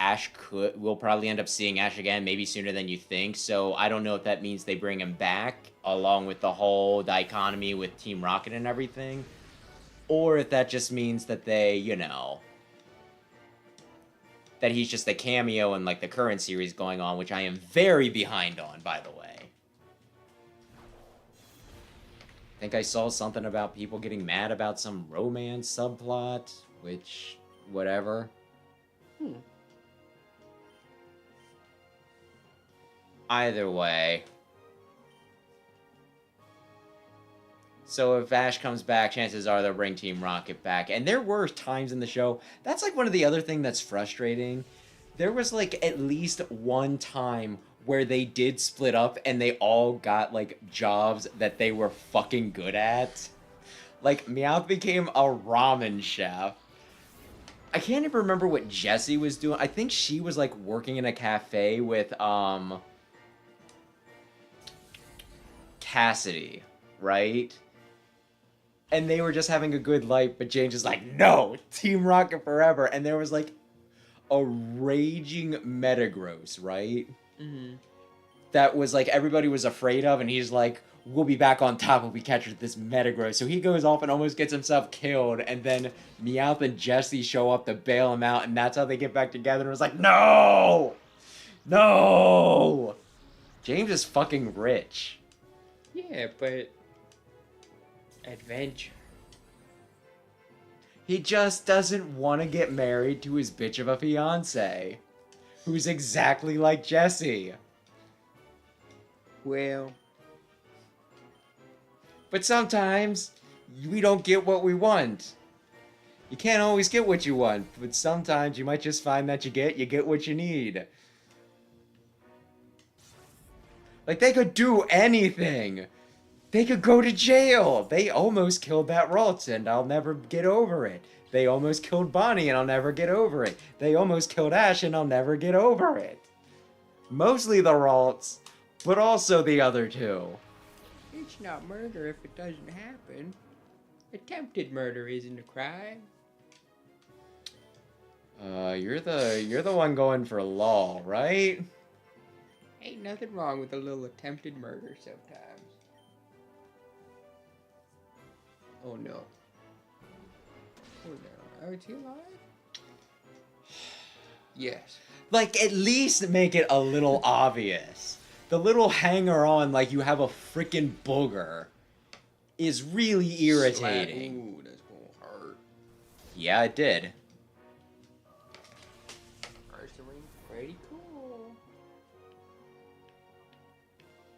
we'll probably end up seeing Ash again, maybe sooner than you think, so I don't know if that means they bring him back, along with the whole dichotomy with Team Rocket and everything, or if that just means that they, you know, that he's just a cameo in, like, the current series going on, which I am very behind on, by the way. I think I saw something about people getting mad about some romance subplot, which, whatever. Either way. So if Ash comes back, chances are they'll bring Team Rocket back. And there were times in the show, that's like one of the other things that's frustrating. There was like at least one time where they did split up and they all got like jobs that they were fucking good at. Like Meowth became a ramen chef. I can't even remember what Jessie was doing. I think she was like working in a cafe with Cassidy, right? And they were just having a good life, but James is like, no, Team Rocket forever. And there was like a raging Metagross, right? Mm-hmm. That was like everybody was afraid of, and he's like, we'll be back on top if we catch this Metagross. So he goes off and almost gets himself killed, and then Meowth and Jessie show up to bail him out, and that's how they get back together. And it was like, no! No! James is fucking rich. Yeah, but adventure. He just doesn't want to get married to his bitch of a fiance, who's exactly like Jessie. Well, but sometimes we don't get what we want. You can't always get what you want, but sometimes you might just find that you get what you need. Like, they could do anything. They could go to jail. They almost killed that Ralts, and I'll never get over it. They almost killed Bonnie, and I'll never get over it. They almost killed Ash, and I'll never get over it. Mostly the Ralts, but also the other two. It's not murder if it doesn't happen. Attempted murder isn't a crime. You're the one going for law, right? Ain't nothing wrong with a little attempted murder sometimes. Oh no. Oh no. Oh, is he alive? Yes. Like, at least make it a little obvious. The little hanger-on, like you have a freaking booger, is really irritating. Ooh, that's gonna hurt. Yeah, it did. First ring, pretty cool.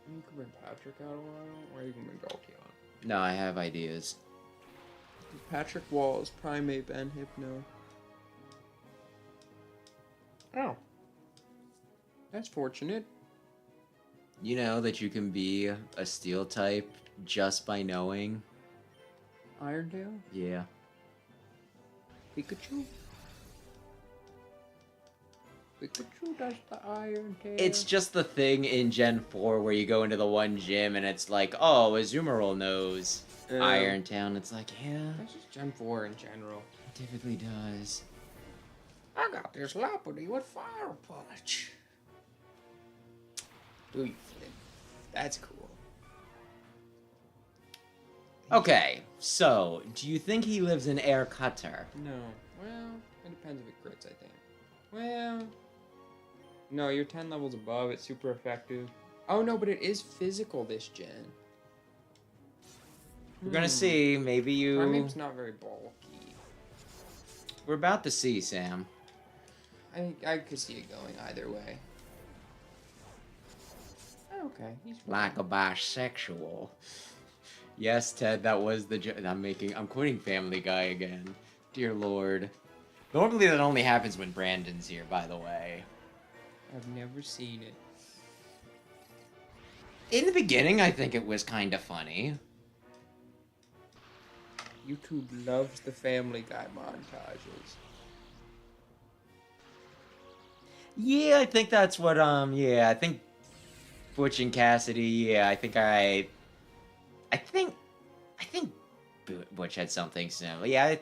You can bring Patrick out a while, or you can bring Galkion. No, I have ideas. Patrick Walls, Primate, and Hypno. Oh. That's fortunate. You know that you can be a steel type just by knowing? Irondale? Yeah. Pikachu? Pikachu does the Iron Tail. It's just the thing in Gen 4 where you go into the one gym and it's like, oh, Azumarill knows Iron Town. It's like, yeah. That's just Gen 4 in general. It typically does. I got this Lopunny with Fire Punch. Do you flip? That's cool. Okay, so, do you think he lives in Air Cutter? No. Well, it depends if it crits, I think. Well... No, you're 10 levels above. It's super effective. Oh, no, but it is physical this gen. We're gonna see. Maybe you... Primate's not very bulky. We're about to see, Sam. I could see it going either way. Okay, he's fine. Like a bisexual. Yes, Ted, that was the I'm quoting Family Guy again. Dear Lord. Normally that only happens when Brandon's here, by the way. I've never seen it. In the beginning, I think it was kind of funny. YouTube loves the Family Guy montages. Yeah, I think that's what, yeah, I think Butch and Cassidy, yeah, I think, I think Butch had something similar. Yeah,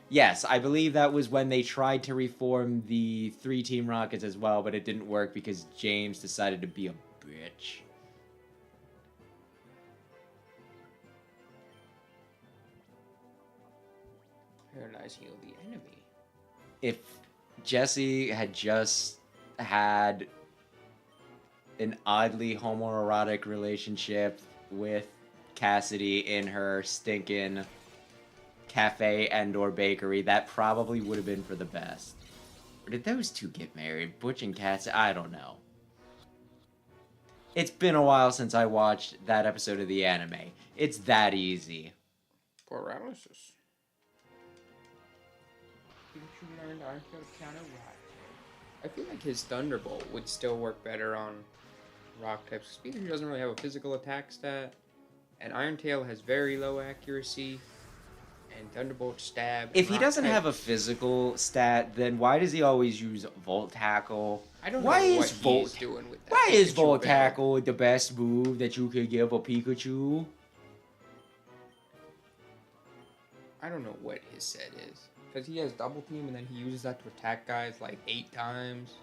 yes, I believe that was when they tried to reform the 3-team Rockets as well, but it didn't work because James decided to be a bitch. Paralyze heal the enemy. If Jesse had just had an oddly homoerotic relationship with Cassidy in her stinking cafe and/or bakery, that probably would have been for the best. Or did those two get married? Butch and Cassidy? I don't know. It's been a while since I watched that episode of the anime. It's that easy. Paralysis. Pikachu learned Iron Tail to counter Rock. I feel like his Thunderbolt would still work better on Rock types. Pikachu doesn't really have a physical attack stat, and Iron Tail has very low accuracy, and Thunderbolt stab. If he doesn't have a physical stat, then why does he always use Volt Tackle? I don't why know is what Volt he's doing with that. Why is Pikachu Volt build. Tackle the best move that you could give a Pikachu? I don't know what his set is. Because he has Double Team and then he uses that to attack guys like 8 times.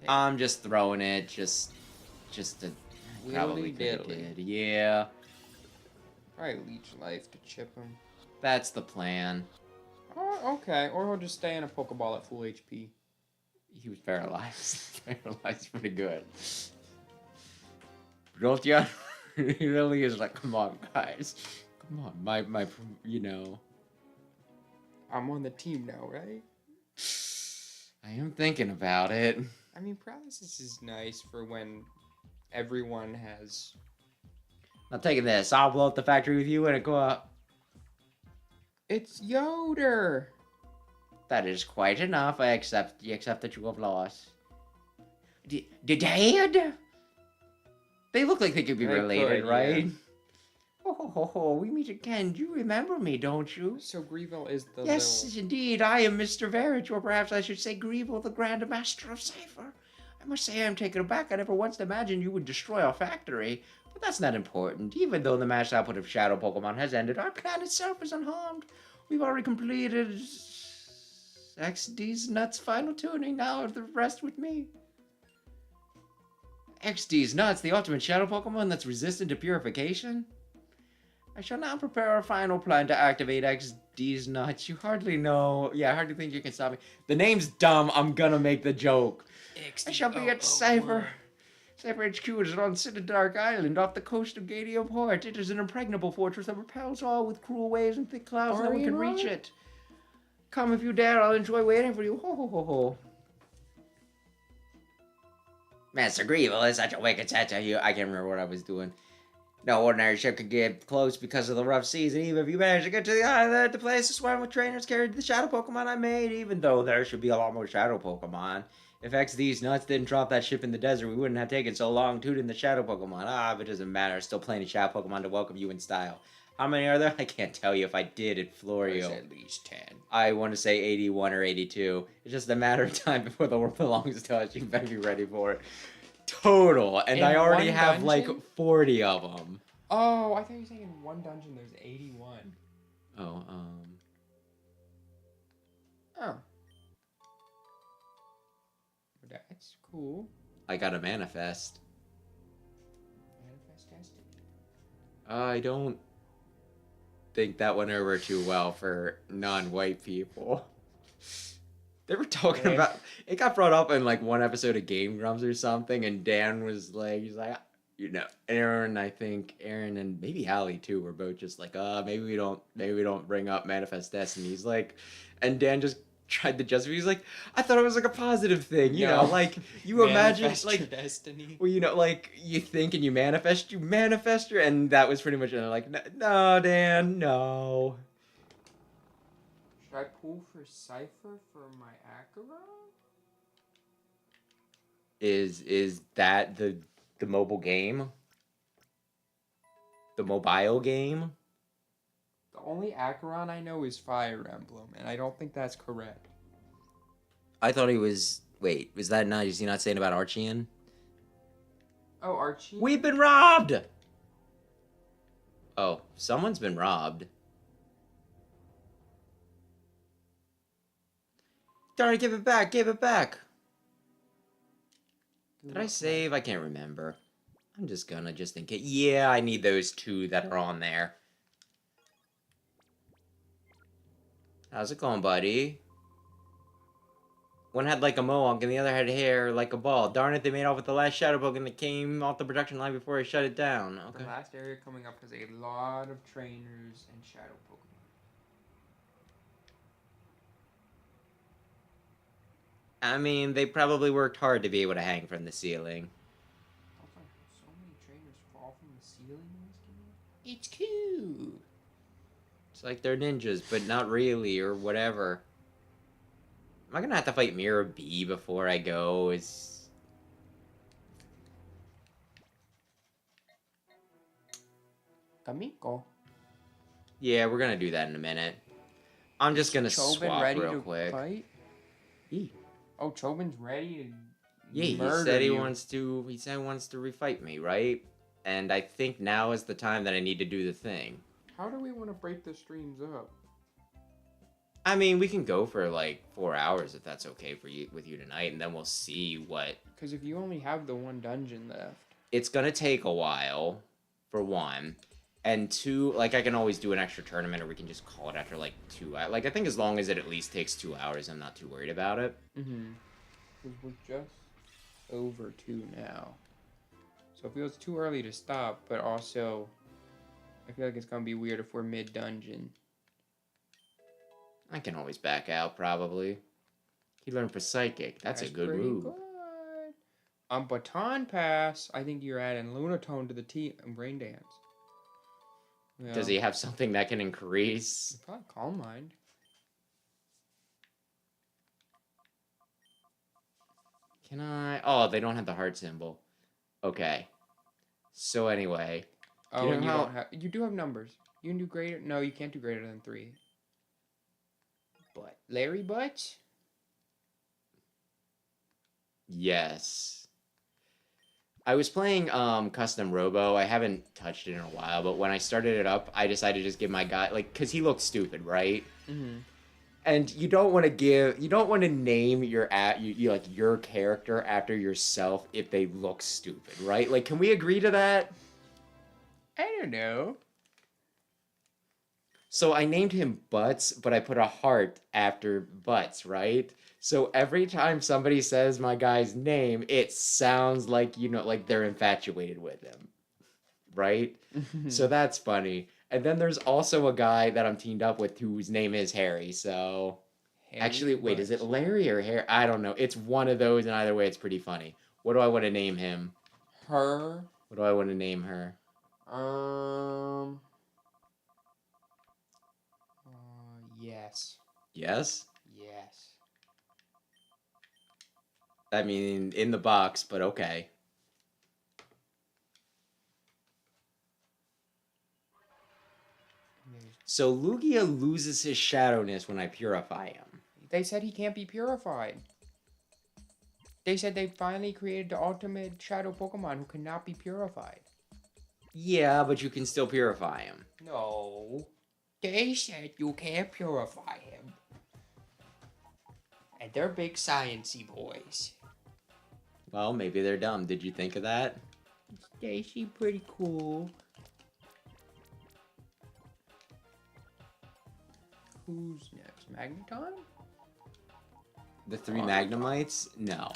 I'm just throwing it, just to probably could did. Yeah. Probably Leech Life to chip him. That's the plan. Oh, okay. Or he'll just stay in a Pokeball at full HP. He was paralyzed. Paralyzed pretty good. Jolteon really is like, come on, guys. Come on, my, you know. I'm on the team now, right? I am thinking about it. I mean, paralysis is nice for when everyone has... Now taking this, I'll blow up the factory with you and it go up. It's Yoder! That is quite enough. I accept that you have lost. Dad? They look like they could be related, right? Yeah. Oh, we meet again. You remember me, don't you? So Greevil is the Yes, indeed. I am Mr. Verich, or perhaps I should say Greevil, the Grand Master of Cypher. I must say I am taken aback. I never once imagined you would destroy our factory. But that's not important. Even though the mass output of Shadow Pokemon has ended, our plan itself is unharmed. We've already completed XD's Nuts final tuning. Now the rest with me. XD's Nuts, the ultimate Shadow Pokemon that's resistant to purification? I shall now prepare a final plan to activate XD's Nuts. You hardly know. Yeah, I hardly think you can stop me. The name's dumb. I'm gonna make the joke. I shall be at Cypher. Cypher HQ is on Dark Island off the coast of Gadium Port. It is an impregnable fortress that repels all with cruel waves and thick clouds. No one can reach it. Come if you dare. I'll enjoy waiting for you. Ho, ho, ho, ho. Master Greevil is such a wicked set to you. I can't remember what I was doing. No ordinary ship could get close because of the rough seas, and even if you manage to get to the island, the place is swarmed with trainers carried the shadow Pokemon I made, even though there should be a lot more shadow Pokemon. If XD's Nuts didn't drop that ship in the desert, we wouldn't have taken so long tuning the shadow Pokemon. But it doesn't matter. Still plenty of shadow Pokemon to welcome you in style. How many are there? I can't tell you. If I did, it'd floor you. At least 10. I want to say 81 or 82. It's just a matter of time before the world belongs to us. You better be ready for it. Total. And I already have like 40 of them. Oh, I thought you were saying in one dungeon there's 81. Oh, Oh. That's cool. I got a manifest. Manifest Destiny. I don't think that went over too well for non-white people. They were talking about... It got brought up in like one episode of Game Grumps or something, and Dan was like, he's like, you know, Aaron and maybe Hallie too were both just like, maybe we don't bring up Manifest Destiny. He's like, and Dan just tried to justify. He's like, I thought it was like a positive thing, you know, like you imagine like destiny. Well, you know, like you think and you manifest, and that was pretty much like, no, Dan, no. Should I pull for Cypher for my Akira? Is that the mobile game? The mobile game? The only Acheron I know is Fire Emblem, and I don't think that's correct. I thought he was. Wait, was that not? Is he not saying about Archean? Oh, Archie? We've been robbed! Oh, someone's been robbed. Darn it, give it back, give it back! Did I save? I can't remember. I'm just gonna, just in case. Yeah, I need those 2 that are on there. How's it going, buddy? One had like a mohawk and the other had hair like a ball. Darn it, they made off with the last shadow Pokemon that came off the production line before I shut it down. Okay. The last area coming up has a lot of trainers and shadow Pokemon. I mean, they probably worked hard to be able to hang from the ceiling. Also, so many trainers fall from the ceiling in this game. It's cute. It's like they're ninjas, but not really, or whatever. Am I gonna have to fight Mirror B before I go? Kamiko. Yeah, we're gonna do that in a minute. I'm just gonna Chobin swap ready real to quick. fight? Yeah. Oh, Chobin's ready to Yeah, he murder said he you. wants to. He said he wants to refight me, right? And I think now is the time that I need to do the thing. How do we want to break the streams up? I mean, we can go for like 4 hours if that's okay for you with you tonight, and then we'll see what. Because if you only have the one dungeon left. It's gonna take a while, for 1, and 2. Like I can always do an extra tournament, or we can just call it after like 2 hours. Like I think as long as it at least takes 2 hours, I'm not too worried about it. Mm-hmm. Because we're just over 2 now. So it feels too early to stop, but also I feel like it's gonna be weird if we're mid-dungeon. I can always back out, probably. He learned for Psychic. That's a good pretty move. Good. On Baton Pass, I think you're adding Lunatone to the team and Brain Dance. Yeah. Does he have something that can increase? Probably Calm Mind. Can I? Oh, they don't have the heart symbol. Okay. So anyway. Oh, you know and you how- don't have. You do have numbers. You can do greater. No, you can't do greater than 3. But Larry Butts. Yes. I was playing Custom Robo. I haven't touched it in a while, but when I started it up, I decided to just give my guy, like, because he looks stupid, right? Mm-hmm. And you don't want to name your like your character after yourself if they look stupid, right? Like, can we agree to that? I don't know. So I named him Butts, but I put a heart after Butts, right? So every time somebody says my guy's name, it sounds like, like they're infatuated with him, right? So that's funny. And then there's also a guy that I'm teamed up with whose name is Harry, so... Harry Actually, wait, is it Butts. Larry or Harry? I don't know. It's one of those, and either way, it's pretty funny. What do I want to name him? Her. What do I want to name her? Yes. Yes? Yes. I mean, in the box, but okay. So Lugia loses his shadowness when I purify him. They said he can't be purified. They said they finally created the ultimate shadow Pokemon who cannot be purified. Yeah, but you can still purify him. No. They said you can't purify him. And they're big sciencey boys. Well, maybe they're dumb. Did you think of that? They seem pretty cool. Who's next? Magneton? The 3 Magnemites? No.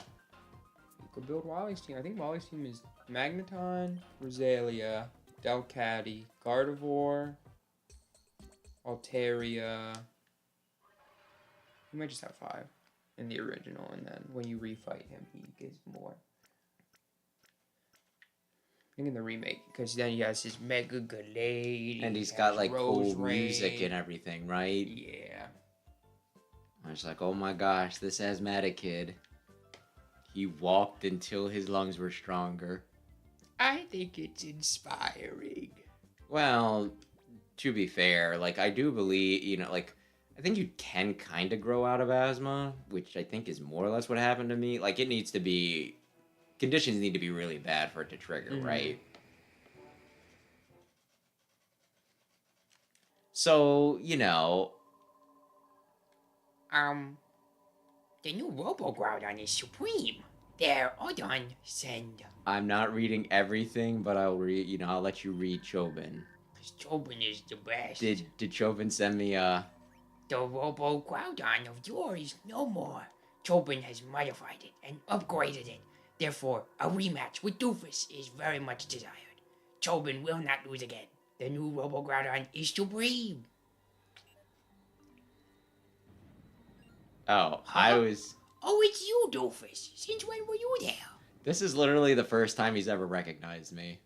You could build Wally's team. I think Wally's team is Magneton, Rosalia, Delcatty, Gardevoir, Altaria. You might just have 5 in the original, and then when you refight him, he gives more. I think in the remake, because then he has his Mega Gallade. And he's he got has like cool Roserade. music and everything, right? Yeah. I was like, oh my gosh, this asthmatic kid. He walked until his lungs were stronger. I think it's inspiring. Well, to be fair, like, I do believe, like, I think you can kind of grow out of asthma, which I think is more or less what happened to me. Like, conditions need to be really bad for it to trigger, right? So, The new Robo-Groudon is supreme. There, all done. Send. I'm not reading everything, but I'll let you read Chobin. Cause Chobin is the best. Did Chobin send me The Robo-Groudon of yours no more. Chobin has modified it and upgraded it. Therefore, a rematch with Doofus is very much desired. Chobin will not lose again. The new Robo-Groudon is supreme. Oh, Huh? Oh, it's you, Doofus. Since when were you there? This is literally the first time he's ever recognized me.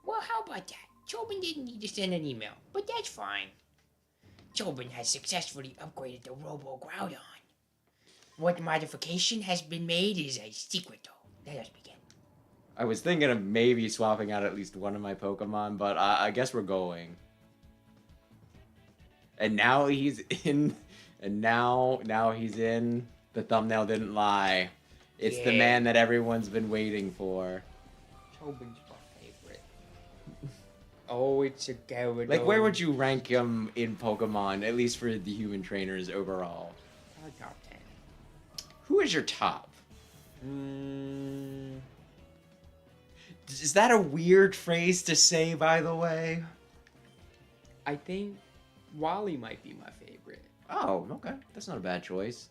Well, how about that? Chobin didn't need to send an email, but that's fine. Chobin has successfully upgraded the Robo-Groudon. What modification has been made is a secret, though. Let us begin. I was thinking of maybe swapping out at least one of my Pokemon, but I guess we're going. And now he's in... And now he's in. The thumbnail didn't lie. It's the man that everyone's been waiting for. Chobin's my favorite. Oh, it's a Gyarados. Like, where would you rank him in Pokemon, at least for the human trainers overall? Top 10. Who is your top? Is that a weird phrase to say, by the way? I think Wally might be my favorite. Oh, okay. That's not a bad choice.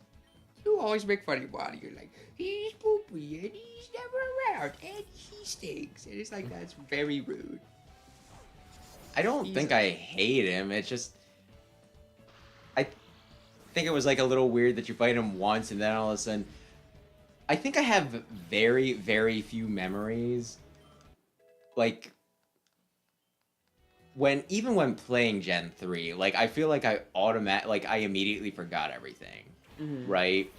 You always make fun of Wally. You're like, he's poopy and he's never around and he stinks. And it's like, that's very rude. I don't think I hate him. It's just... I think it was like a little weird that you fight him once and then all of a sudden... I think I have very, very few memories. Like... Even when playing Gen 3, like, I feel like I immediately forgot everything, right?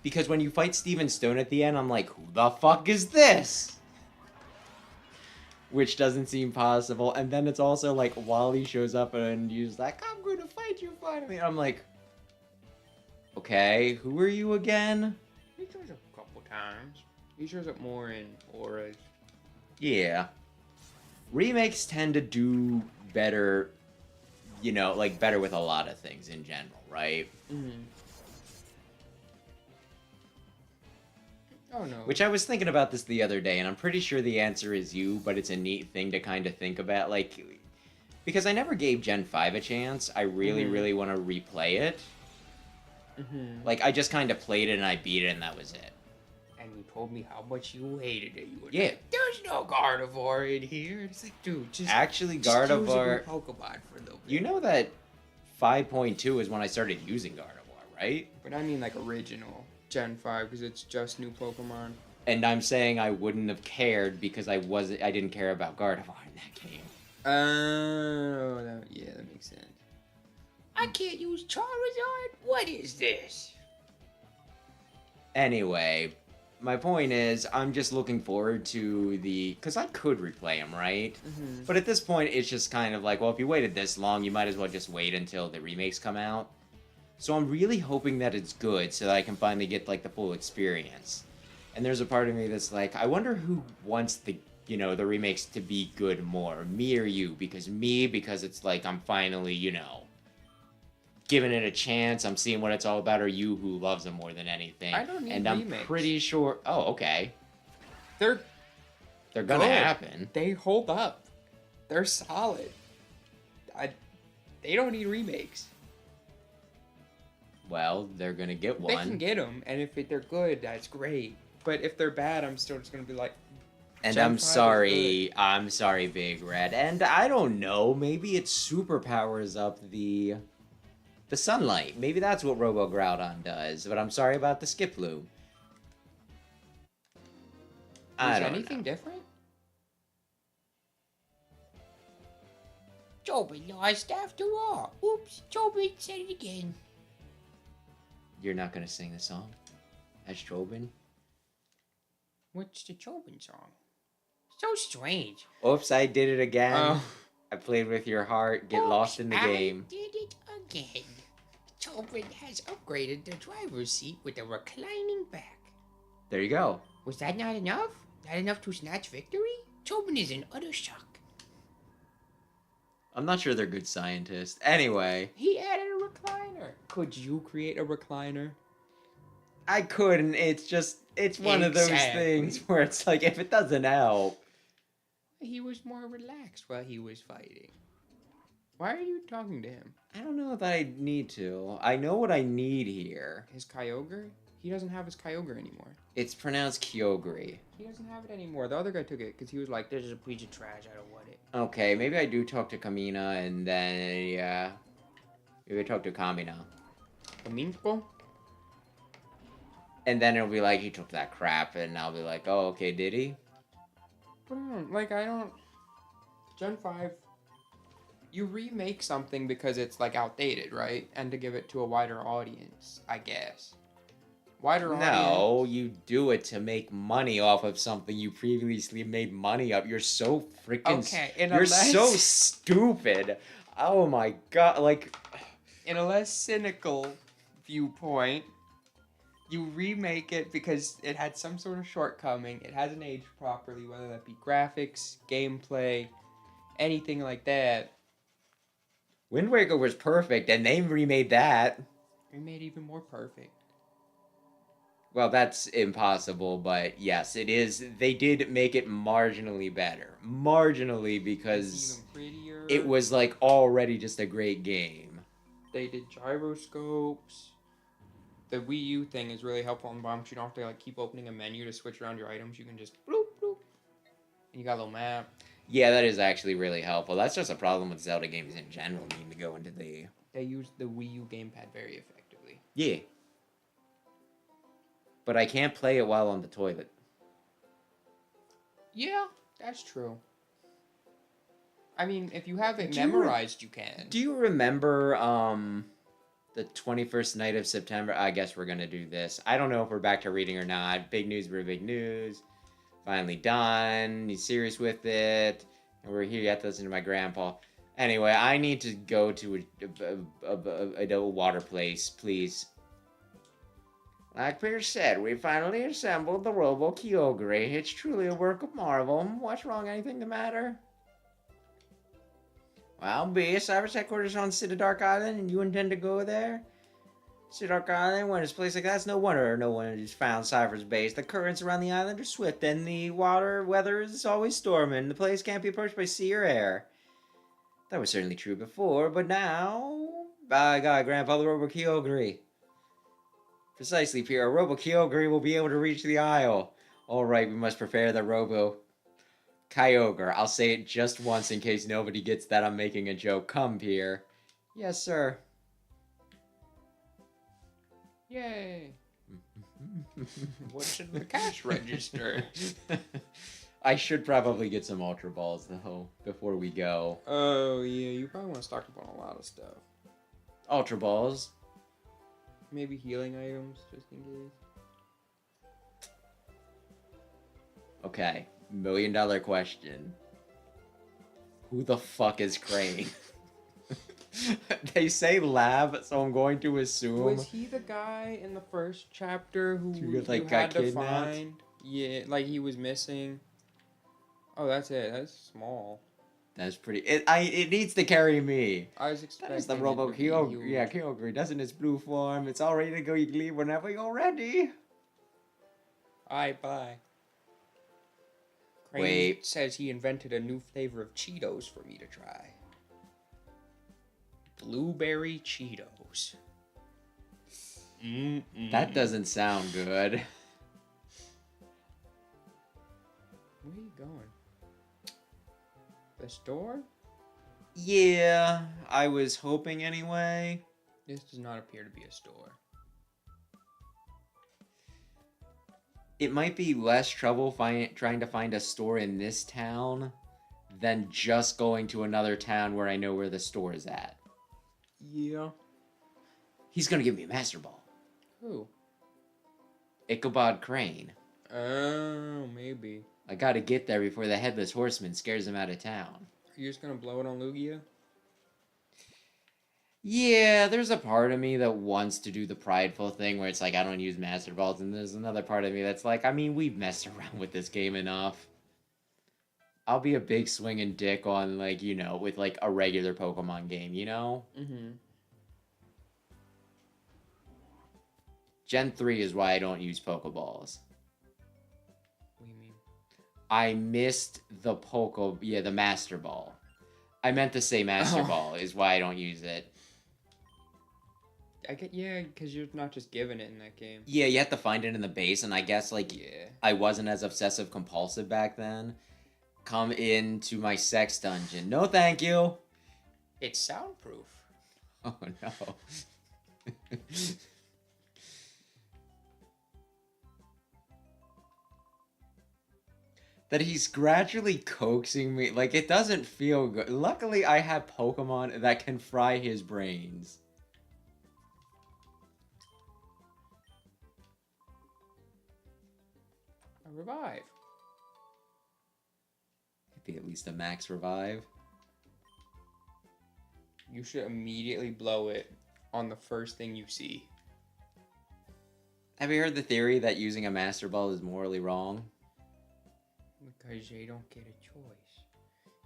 Because when you fight Steven Stone at the end, I'm like, who the fuck is this? Which doesn't seem possible. And then it's also like, Wally shows up and he's like, I'm going to fight you finally. And I'm like, okay, who are you again? He shows up a couple times. He shows up more in auras. Yeah. Remakes tend to do better, better with a lot of things in general, right? Oh, no. Which I was thinking about this the other day, and I'm pretty sure the answer is you, but it's a neat thing to kind of think about, like, because I never gave Gen 5 a chance. I really, really want to replay it. Like, I just kind of played it and I beat it and that was it. And you told me how much you hated it. You were Yeah. like, there's no Gardevoir in here. It's like, dude, just... Actually, just use Gardevoir... a Pokemon for a little bit. You know that 5.2 is when I started using Gardevoir, right? But I mean, like, original Gen 5, because it's just new Pokemon. And I'm saying I wouldn't have cared because I didn't care about Gardevoir in that game. Oh, yeah, that makes sense. I can't use Charizard? What is this? Anyway, my point is, I'm just looking forward to because I could replay him, right? But at this point, it's just kind of like, well, if you waited this long, you might as well just wait until the remakes come out. So I'm really hoping that it's good so that I can finally get, like, the full experience. And there's a part of me that's like, I wonder who wants the remakes to be good more, me or you? Because it's like I'm finally, giving it a chance. I'm seeing what it's all about, or you who loves them more than anything. I don't need and remakes. I'm pretty sure... Oh, okay. They're gonna good. happen. They hold up. They're solid. They don't need remakes. Well, they're gonna get one. They can get them, and if they're good, that's great. But if they're bad, I'm still just gonna be like... And Gen I'm 5 sorry, Big Red. And I don't know, maybe it super powers up the sunlight. Maybe that's what Robo Groudon does. But I'm sorry about the Skiploom. I don't know. anything different? Chobin lost after all. Oops, Chobin said it again. You're not gonna sing the song? As Chobin? What's the Chobin song? So strange. Oops, I did it again. Oh. I played with your heart. Get lost in the game. I did it again. Chobin has upgraded the driver's seat with a reclining back. There you go. Was that not enough? Not enough to snatch victory? Chobin is in utter shock. I'm not sure they're good scientists. Anyway, He added a recliner. Could you create a recliner? I couldn't. It's one of those Exactly. things where it's like, if it doesn't help. He was more relaxed while he was fighting. Why are you talking to him? I don't know that I need to. I know what I need here. His Kyogre? He doesn't have his Kyogre anymore. It's pronounced Kyogre. He doesn't have it anymore. The other guy took it because he was like, This is a piece of trash. I don't want it. Okay, maybe I do talk to Kamina and then, yeah. Maybe I talk to Kamina. Aminko? And then it'll be like, he took that crap, and I'll be like, oh, okay, did he? I don't... Gen 5... You remake something because it's, like, outdated, right? And to give it to a wider audience, I guess. Wider audience... No, you do it to make money off of something you previously made money of. You're so freaking... Okay, You're so stupid. Oh my god, like... In a less cynical viewpoint, you remake it because it had some sort of shortcoming. It hasn't aged properly, whether that be graphics, gameplay, anything like that. Wind Waker was perfect, and they remade that. We made it even more perfect. Well, that's impossible, but yes, it is. They did make it marginally better. Marginally, It's because even prettier. it was, like, already just a great game. They did gyroscopes. The Wii U thing is really helpful on bombs. You don't have to, like, keep opening a menu to switch around your items. You can just bloop, bloop. And you got a little map. Yeah, that is actually really helpful. That's just a problem with Zelda games in general, needing to go into the... They used the Wii U gamepad very effectively. Yeah. But I can't play it while on the toilet. Yeah, that's true. I mean, if you have it Do you memorized, you can. Do you remember, the 21st night of September? I guess we're gonna do this. I don't know if we're back to reading or not. Big news, we're big news. Finally done. He's serious with it. And we're here. You have to listen to my grandpa. Anyway, I need to go to a water place, please. Like Peter said, we finally assembled the Robo Kyogre. It's truly a work of marvel. What's wrong? Anything the matter? Well, B, Cypher's headquarters on Dark Island, and you intend to go there? Dark Island, when it's a place like that, it's no wonder no one has found Cypher's base. The currents around the island are swift, and the weather is always storming. The place can't be approached by sea or air. That was certainly true before, but now... By God, Grandpa, the Robo Kyogre. Precisely, Pierre. A Robo Kyogre will be able to reach the Isle. Alright, we must prepare the Robo Kyogre. I'll say it just once in case nobody gets that I'm making a joke. Come, Pierre. Yes, sir. Yay. What's in the cash register? I should probably get some Ultra Balls, though, before we go. Oh, yeah, you probably want to stock up on a lot of stuff. Ultra Balls? Maybe healing items, just in case. Okay, $1 million question. Who the fuck is Crane? They say lab, so I'm going to assume... Was he the guy in the first chapter who Who, like, you got had to kidnapped? find? Yeah, like he was missing. Oh, that's it. That's small. That's pretty... It needs to carry me. I was That expecting is the it Robo to be Kyogre. huge. Yeah, Kyogre does in its blue form. It's all ready to go. You can leave whenever you're ready. Alright, bye. Crane Wait. says he invented a new flavor of Cheetos for me to try. Blueberry Cheetos. That doesn't sound good. Where are you going? The store? Yeah, I was hoping anyway. This does not appear to be a store. It might be less trouble trying to find a store in this town than just going to another town where I know where the store is at. Yeah. He's gonna give me a Master Ball. Who? Ichabod Crane. Oh, maybe. I gotta get there before the Headless Horseman scares him out of town. You're just gonna blow it on Lugia? Yeah, there's a part of me that wants to do the prideful thing where it's like I don't use Master Balls, and there's another part of me that's like, I mean, we've messed around with this game enough. I'll be a big swinging dick on, like, you know, with, like, a regular Pokemon game, you know? Mm-hmm. Gen 3 is why I don't use Pokeballs. What do you mean? I missed the the Master Ball. I meant to say Master Ball is why I don't use it. I get, yeah, because you're not just given it in that game. Yeah, you have to find it in the base, and I guess, like, Yeah. I wasn't as obsessive compulsive back then. Come into my sex dungeon. No, thank you. It's soundproof. Oh, no. That he's gradually coaxing me. Like, it doesn't feel good. Luckily, I have Pokemon that can fry his brains. A revive. Maybe at least a max revive. You should immediately blow it on the first thing you see. Have you heard the theory that using a Master Ball is morally wrong? Because they don't get a choice.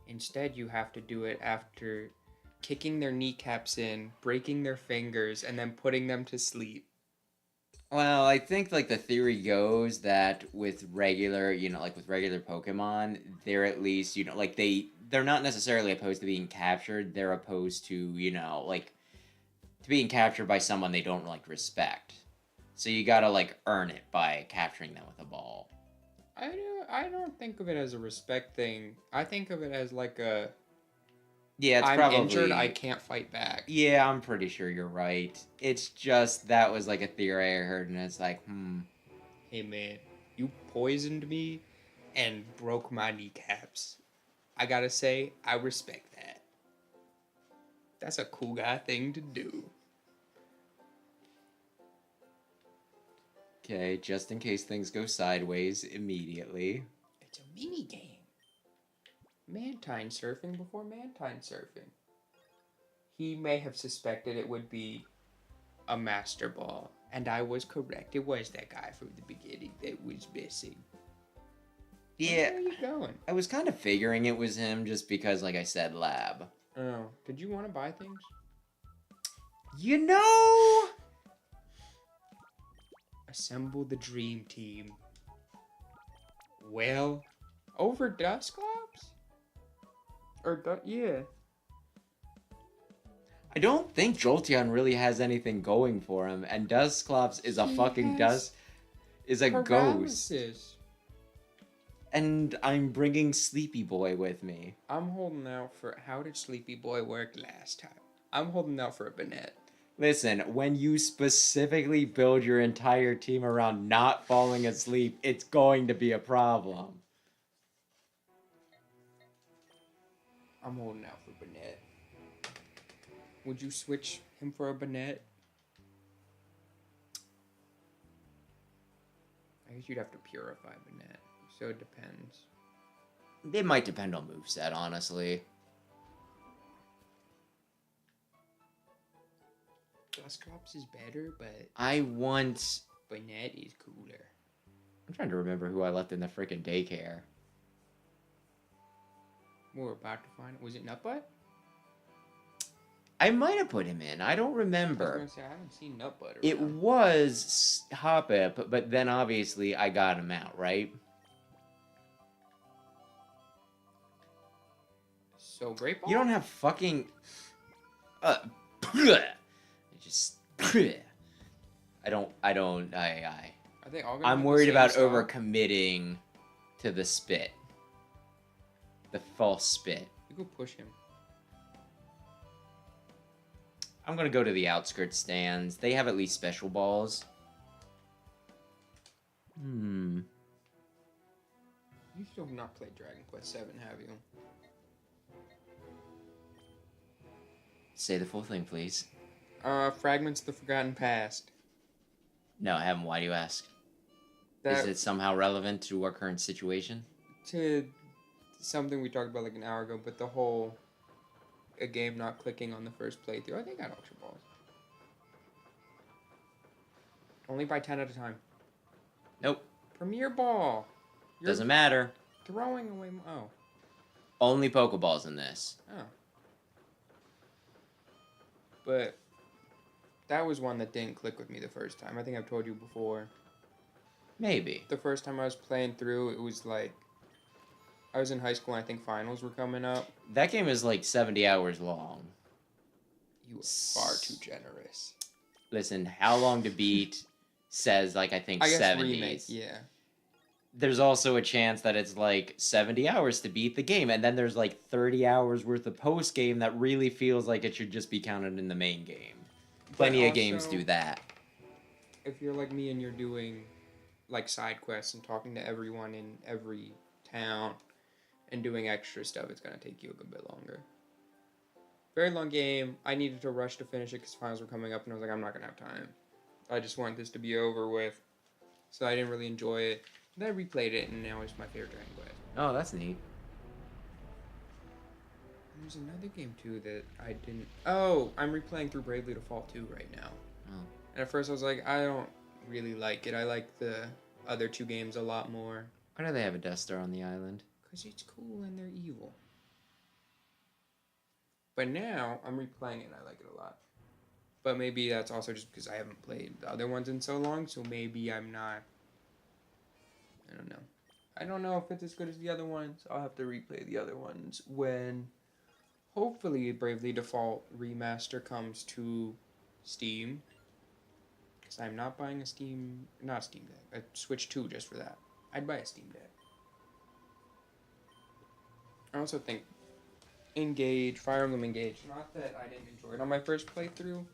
Instead, you have to do it after kicking their kneecaps in, breaking their fingers, and then putting them to sleep. Well, I think, like, the theory goes that with regular, you know, like, with regular Pokemon, they're at least, you know, like, they're not necessarily opposed to being captured. They're opposed to, you know, like, to being captured by someone they don't, like, respect. So you gotta, like, earn it by capturing them with a ball. I don't think of it as a respect thing. I think of it as like a... Yeah, it's I'm probably... injured, I can't fight back. Yeah, I'm pretty sure you're right. It's just, that was, like, a theory I heard, and it's like, Hey, man, you poisoned me and broke my kneecaps. I gotta say, I respect that. That's a cool guy thing to do. Okay, just in case things go sideways immediately. It's a mini game. Mantine surfing before Mantine surfing. He may have suspected it would be a Master Ball, and I was correct. It was that guy from the beginning that was missing. Yeah. Where are you going? I was kind of figuring it was him just because, like I said, lab. Oh, did you want to buy things? You know... Assemble the dream team. Well, over Dusclops? Yeah. I don't think Jolteon really has anything going for him, and Dusclops is a fucking ghost. Paralysis. And I'm bringing Sleepy Boy with me. I'm holding out for... How did Sleepy Boy work last time? I'm holding out for a Banette. Listen, when you specifically build your entire team around not falling asleep, it's going to be a problem. I'm holding out for Banette. Would you switch him for a Banette? I guess you'd have to purify Banette, so it depends. It might depend on moveset, honestly. Dusclops is better, but I want... Banette is cooler. I'm trying to remember who I left in the freaking daycare. We're about to find it. Was it Nutbutt? I might have put him in. I don't I was remember. gonna say, I haven't seen Nutbutt It around. was Hoppip, but then obviously I got him out, right? So, Great Ball? You don't have fucking... just... I... Are they all gonna I'm have the worried same about star? overcommitting to the spit. The false spit. You could push him. I'm gonna go to the outskirts stands. They have at least special balls. You still have not played Dragon Quest VII, have you? Say the full thing, please. Fragments of the Forgotten Past. No, I haven't. Why do you ask? That Is it somehow relevant to our current situation? to something we talked about like an hour ago, but the whole a game not clicking on the first playthrough. I think I got Ultra Balls. Only by 10 at a time. Nope. Premier Ball. You're Doesn't matter. throwing away. Oh. Only Pokeballs in this. Oh. But that was one that didn't click with me the first time. I think I've told you before. Maybe. The first time I was playing through, it was like I was in high school and I think finals were coming up. That game is like 70 hours long. You are far too generous. Listen, How Long to Beat says like I think 70s. Remake, yeah. There's also a chance that it's like 70 hours to beat the game, and then there's like 30 hours worth of post game that really feels like it should just be counted in the main game. Plenty of games do that. If you're like me and you're doing like side quests and talking to everyone in every town and doing extra stuff, it's gonna take you a good bit longer. Very long game. I needed to rush to finish it because finals were coming up, and I was like, I'm not gonna have time. I just want this to be over with, so I didn't really enjoy it. Then I replayed it, and now it's my favorite Dragon Quest. Oh, that's neat. There's another game too that I didn't. Oh, I'm replaying through Bravely Default 2 right now. Oh. And at first I was like, I don't really like it. I like the other two games a lot more. Why do they have a Death Star on the island? Because it's cool and they're evil. But now I'm replaying it and I like it a lot. But maybe that's also just because I haven't played the other ones in so long, so maybe I'm not. I don't know. I don't know if it's as good as the other ones. I'll have to replay the other ones when hopefully Bravely Default Remaster comes to Steam. Because I'm not buying a not Steam Deck, a Switch 2 just for that. I'd buy a Steam Deck. I also think Fire Emblem Engage, not that I didn't enjoy it on my first playthrough,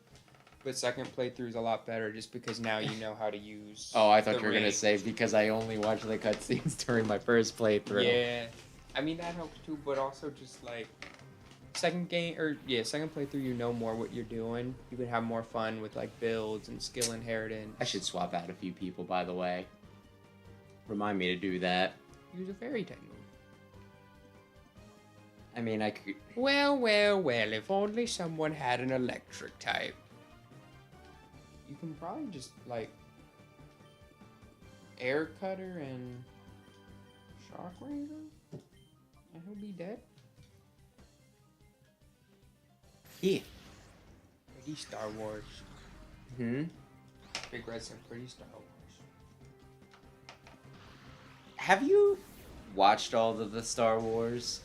but second playthrough is a lot better just because now you know how to use. Oh, I thought you were ring. gonna say because I only watched the cutscenes during my first playthrough. Yeah, I mean that helps too, but also just like second playthrough, you know more what you're doing. You can have more fun with like builds and skill inheritance. I should swap out a few people, by the way. Remind me to do that. Use a fairy type move. I mean, I could. Well, if only someone had an electric type. You can probably just, like, air cutter and shock razor, and he'll be dead. Yeah. Pretty Star Wars. Big Red said pretty Star Wars. Have you watched all of the Star Wars?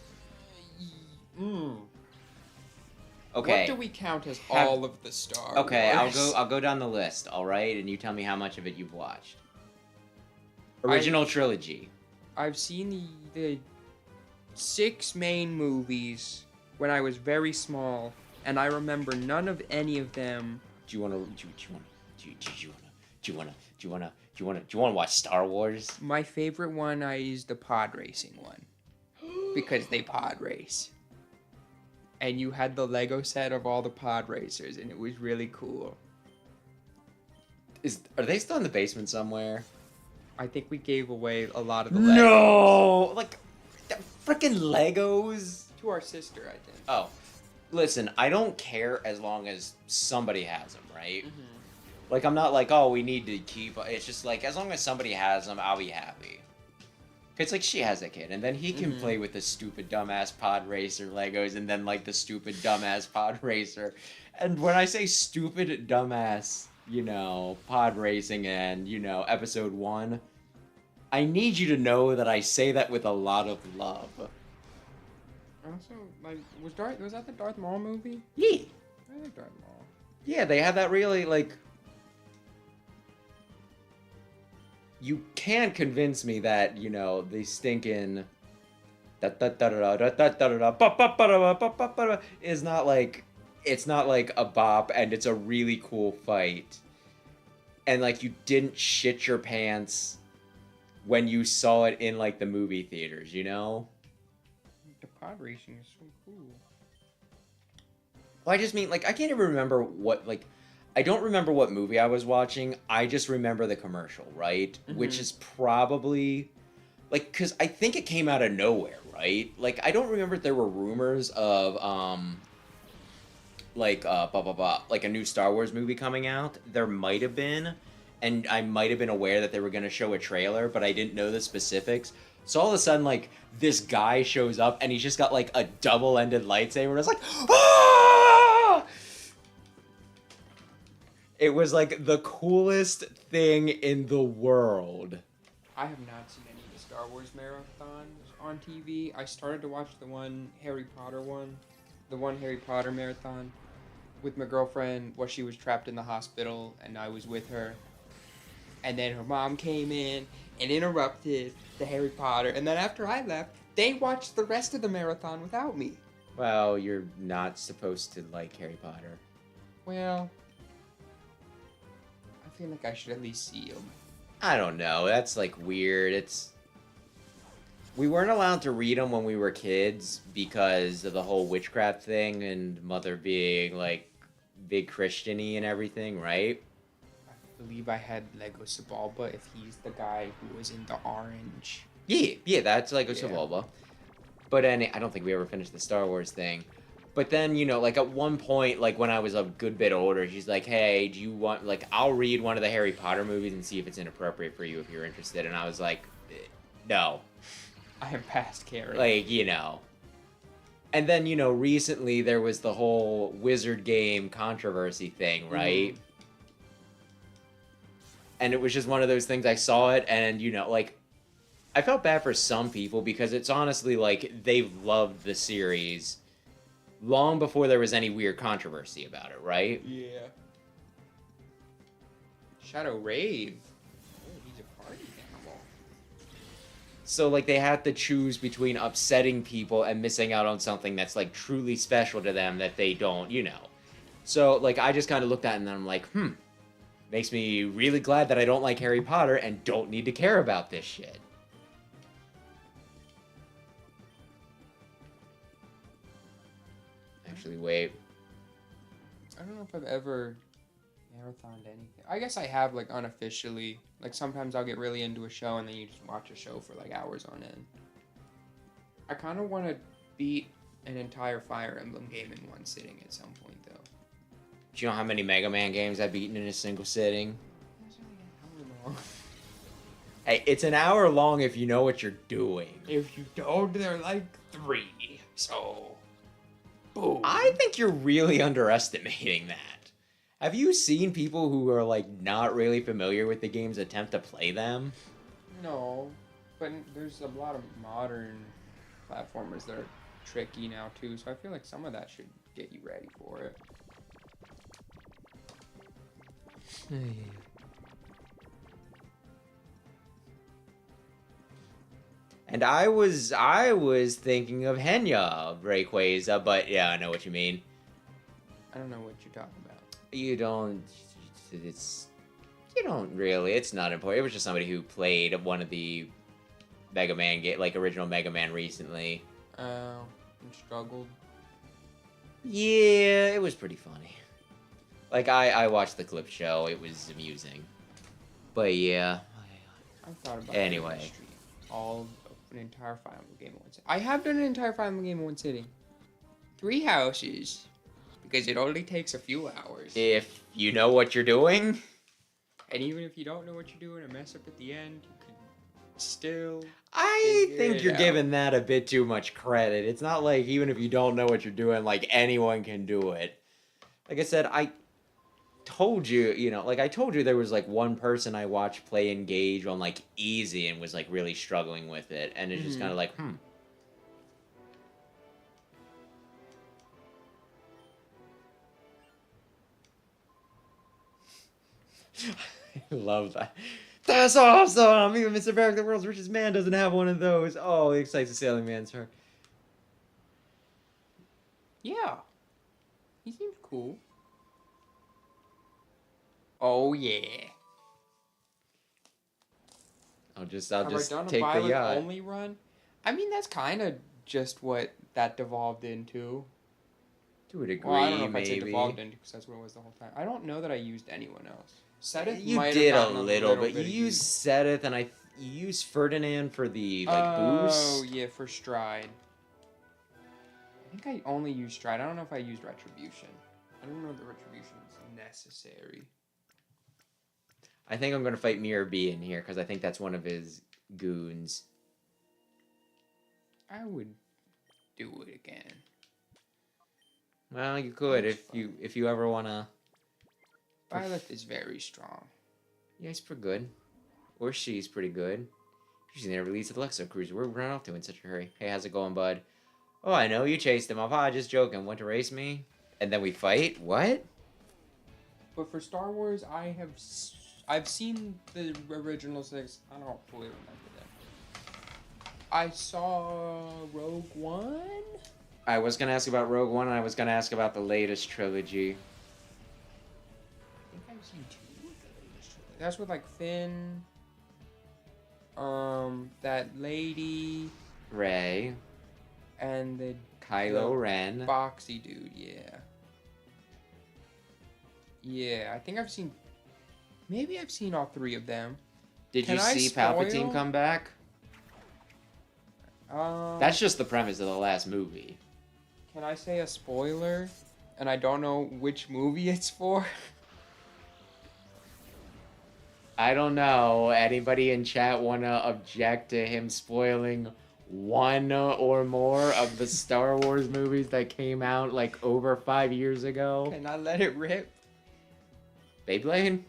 Okay. What do we count as all of the Star Okay, Wars? I'll go down the list, all right, and you tell me how much of it you've watched. Original trilogy. I've seen the 6 main movies when I was very small, and I remember none of any of them. Do you want to watch Star Wars? My favorite one is the pod racing one, because they pod race. And you had the Lego set of all the pod racers, and it was really cool. Are they still in the basement somewhere? I think we gave away a lot of the No, Legos. like freaking Legos. To our sister, I think. Oh, listen, I don't care as long as somebody has them, right? Mm-hmm. Like I'm not like, oh, we need to keep. It's just like as long as somebody has them, I'll be happy. It's like she has a kid, and then he can play with the stupid dumbass pod racer Legos, and then like the stupid dumbass pod racer. And when I say stupid dumbass, pod racing and episode 1, I need you to know that I say that with a lot of love. Also, like, was that the Darth Maul movie? Yeah. I like Darth Maul. Yeah, they have that really like. You can't convince me that, the stinking is not like, it's not like a bop and it's a really cool fight. And like you didn't shit your pants when you saw it in like the movie theaters, The pod racing is so cool. Well, I just mean like I can't even remember I don't remember what movie I was watching. I just remember the commercial, right? Mm-hmm. Which is probably, like, because I think it came out of nowhere, right? right? Like, I don't remember if there were rumors of, like, like a new Star Wars movie coming out. There might have been, and I might have been aware that they were going to show a trailer, but I didn't know the specifics. So all of a sudden, like, this guy shows up, and he's just got, like, a double-ended lightsaber. It's like, ah! It was, like, the coolest thing in the world. I have not seen any of the Star Wars marathons on TV. I started to watch the one Harry Potter marathon with my girlfriend while she was trapped in the hospital and I was with her. And then her mom came in and interrupted the Harry Potter. And then after I left, they watched the rest of the marathon without me. Well, you're not supposed to like Harry Potter. Well, I feel like I should at least see them. I don't know. That's, like, weird. We weren't allowed to read them when we were kids because of the whole witchcraft thing and Mother being, like, big Christian-y and everything, right? I believe I had Lego Sebulba if he's the guy who was in the orange. Yeah, that's Lego Yeah. Sebulba. But I don't think we ever finished the Star Wars thing. But then, you know, like, at one point, like, when I was a good bit older, she's like, hey, do you want, like, I'll read one of the Harry Potter movies and see if it's inappropriate for you if you're interested. And I was like, no. I am past caring. Like, you know. And then, you know, recently there was the whole wizard game controversy thing, right? And it was just one of those things, I saw it, and, you know, like, I felt bad for some people because it's honestly, like, they've loved the series long before there was any weird controversy about it, right? Yeah. Shadow Rave. Oh, he's a party animal. So, like, they had to choose between upsetting people and missing out on something that's, like, truly special to them that they don't, you know. So, like, I just kind of looked at it and I'm like, makes me really glad that I don't like Harry Potter and don't need to care about this shit. Actually, wait. I don't know if I've ever marathoned anything. I guess I have, like, unofficially. Like, sometimes I'll get really into a show and then you just watch a show for, like, hours on end. I kind of want to beat an entire Fire Emblem game in one sitting at some point, though. Do you know how many Mega Man games I've beaten in a single sitting? It's only an hour long. Hey, it's an hour long if you know what you're doing. If you don't, they're like 3. So, boom. I think you're really underestimating that. Have you seen people who are, like, not really familiar with the games attempt to play them? No, but there's a lot of modern platformers that are tricky now, too. So I feel like some of that should get you ready for it. And I was thinking of Henya Rayquaza, but yeah, I know what you mean. I don't know what you're talking about. You don't really, it's not important. It was just somebody who played one of the Mega Man like original Mega Man recently. And struggled. Yeah, it was pretty funny. Like, I watched the clip show, it was amusing. But yeah. I thought about Anyway. doing a stream. All of an entire Fire Emblem game in one sitting. I have done an entire Fire Emblem game in one sitting. 3 houses. Because it only takes a few hours. If you know what you're doing. And even if you don't know what you're doing and mess up at the end, you can still... I figure think it you're out. giving that a bit too much credit. It's not like even if you don't know what you're doing, like anyone can do it. Like I said, I told you, I told you there was like one person I watched play Engage on like easy and was like really struggling with it. And it's just kind of like, I love that. That's awesome! Even Mr. Barrick, the world's richest man, doesn't have one of those. Oh, it excites the sailing man's heart. Yeah. He seems cool. Oh, yeah. I'll just Have I done take a the violent yacht. only run? I mean, that's kind of just what that devolved into. To a degree, Well, I don't know if I'd say maybe. devolved into because that's what it was the whole time. I don't know that I used anyone else. Seth You might have did a gotten little bit. You bit of used Seth, and you use Ferdinand for the like Oh, boost. yeah, for Stride. I think I only used Stride. I don't know if I used Retribution. I don't know if the Retribution is necessary. I think I'm gonna fight Mirror B in here because I think that's one of his goons. I would do it again. Well, you could That's if you ever wanna. Violet is very strong. Yeah, he's pretty good. Or she's pretty good. She's never released the Lexo Cruiser. We're running off to in such a hurry. Hey, how's it going, bud? Oh, I know you chased him. Just joking. Want to race me? And then we fight? What? But for Star Wars, I've seen the original 6. I don't fully remember them. I saw Rogue One. I was gonna ask about Rogue One, and I was gonna ask about the latest trilogy. I think I've seen 2 of the latest trilogy. That's with like Finn. That lady Rey. and the Kylo Ren. boxy dude. Yeah. Yeah, I think I've seen. Maybe I've seen all 3 of them. Did you Can I see spoil? Palpatine come back? That's just the premise of the last movie. Can I say a spoiler? And I don't know which movie it's for. I don't know. Anybody in chat wanna object to him spoiling one or more of the Star Wars movies that came out like over 5 years ago? Can I let it rip? Beyblade?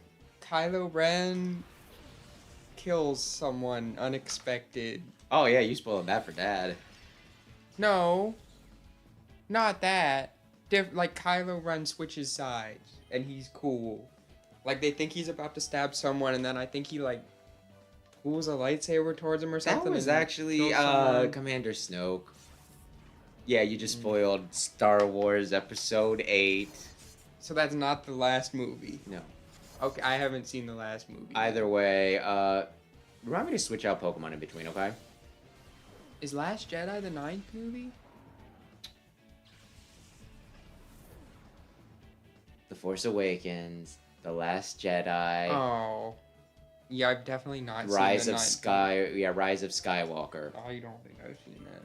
Kylo Ren kills someone unexpected. Oh yeah, you spoiled that for Dad. No, not that. Like Kylo Ren switches sides and he's cool. Like they think he's about to stab someone, and then I think he like pulls a lightsaber towards him or something. That was and actually kills someone. Commander Snoke. Yeah, you just spoiled Star Wars Episode 8. So that's not the last movie. No. Okay, I haven't seen the last movie. Either way, remind me to switch out Pokemon in between, okay? Is Last Jedi the 9th movie? The Force Awakens, The Last Jedi, Oh. Yeah, I've definitely not Rise seen of the 9th movie. Rise of Skywalker. I don't think I've seen that.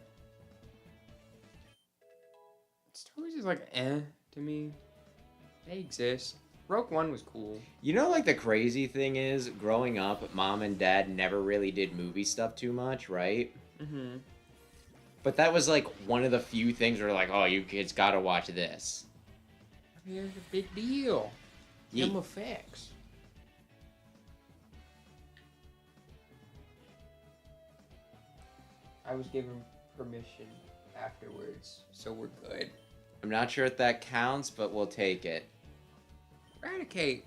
Star Wars is like to me. They exist. Rogue One was cool. You know, like the crazy thing is, growing up, Mom and Dad never really did movie stuff too much, right? Mm-hmm. But that was like one of the few things where like, oh, you kids gotta watch this. I mean, it's a big deal. Ye- Them effects. I was given permission afterwards, so we're good. I'm not sure if that counts, but we'll take it. Eradicate.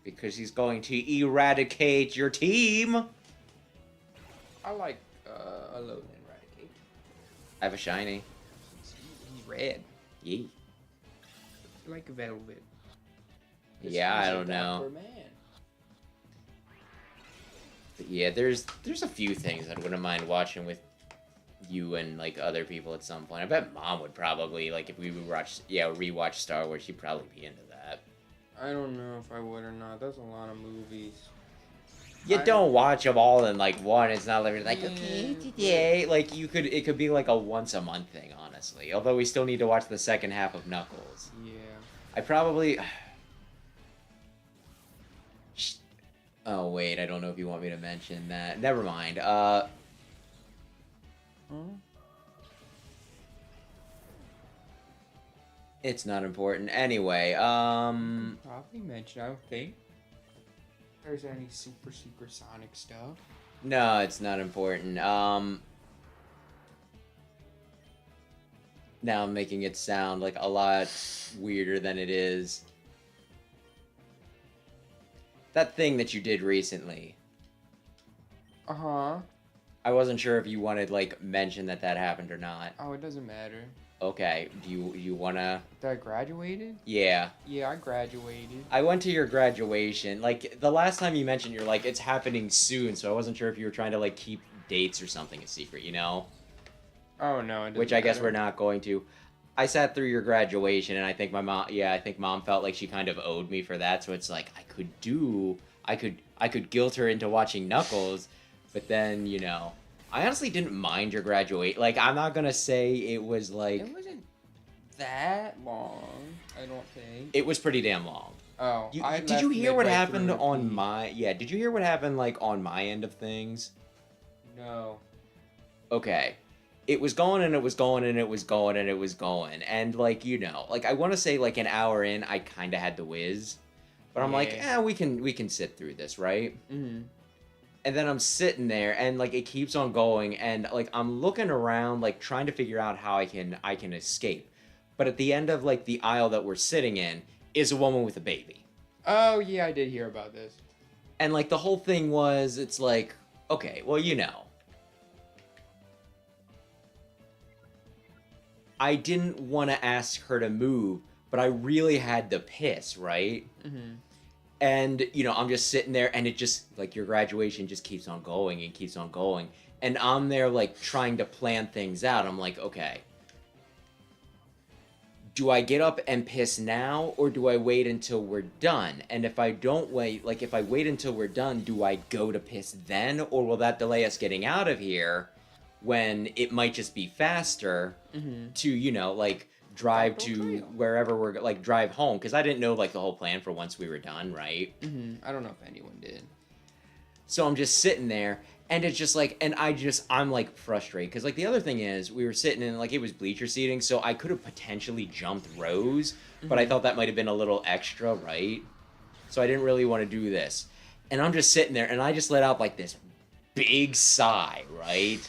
Because he's going to eradicate your team. I like Alone and Eradicate. I have a shiny. He's red. Yee. Like velvet. Yeah, I don't know. Man. But yeah, there's a few things I wouldn't mind watching with you and like other people at some point. I bet Mom would probably like if we rewatch Star Wars, she'd probably be into that. I don't know if I would or not. That's a lot of movies. You don't watch them all in like one. It's not like okay today. Like it could be like a once a month thing, honestly. Although we still need to watch the second half of Knuckles. Yeah. I probably. Oh wait, I don't know if you want me to mention that. Never mind. It's not important. Anyway, Probably mention. I don't think there's any super sonic stuff. no, it's not important. Now I'm making it sound like a lot weirder than it is. That thing that you did recently. Uh-huh. I wasn't sure if you wanted like mention that happened or not. Oh, it doesn't matter. Okay, do you wanna? That I graduated? Yeah. Yeah, I graduated. I went to your graduation. Like the last time you mentioned, you're like it's happening soon, so I wasn't sure if you were trying to like keep dates or something a secret, you know? Oh no, it doesn't Which I guess matter. we're not going to. I sat through your graduation, and I think my mom, I think Mom felt like she kind of owed me for that. So it's like I could do I could guilt her into watching Knuckles, but then, you know, I honestly didn't mind your graduate. Like, I'm not gonna say it was like It wasn't that long, I don't think. it was pretty damn long. Oh, Did you hear what happened on my did you hear what happened like on my end of things? No. Okay. It was going and it was going and it was going and it was going. And like, you know, like I want to say like an hour in I kind of had the whiz. But I'm like, we can sit through this, right? Mm-hmm. And then I'm sitting there and like it keeps on going and like I'm looking around like trying to figure out how I can escape. But at the end of like the aisle that we're sitting in is a woman with a baby. Oh, yeah, I did hear about this. And like the whole thing was it's like, okay, well, you know, I didn't want to ask her to move, but I really had to piss, right? Mm-hmm. And, you know, I'm just sitting there and it just, like, your graduation just keeps on going and keeps on going. And I'm there, like, trying to plan things out. I'm like, okay, do I get up and piss now or do I wait until we're done? And if I don't wait, like, if I wait until we're done, do I go to piss then? Or will that delay us getting out of here when it might just be faster to, you know, like, drive to wherever we're like drive home because I didn't know like the whole plan for once we were done, right? I don't know if anyone did. So I'm just sitting there and it's just like, and I'm like frustrated because like the other thing is we were sitting in like it was bleacher seating, so I could have potentially jumped rows, but I thought that might have been a little extra, right? So I didn't really want to do this, and I'm just sitting there and I just let out like this big sigh, right?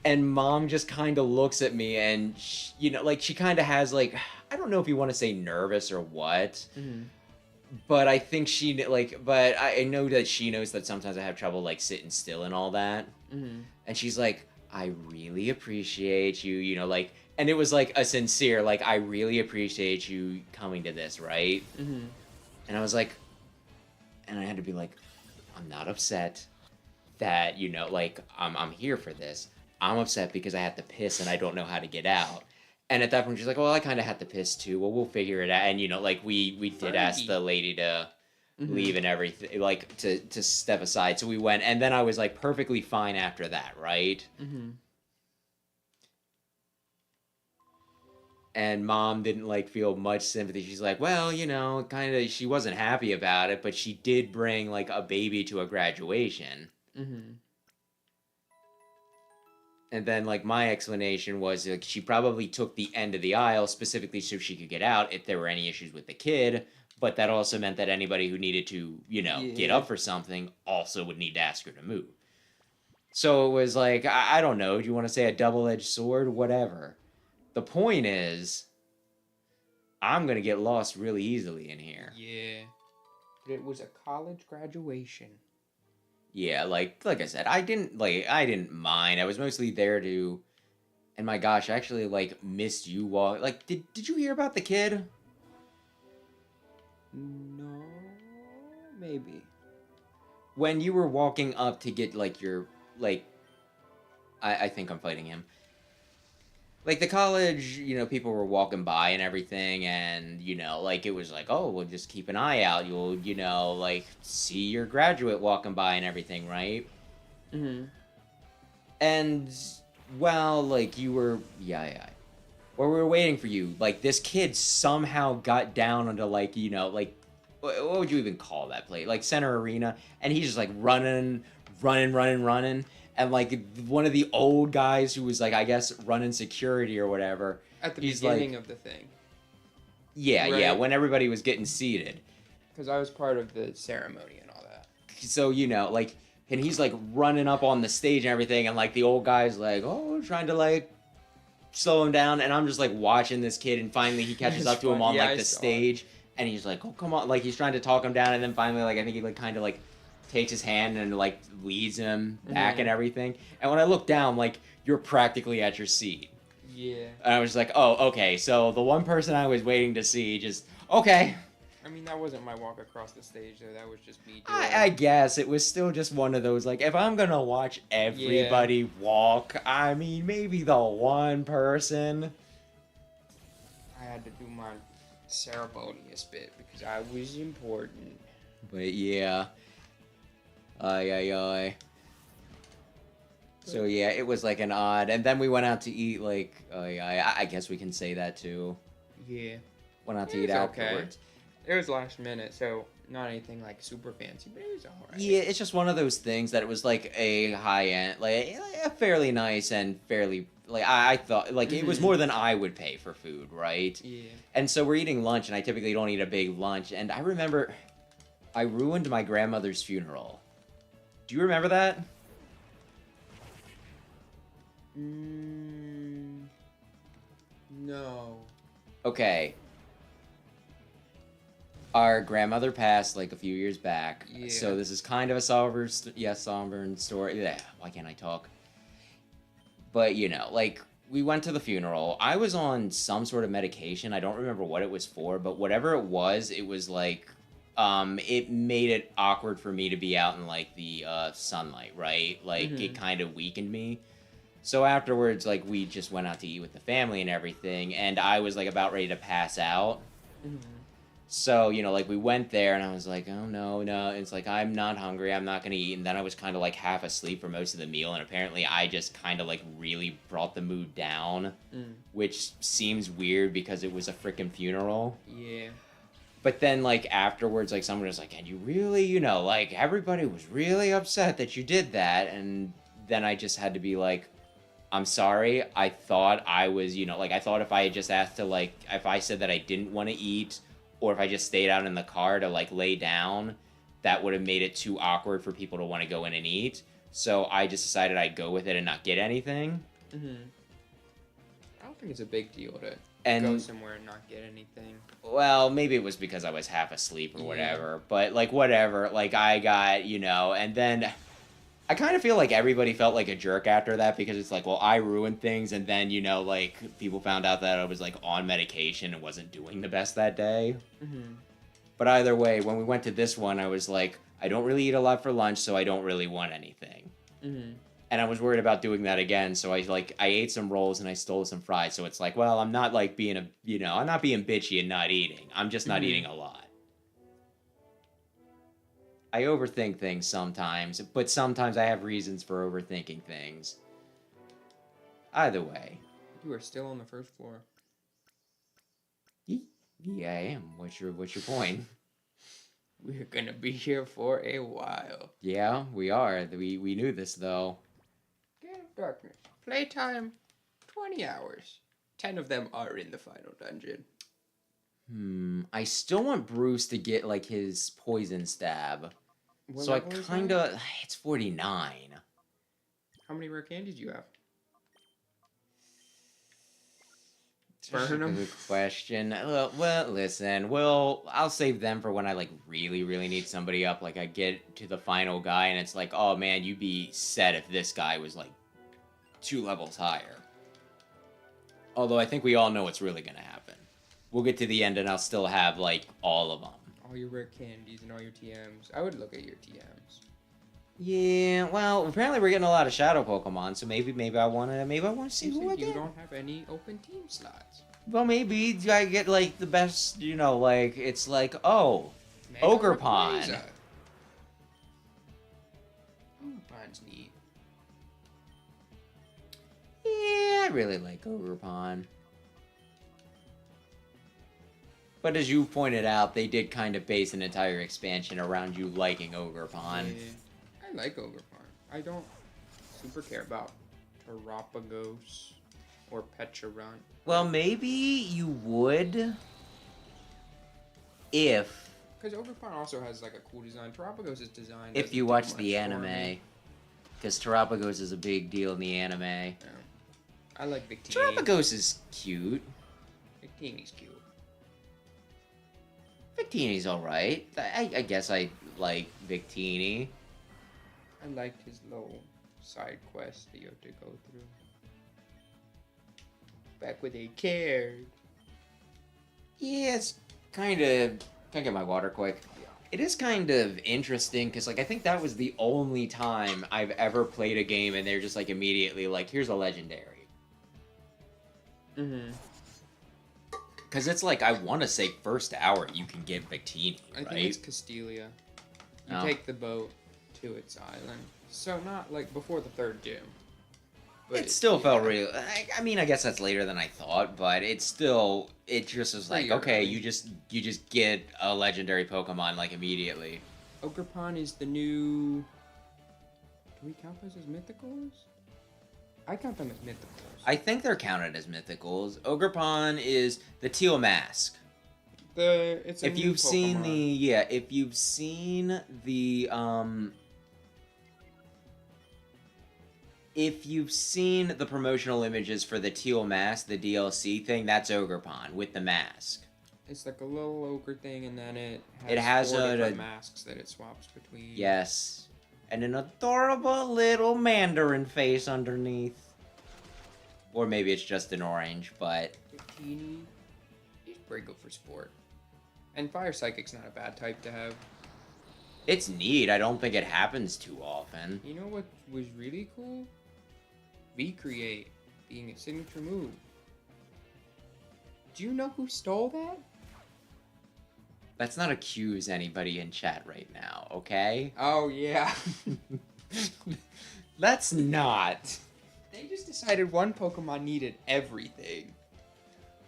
And Mom just kind of looks at me and, you know, like, she kind of has, like, I don't know if you want to say nervous or what. But I think she, like, but I know that she knows that sometimes I have trouble, like, sitting still and all that. And she's like, I really appreciate you, you know, like, and it was, like, a sincere, like, I really appreciate you coming to this, right? And I was like, and I had to be like, I'm not upset that, you know, like, I'm here for this. I'm upset because I have to piss and I don't know how to get out. And at that point, she's like, well, I kind of had to piss too. Well, we'll figure it out. And, you know, like, we did ask the lady to leave and everything, like, to step aside. So we went. And then I was, like, perfectly fine after that, right? And Mom didn't, like, feel much sympathy. She's like, well, you know, kind of, she wasn't happy about it, but she did bring, like, a baby to a graduation. And then, like, my explanation was, like, she probably took the end of the aisle specifically so she could get out if there were any issues with the kid. But that also meant that anybody who needed to, you know, get up for something also would need to ask her to move. So it was like, I don't know, do you want to say a double-edged sword? Whatever. The point is, I'm going to get lost really easily in here. Yeah. But it was a college graduation. Yeah, like I said, I didn't mind. I was mostly there to, and my gosh, I actually like missed you walk. Like, did you hear about the kid? No, maybe. When you were walking up to get like your like, I think I'm fighting him. Like the college, you know, people were walking by and everything, and you know, like it was like, oh, well, just keep an eye out. You'll, you know, like see your graduate walking by and everything, right? And well, like you were, yeah. While we were waiting for you, like this kid somehow got down onto like, you know, like what would you even call that place? Like center arena, and he's just like running. And, like, one of the old guys who was, like, I guess, running security or whatever. At the beginning of the thing. Yeah, right? yeah, when everybody was getting seated. Because I was part of the ceremony and all that. So, you know, like, and he's, like, running up on the stage and everything, and, like, the old guy's, like, oh, trying to, like, slow him down. And I'm just, like, watching this kid, and finally he catches up to him on, like, the stage. And he's like, oh, come on. Like, he's trying to talk him down, and then finally, like, I think he, like, kind of, like, takes his hand and like leads him back and everything. And when I look down, like you're practically at your seat. Yeah. And I was like, oh, okay. So the one person I was waiting to see just okay. I mean, that wasn't my walk across the stage though. That was just me. I guess it was still just one of those like if I'm gonna watch everybody walk, I mean maybe the one person. I had to do my ceremonious bit because I was important. But yeah. Ay. So yeah, it was like an odd, and then we went out to eat. Like, I guess we can say that too. Yeah. Went out to It eat was okay. afterwards. It was last minute, so not anything like super fancy, but it was alright. Yeah, it's just one of those things that it was like a high end, like a fairly nice and fairly like I thought like it was more than I would pay for food, right? Yeah. And so we're eating lunch, and I typically don't eat a big lunch. And I remember I ruined my grandmother's funeral. Do you remember that? No. Okay. Our grandmother passed like a few years back. Yeah. So this is kind of a somber story. Yeah, why can't I talk? But you know, like we went to the funeral. I was on some sort of medication. I don't remember what it was for, but whatever it was like it made it awkward for me to be out in like the sunlight, right? Like it kind of weakened me. So afterwards, like we just went out to eat with the family and everything, and I was like about ready to pass out. So, you know, like we went there and I was like, oh no. It's like, I'm not hungry. I'm not going to eat. And then I was kind of like half asleep for most of the meal. And apparently I just kind of like really brought the mood down, which seems weird because it was a freaking funeral. Yeah. But then like afterwards, like someone was like, and you really, you know, like everybody was really upset that you did that. And then I just had to be like, I'm sorry. I thought I was, you know, like I thought if I had just asked to like, if I said that I didn't want to eat, or if I just stayed out in the car to like lay down, that would have made it too awkward for people to want to go in and eat. So I just decided I'd go with it and not get anything. I don't think it's a big deal to And go somewhere and not get anything. well, maybe it was because I was half asleep or whatever. But like whatever, like I got, you know, and then I kind of feel like everybody felt like a jerk after that because it's like, well, I ruined things, and then, you know, like, people found out that I was, like, on medication and wasn't doing the best that day. But either way, when we went to this one, I was like, I don't really eat a lot for lunch, so I don't really want anything. And I was worried about doing that again, so I ate some rolls and I stole some fries, so it's like, well, I'm not, like, being I'm not being bitchy and not eating. I'm just not eating a lot. I overthink things sometimes, but sometimes I have reasons for overthinking things. Either way. You are still on the first floor. Yeah, I am. What's your point? We're gonna be here for a while. Yeah, we are. We knew this, though. Gale of Darkness. Playtime, 20 hours. 10 of them are in the final dungeon. I still want Bruce to get, like, his poison stab. What So I level is kinda... that? It's 49. How many rare candies do you have? That's a Burn 'em? good question. Well, listen. I'll save them for when I, like, really, really need somebody up. Like, I get to the final guy, and it's like, oh, man, you'd be set if this guy was, like, 2 levels higher. Although I think we all know what's really gonna happen. We'll get to the end, and I'll still have, like, all of them. All your rare candies and all your TMs. I would look at your TMs. Yeah, well, apparently we're getting a lot of shadow Pokemon, so maybe I wanna see who I You get. don't have any open team slots. Well, maybe I get like the best, you know, like it's like, oh, Mega Ogerpon. Rayquaza. Ogerpon's neat. Yeah, I really like Ogerpon. But as you pointed out, they did kind of base an entire expansion around you liking Ogerpon. Yeah, I like Ogerpon. I don't super care about Terapagos or Pecharunt. Well, maybe you would if Because Ogerpon also has like a cool design. Terapagos' design. if doesn't you do watch much the for anime. me. Because Terapagos is a big deal in the anime. Yeah. I like Victini. Terapagos is cute. Victini's cute. Victini's alright. I guess I like Victini. I like his little side quest that you have to go through. Back when they cared. Yeah, it's kind of... Can I get my water quick? Yeah. It is kind of interesting, because, like, I think that was the only time I've ever played a game and they're just, like, immediately, like, here's a legendary. Mm-hmm. Because it's like, I want to say first hour you can get Victini, I think right? it's Castelia. You Oh. take the boat to its island. So not like before the third gym. But It still felt yeah. real. I mean, I guess that's later than I thought, but it just was like, Pretty okay, early. you just get a legendary Pokemon like immediately. Ogerpon is the new. Do we count those as mythicals? I count them as mythicals. I think they're counted as mythicals. Ogerpon is the teal mask. It's a If new you've seen Pokemon. if you've seen the if you've seen the promotional images for the teal mask, the DLC thing, that's Ogerpon with the mask. It's like a little ogre thing, and then It has four a- different masks that it swaps between. Yes. And an adorable little Mandarin face underneath. Or maybe it's just an orange, but Bikini. He's pretty good for sport. And Fire Psychic's not a bad type to have. it's neat. I don't think it happens too often. You know what was really cool? Recreate being a signature move. Do you know who stole that? Let's not accuse anybody in chat right now, okay? Oh, yeah. Let's not. They just decided one Pokemon needed everything.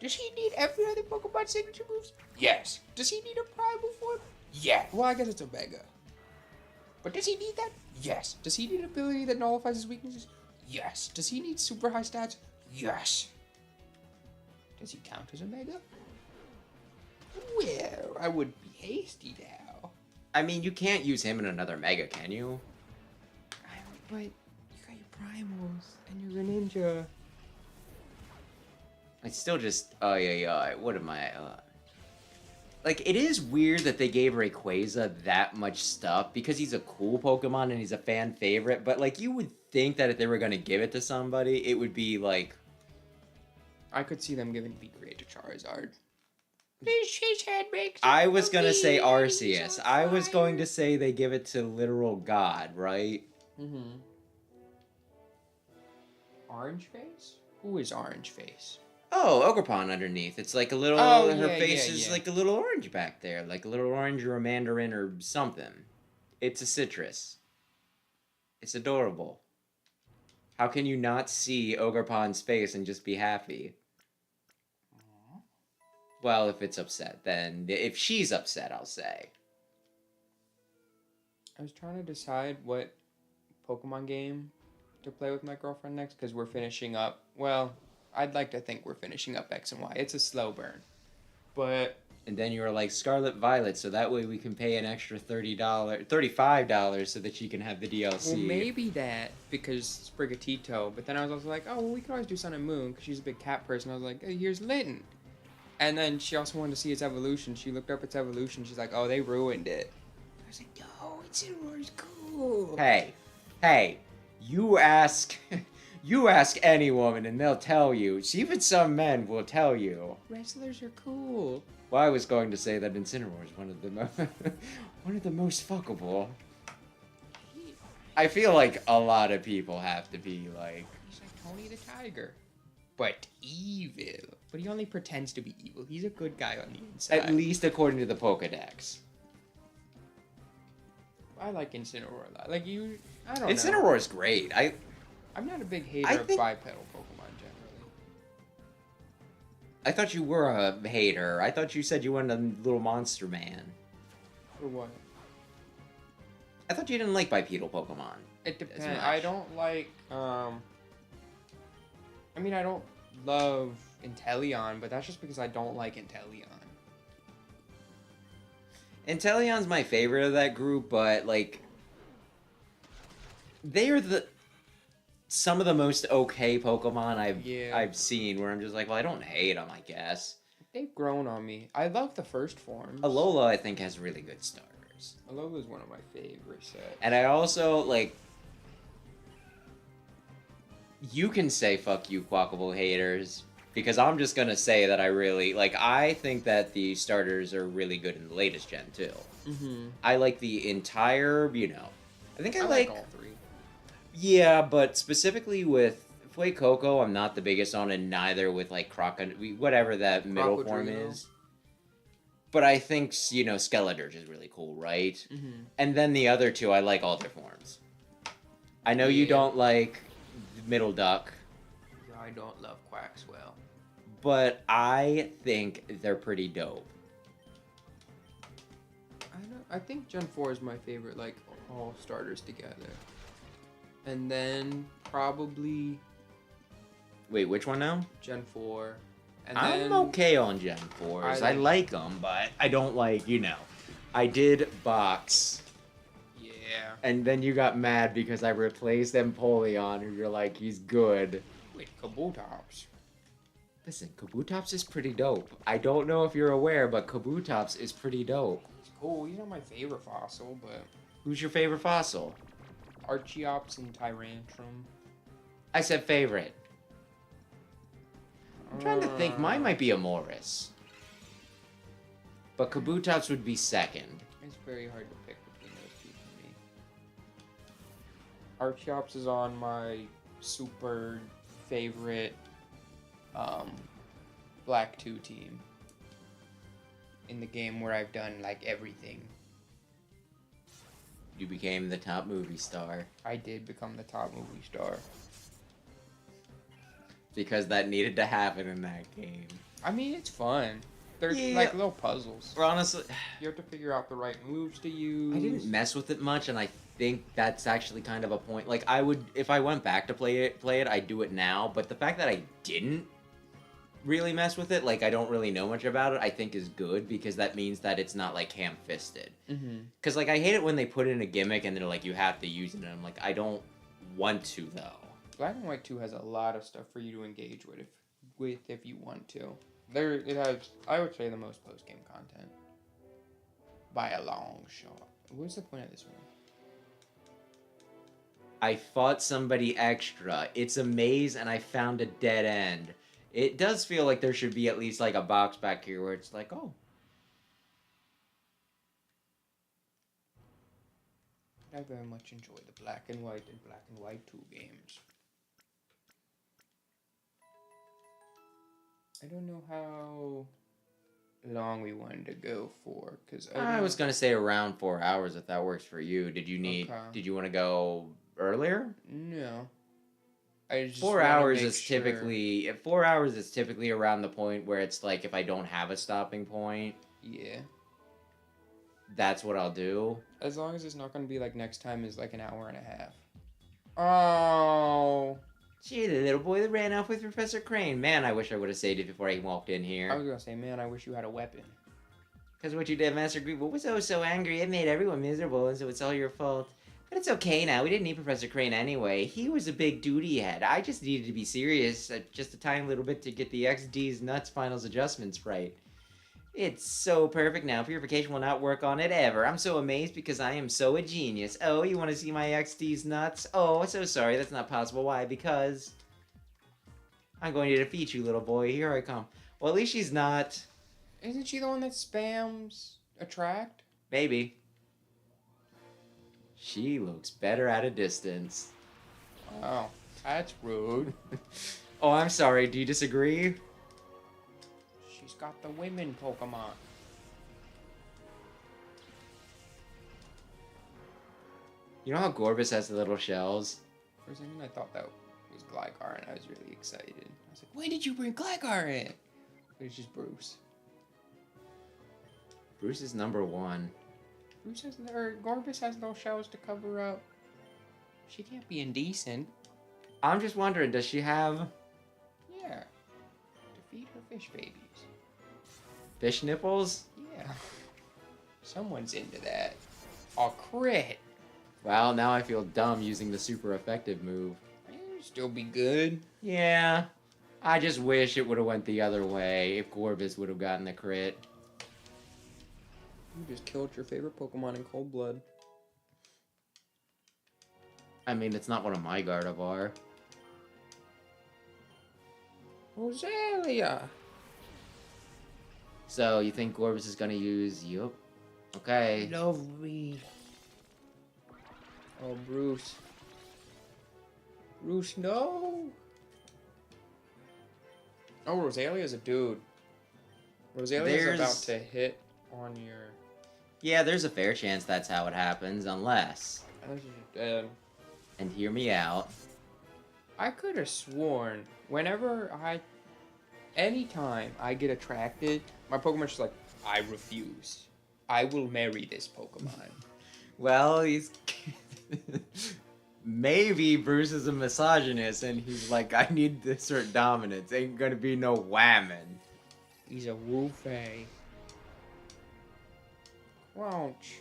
Does he need every other Pokemon signature moves? Yes. Does he need a primal form? Yeah. Well, I guess it's Omega. But does he need that? Yes. Does he need an ability that nullifies his weaknesses? Yes. Does he need super high stats? Yes. Does he count as Omega? Well, I would be hasty now. I mean, you can't use him in another Mega, can you? But you got your primals and you're a ninja. I still just... Oh, yeah. What am I... Like, it is weird that they gave Rayquaza that much stuff because he's a cool Pokemon and he's a fan favorite, but, like, you would think that if they were going to give it to somebody, it would be, like... I could see them giving Recreate to Charizard. His head makes. I was going to say Arceus. I was going to say they give it to literal God, right? Mm-hmm. Orange Face? Who is Orange Face? Oh, Ogerpon underneath. It's like a little... Oh, her yeah, face yeah, is yeah. like a little orange back there. Like a little orange or a mandarin or something. It's a citrus. It's adorable. How can you not see Ogerpon's face and just be happy? Well, if it's upset, then... If she's upset, I'll say. I was trying to decide what Pokemon game to play with my girlfriend next because we're finishing up. Well, I'd like to think we're finishing up X and Y. It's a slow burn. But And then you were like, Scarlet Violet, so that way we can pay an extra $35 so that she can have the DLC. well, maybe that because Sprigatito. But then I was also like, oh, well, we could always do Sun and Moon because she's a big cat person. I was like, hey, here's Litten. And then she also wanted to see its evolution. She looked up its evolution. She's like, oh, they ruined it. I was like, no, Incineroar's cool. Hey, you ask any woman and they'll tell you. Even some men will tell you. Wrestlers are cool. Well, I was going to say that Incineroar is one of the most fuckable. I feel like a lot of people have to be like... He's like Tony the Tiger. But evil. But he only pretends to be evil. He's a good guy on the inside. At least according to the Pokedex. I like Incineroar a lot. Like you, I don't know. Incineroar is great. I'm not a big hater I of think- bipedal Pokemon generally. I thought you were a hater. I thought you said you wanted a little monster man. For what? I thought you didn't like bipedal Pokemon. It As depends. much. I don't like. I mean, I don't love Inteleon, but that's just because I don't like Inteleon. Inteleon's my favorite of that group, but like they are some of the most okay Pokemon I've seen where I'm just like, well, I don't hate them, I guess. They've grown on me. I love the first forms. Alola, I think, has really good starters. Alola's one of my favorite sets. And I also, like... You can say fuck you, Quackable haters, because I'm just gonna say that I really... Like, I think that the starters are really good in the latest gen, too. Mm-hmm. I like the entire, I think I like... all three. Yeah, but specifically with Fuecoco, I'm not the biggest on, and neither with, like, whatever that middle form Crocodile. is. But I think, you know, Skeletor's is really cool, right? Mm-hmm. And then the other two, I like all their forms. I know you Yeah. don't like Middle Duck, Yeah, I don't love Quaxwell. but I think they're pretty dope. I think Gen 4 is my favorite, like, all starters together. And then probably Wait, which one now? Gen 4. And I'm then okay on Gen 4s. I like them, but I don't like, you know. I did box, Yeah. and then you got mad because I replaced Empoleon, and you're like, he's good. Wait, Kabutops. Listen, Kabutops is pretty dope. I don't know if you're aware, but Kabutops is pretty dope. It's cool. He's not my favorite fossil, but Who's your favorite fossil? Archeops and Tyrantrum. I said favorite. I'm trying to think. Mine might be a Morris. But Kabutops would be second. It's very hard to pick between those two for me. Archeops is on my super favorite Black 2 team. In the game where I've done like everything. You became the top movie star. I did become the top movie star. Because that needed to happen in that game. I mean, it's fun. They're Yeah. like little puzzles. Or honestly, You have to figure out the right moves to use. I didn't mess with it much, and I think that's actually kind of a point. Like, I would, if I went back to play it, I'd do it now. But the fact that I didn't really mess with it, like, I don't really know much about it, I think is good, because that means that it's not, like, ham-fisted. Mm-hmm. Because, like, I hate it when they put in a gimmick and they're like, you have to use it, and I'm like, I don't want to, though. Black and White 2 has a lot of stuff for you to engage with if you want to. It has, I would say, the most post-game content. By a long shot. What's the point of this one? I fought somebody extra. It's a maze, and I found a dead end. It does feel like there should be at least, like, a box back here where it's like, oh. I very much enjoy the Black and White 2 games. I don't know how long we wanted to go for, because I was gonna say around 4 hours if that works for you. Did you need? Okay. Did you want to go earlier? No. I just 4 wanna hours make is sure- typically 4 hours is typically around the point where it's like if I don't have a stopping point, Yeah. that's what I'll do. As long as it's not going to be like next time is like an hour and a half. Oh. Gee, the little boy that ran off with Professor Crane. Man, I wish I would have saved it before I walked in I here. was going to say, man, I wish you had a weapon. Because what you did, Master Greeble, was so angry. It made everyone miserable, and so it's all your fault. But it's okay now. We didn't need Professor Crane anyway. He was a big duty head. I just needed to be serious just a tiny little bit to get the XD's nuts finals adjustments right. It's so perfect now. Purification will not work on it ever. I'm so amazed because I am so a genius. Oh, you want to see my XD's nuts? Oh, so sorry. That's not possible. Why? Because I'm going to defeat you, little boy. Here I come. Well, at least she's not. Isn't she the one that spams attract? Maybe. She looks better at a distance. Oh, that's rude. Oh, I'm sorry. Do you disagree? She's got the women Pokemon. You know how Gorbis has the little shells? For a second, I thought that was Gligar, and I was really excited. I was like, why did you bring Gligar in? But it's just Bruce. Bruce is number one. Gorbis has little shells to cover up. She can't be indecent. I'm just wondering, does she have Yeah. To feed her fish babies. fish nipples? Yeah. Someone's into that. A crit. Well, now I feel dumb using the super effective move. It'll still be good. Yeah. I just wish it would have went the other way if Gorbis would have gotten the crit. You just killed your favorite Pokemon in cold blood. I mean, it's not one of my Gardevoir. Roselia. So, you think Gorbis is gonna use... Yup. Okay. Lovely. Oh, Bruce. Bruce, no. Oh, Rosalia's a dude. Rosalia's There's- about to hit on your... Yeah, there's a fair chance that's how it happens, unless... Unless you're dead. And hear me out. I could have sworn anytime I get attracted, my Pokemon's just like, I refuse. I will marry this Pokemon. Well, he's... Maybe Bruce is a misogynist and he's like, I need this sort of dominance. Ain't gonna be no whammon. He's a Woofei. Crouch.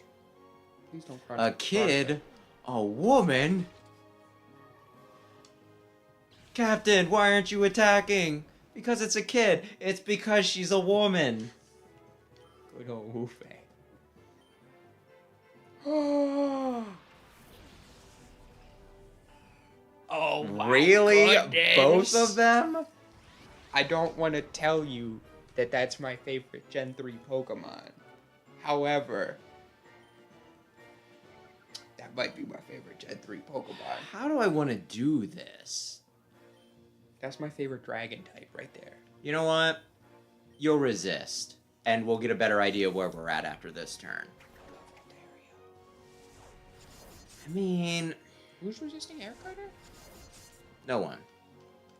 Please don't crouch. A kid? A woman? Captain, why aren't you attacking? Because it's a kid. It's because she's a woman. Good old Woofei. Oh, my Really? goodness. Both of them? I don't want to tell you that that's my favorite Gen 3 Pokemon. However, that might be my favorite Gen 3 Pokemon. How do I want to do this? That's my favorite dragon type right there. You know what? You'll resist. And we'll get a better idea of where we're at after this turn. I mean... Who's resisting Air Cutter? No one.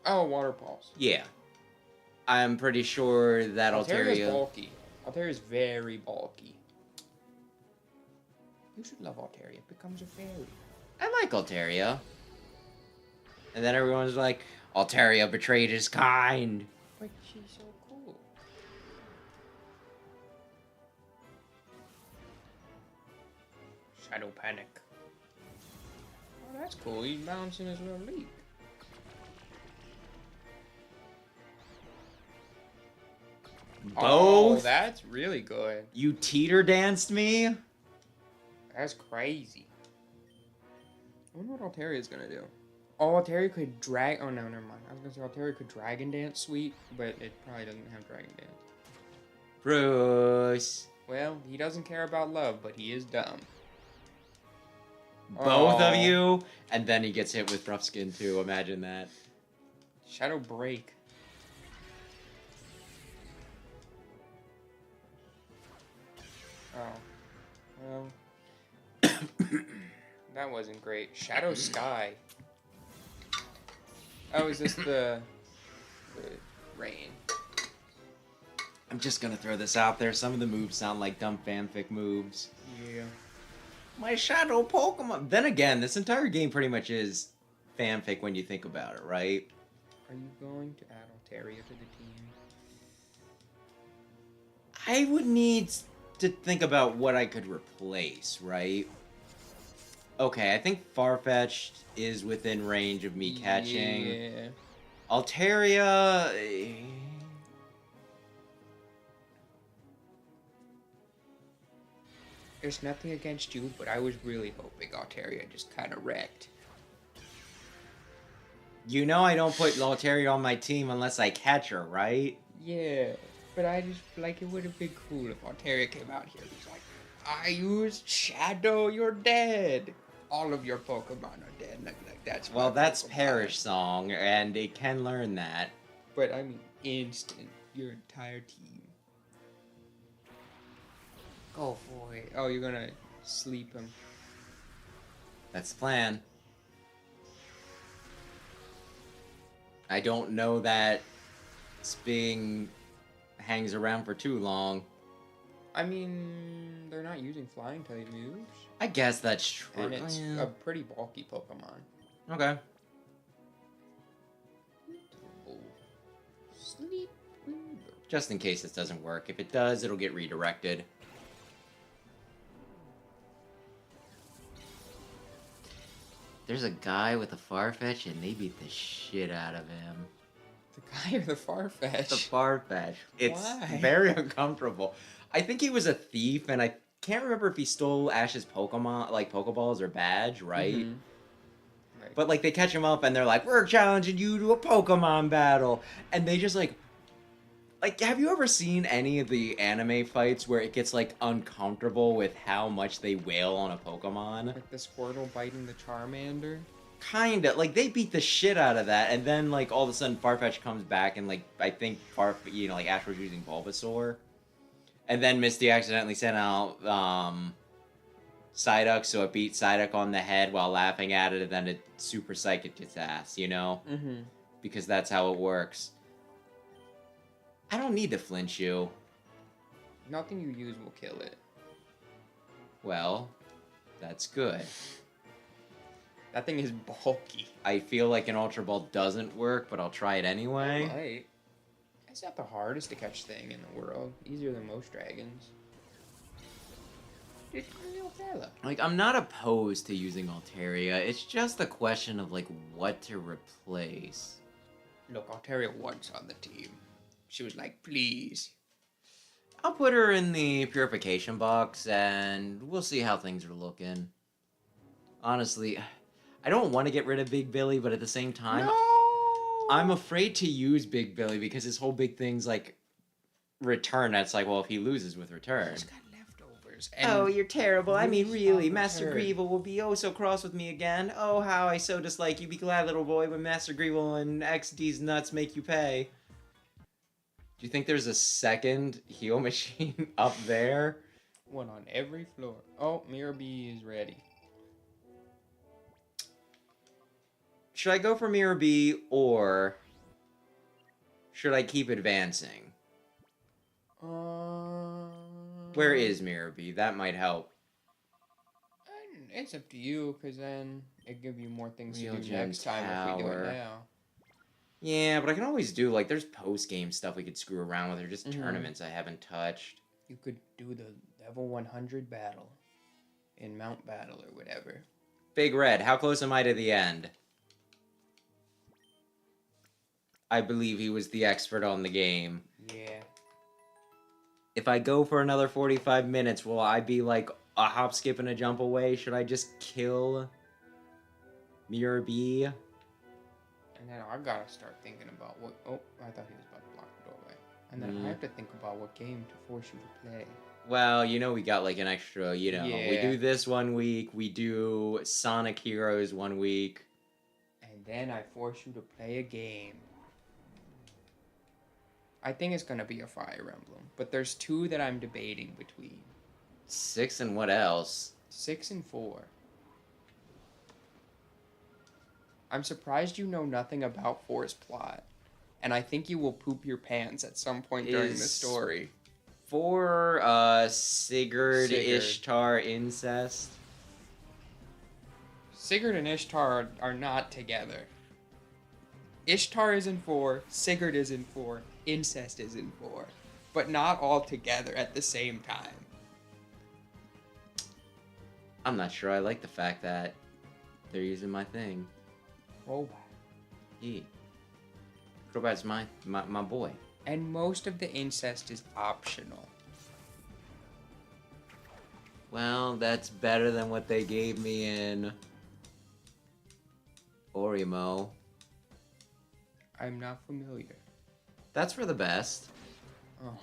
Oh, Water Pulse. Yeah. I'm pretty sure that Alteria's Altaria... bulky. Alteria's very bulky. You should love Altaria. It becomes a fairy. I like Altaria. And then everyone's like, Altaria betrayed his kind. But she's so cool. Shadow Panic. Oh, that's cool. He's bouncing his little leap. Both? Oh, that's really good. You teeter danced me? That's crazy. I wonder what Altaria's gonna do. Oh, Altaria could drag... Oh, no, never mind. I was gonna say Altaria could Dragon Dance Sweet, but it probably doesn't have Dragon Dance. Bruce. Well, he doesn't care about love, but he is dumb. Both of Oh. you? And then he gets hit with rough skin too. Imagine that. Shadow Break. Oh. Well. That wasn't great. Shadow Sky. Oh, is this the rain? I'm just gonna throw this out there. Some of the moves sound like dumb fanfic moves. Yeah. My shadow Pokemon. Then again, this entire game pretty much is fanfic when you think about it, right? Are you going to add Altaria to the team? I would need to think about what I could replace, right? Okay, I think Farfetch'd is within range of me catching. Yeah. Altaria... There's nothing against you, but I was really hoping Altaria just kind of wrecked. You know I don't put Altaria on my team unless I catch her, right? Yeah, but I just, like, it would have been cool if Altaria came out here and was like, I used Shadow, you're dead. All of your Pokemon are dead. Like that's Well, my that's Pokemon. Perish Song, and it can learn that. But I mean, instant. Your entire team. Go for it. Oh, you're gonna sleep him. That's the plan. I don't know that Sping hangs around for too long. I mean, they're not using flying type moves. I guess that's true. And it's Yeah. a pretty bulky Pokemon. Okay. Sleep. Just in case this doesn't work. If it does, it'll get redirected. There's a guy with a Farfetch, and they beat the shit out of him. The guy or the Farfetch? The Farfetch. It's Why? very uncomfortable. I think he was a thief, and I can't remember if he stole Ash's Pokemon, like Pokeballs or badge, right? Mhm. Right. But like they catch him up, and they're like, "We're challenging you to a Pokemon battle," and they just like, have you ever seen any of the anime fights where it gets like uncomfortable with how much they wail on a Pokemon? Like the Squirtle biting the Charmander. Kinda. Like they beat the shit out of that, and then like all of a sudden Farfetch comes back, and like I think like Ash was using Bulbasaur, And then Misty accidentally sent out Psyduck, so it beat Psyduck on the head while laughing at it, and then it super psychic its ass, you know? Mm-hmm. Because that's how it works. I don't need to flinch you. Nothing you use will kill it. Well, that's good. That thing is bulky. I feel like an Ultra Ball doesn't work, but I'll try it anyway. Right. It's not the hardest to catch thing in the world. Easier than most dragons. Just a little fella. Like, I'm not opposed to using Altaria. It's just a question of, like, what to replace. Look, Altaria once on the team. She was like, please. I'll put her in the purification box, and we'll see how things are looking. Honestly, I don't want to get rid of Big Billy, but at the same time, No! I'm afraid to use Big Billy because his whole big thing's, like, return. That's like, well, if he loses with return. He's got leftovers. Oh, you're terrible. I mean, really, Stop Master return. Greevil will be oh so cross with me again. Oh, how I so dislike you. Be glad, little boy, when Master Greevil and XD's nuts make you pay. Do you think there's a second heal machine up there? One on every floor. Oh, Mirror B is ready. Should I go for Mirror B, or should I keep advancing? Where is Mirror B? That might help. It's up to you, because then it gives you more things Real to do Gem next time if we do Tower. it now. Yeah, but I can always do, like, there's post-game stuff we could screw around with, or just Mhm. tournaments I haven't touched. You could do the level 100 battle in Mount Battle or whatever. Big Red, how close am I to the end? I believe he was the expert on the game. Yeah. If I go for another 45 minutes, will I be like a hop, skip, and a jump away? Should I just kill Mirror B? And then I gotta start thinking about what. Oh, I thought he was about to block the doorway. And then I have to think about what game to force you to play. Well, you know, we got like an extra, you know, we Yeah. do this one week, we do Sonic Heroes one week. And then I force you to play a game. I think it's gonna be a Fire Emblem, but there's two that I'm debating between 6 and what else? 6 and 4. I'm surprised you know nothing about 4's plot, and I think you will poop your pants at some point during the Is- story. For Sigurd, Sigurd. Ishtar, incest. Sigurd and Ishtar are not together. Ishtar is in 4, Sigurd is in 4, incest is in 4, but not all together at the same time. I'm not sure I like the fact that they're using my thing. Robot. Yeah. Crobat's my boy. And most of the incest is optional. Well, that's better than what they gave me in Orimo. I'm not familiar. That's for the best. Oh.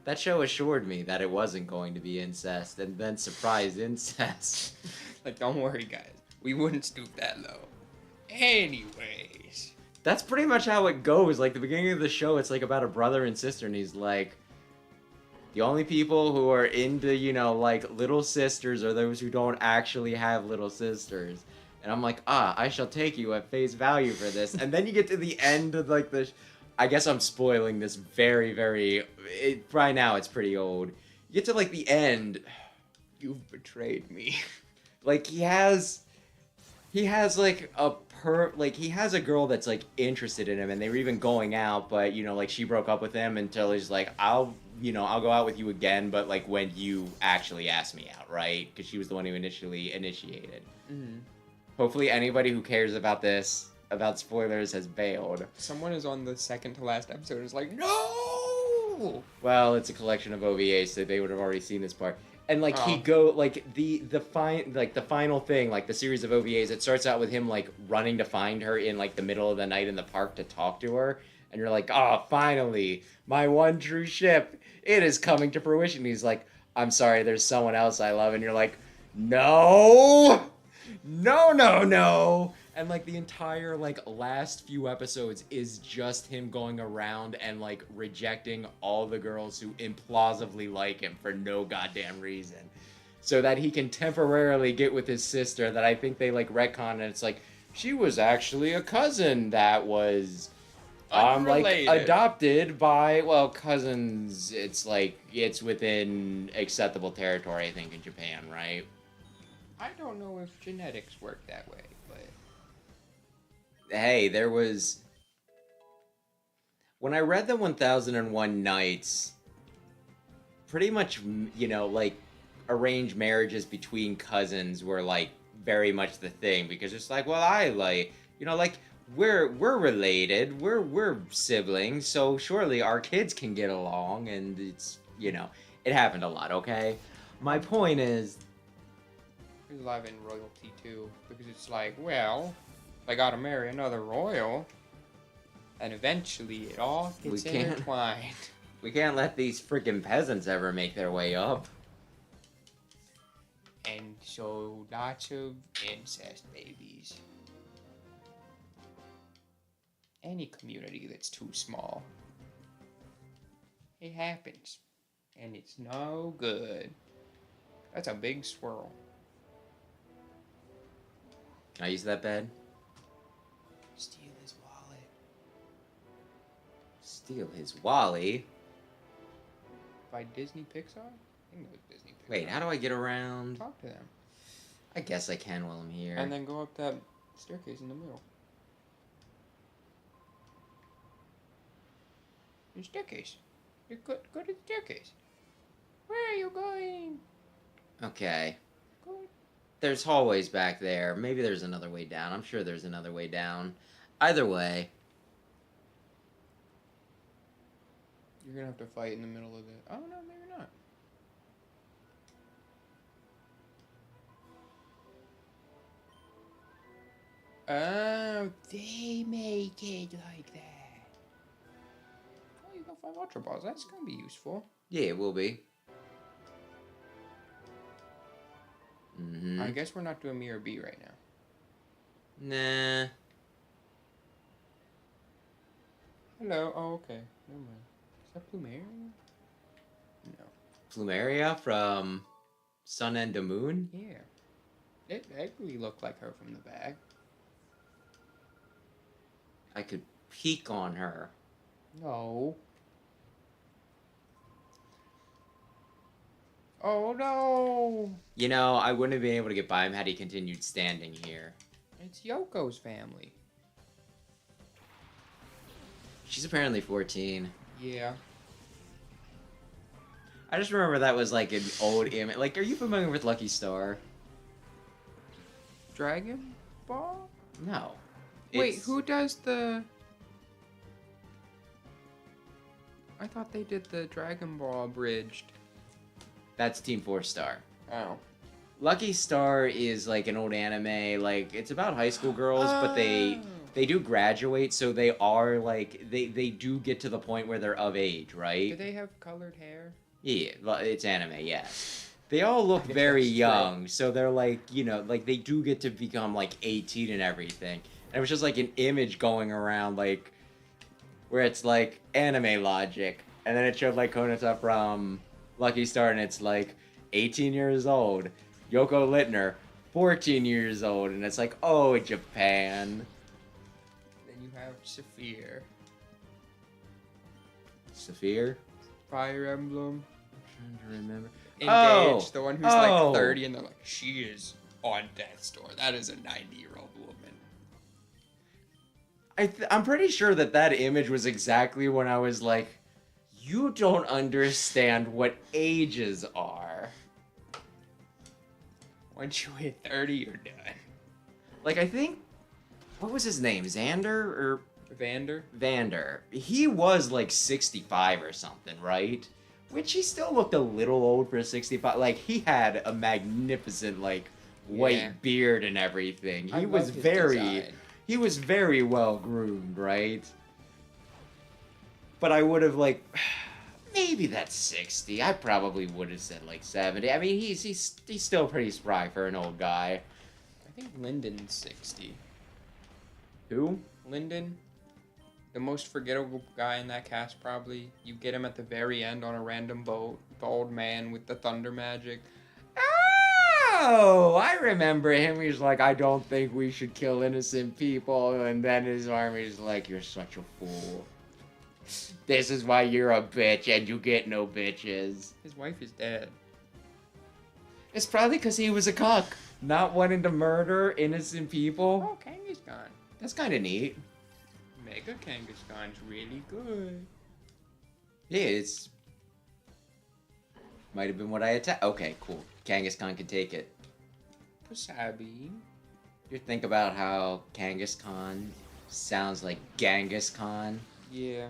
That show assured me that it wasn't going to be incest, and then surprise incest. Like, don't worry, guys. We wouldn't stoop that low. Anyways. That's pretty much how it goes. Like, the beginning of the show, it's like about a brother and sister, and he's like, the only people who are into, you know, like, little sisters are those who don't actually have little sisters. And I'm like, I shall take you at face value for this. And then you get to the end of, like, I guess I'm spoiling this very, very... Right now, it's pretty old. You get to, like, the end. You've betrayed me. Like, he has, like, he has a girl that's, like, interested in him, and they were even going out, but, you know, like, she broke up with him until he's like, I'll go out with you again, but, like, when you actually ask me out, right? Because she was the one who initially initiated. Mm-hmm. Hopefully anybody who cares about this, about spoilers, has bailed. Someone is on the second to last episode and is like, no! Well, it's a collection of OVAs, so they would have already seen this part. And, like, Oh. the final thing, like, the series of OVAs, it starts out with him, like, running to find her in, like, the middle of the night in the park to talk to her. And you're like, finally, my one true ship, it is coming to fruition. And he's like, I'm sorry, there's someone else I love. And you're like, no! No, no, no! And like the entire like last few episodes is just him going around and like rejecting all the girls who implausibly like him for no goddamn reason. So that he can temporarily get with his sister that I think they like retcon, and it's like she was actually a cousin that was like Unrelated. adopted by, well, cousins, it's like it's within acceptable territory, I think, in Japan, right? I don't know if genetics work that way, but Hey, there was when I read the 1001 Nights, pretty much, you know, like arranged marriages between cousins were like very much the thing, because it's like, well, I like, you know, like we're related, we're siblings, so surely our kids can get along, and it's, you know, it happened a lot. Okay, my point is, there's a lot in royalty too, because it's like, well, I gotta marry another royal, and eventually it all gets We can't- intertwined. we can't let these freaking peasants ever make their way up. And so lots of incest babies. Any community that's too small. It happens. And it's no good. That's a big swirl. Can I use that bed? Steal his wallet. Steal his Wally. By Disney Pixar? I think it was Disney Pixar. Wait, how do I get around? Talk to them. I guess I can while I'm here. And then go up that staircase in the middle. The staircase. You go to the staircase. Where are you going? Okay. Go. There's hallways back there. Maybe there's another way down. I'm sure there's another way down. Either way. You're gonna have to fight in the middle of the. Oh no, maybe not. Oh, they make it like that. Oh, you got 5 Ultra Balls. That's gonna be useful. Yeah, it will be. Mm-hmm. I guess we're not doing me or B right now. Nah. Hello. Oh, okay. Never mind. Is that Plumeria? No. Plumeria from Sun and the Moon? Yeah. It actually looked like her from the back. I could peek on her. No. Oh no! You know, I wouldn't have been able to get by him had he continued standing here. It's Yoko's family. She's apparently 14. Yeah. I just remember that was like an old image. Like, are you familiar with Lucky Star? Dragon Ball? No. Wait, It's- who does the... I thought they did the Dragon Ball abridged. That's Team 4 Star. Oh. Lucky Star is like an old anime. Like, it's about high school girls, but they do graduate, so they are like they do get to the point where they're of age, right? Do they have colored hair? Yeah, it's anime, yeah. They all look I guess very that's true. young, so they're like, you know, like they do get to become like 18 and everything. And it was just like an image going around, like, where it's like anime logic. And then it showed like Konata from Lucky Star, and it's like 18 years old. Yoko Littner, 14 years old. And it's like, oh, Japan. Then you have Saphir. Saphir? Fire Emblem. I'm trying to remember. Engage, Oh! the one who's Oh! like 30 and they're like, she is on death's door. That is a 90-year-old woman. I'm pretty sure that image was exactly when I was like, you don't understand what ages are. Once you hit 30, you're done. Like, I think, what was his name? Xander or Vander? Vander? He was like 65 or something, right? Which he still looked a little old for 65. Like, he had a magnificent, like, white Yeah. beard and everything. I He love was his very... design. He was very well groomed, right? But I would have like, maybe that's 60. I probably would have said like 70. I mean, he's still pretty spry for an old guy. I think Lyndon's 60. Who? Lyndon. The most forgettable guy in that cast, probably. You get him at the very end on a random boat. The old man with the thunder magic. Oh, I remember him. He's like, I don't think we should kill innocent people. And then his army's like, you're such a fool. This is why you're a bitch and you get no bitches. His wife is dead. It's probably because he was a cuck, not wanting to murder innocent people. Oh, Kangaskhan. That's kind of neat. Mega Kangaskhan's really good. Yeah, it's... Might have been what I attacked. Okay, cool. Kangaskhan can take it. Wasabi. You think about how Kangaskhan sounds like Genghis Khan. Yeah.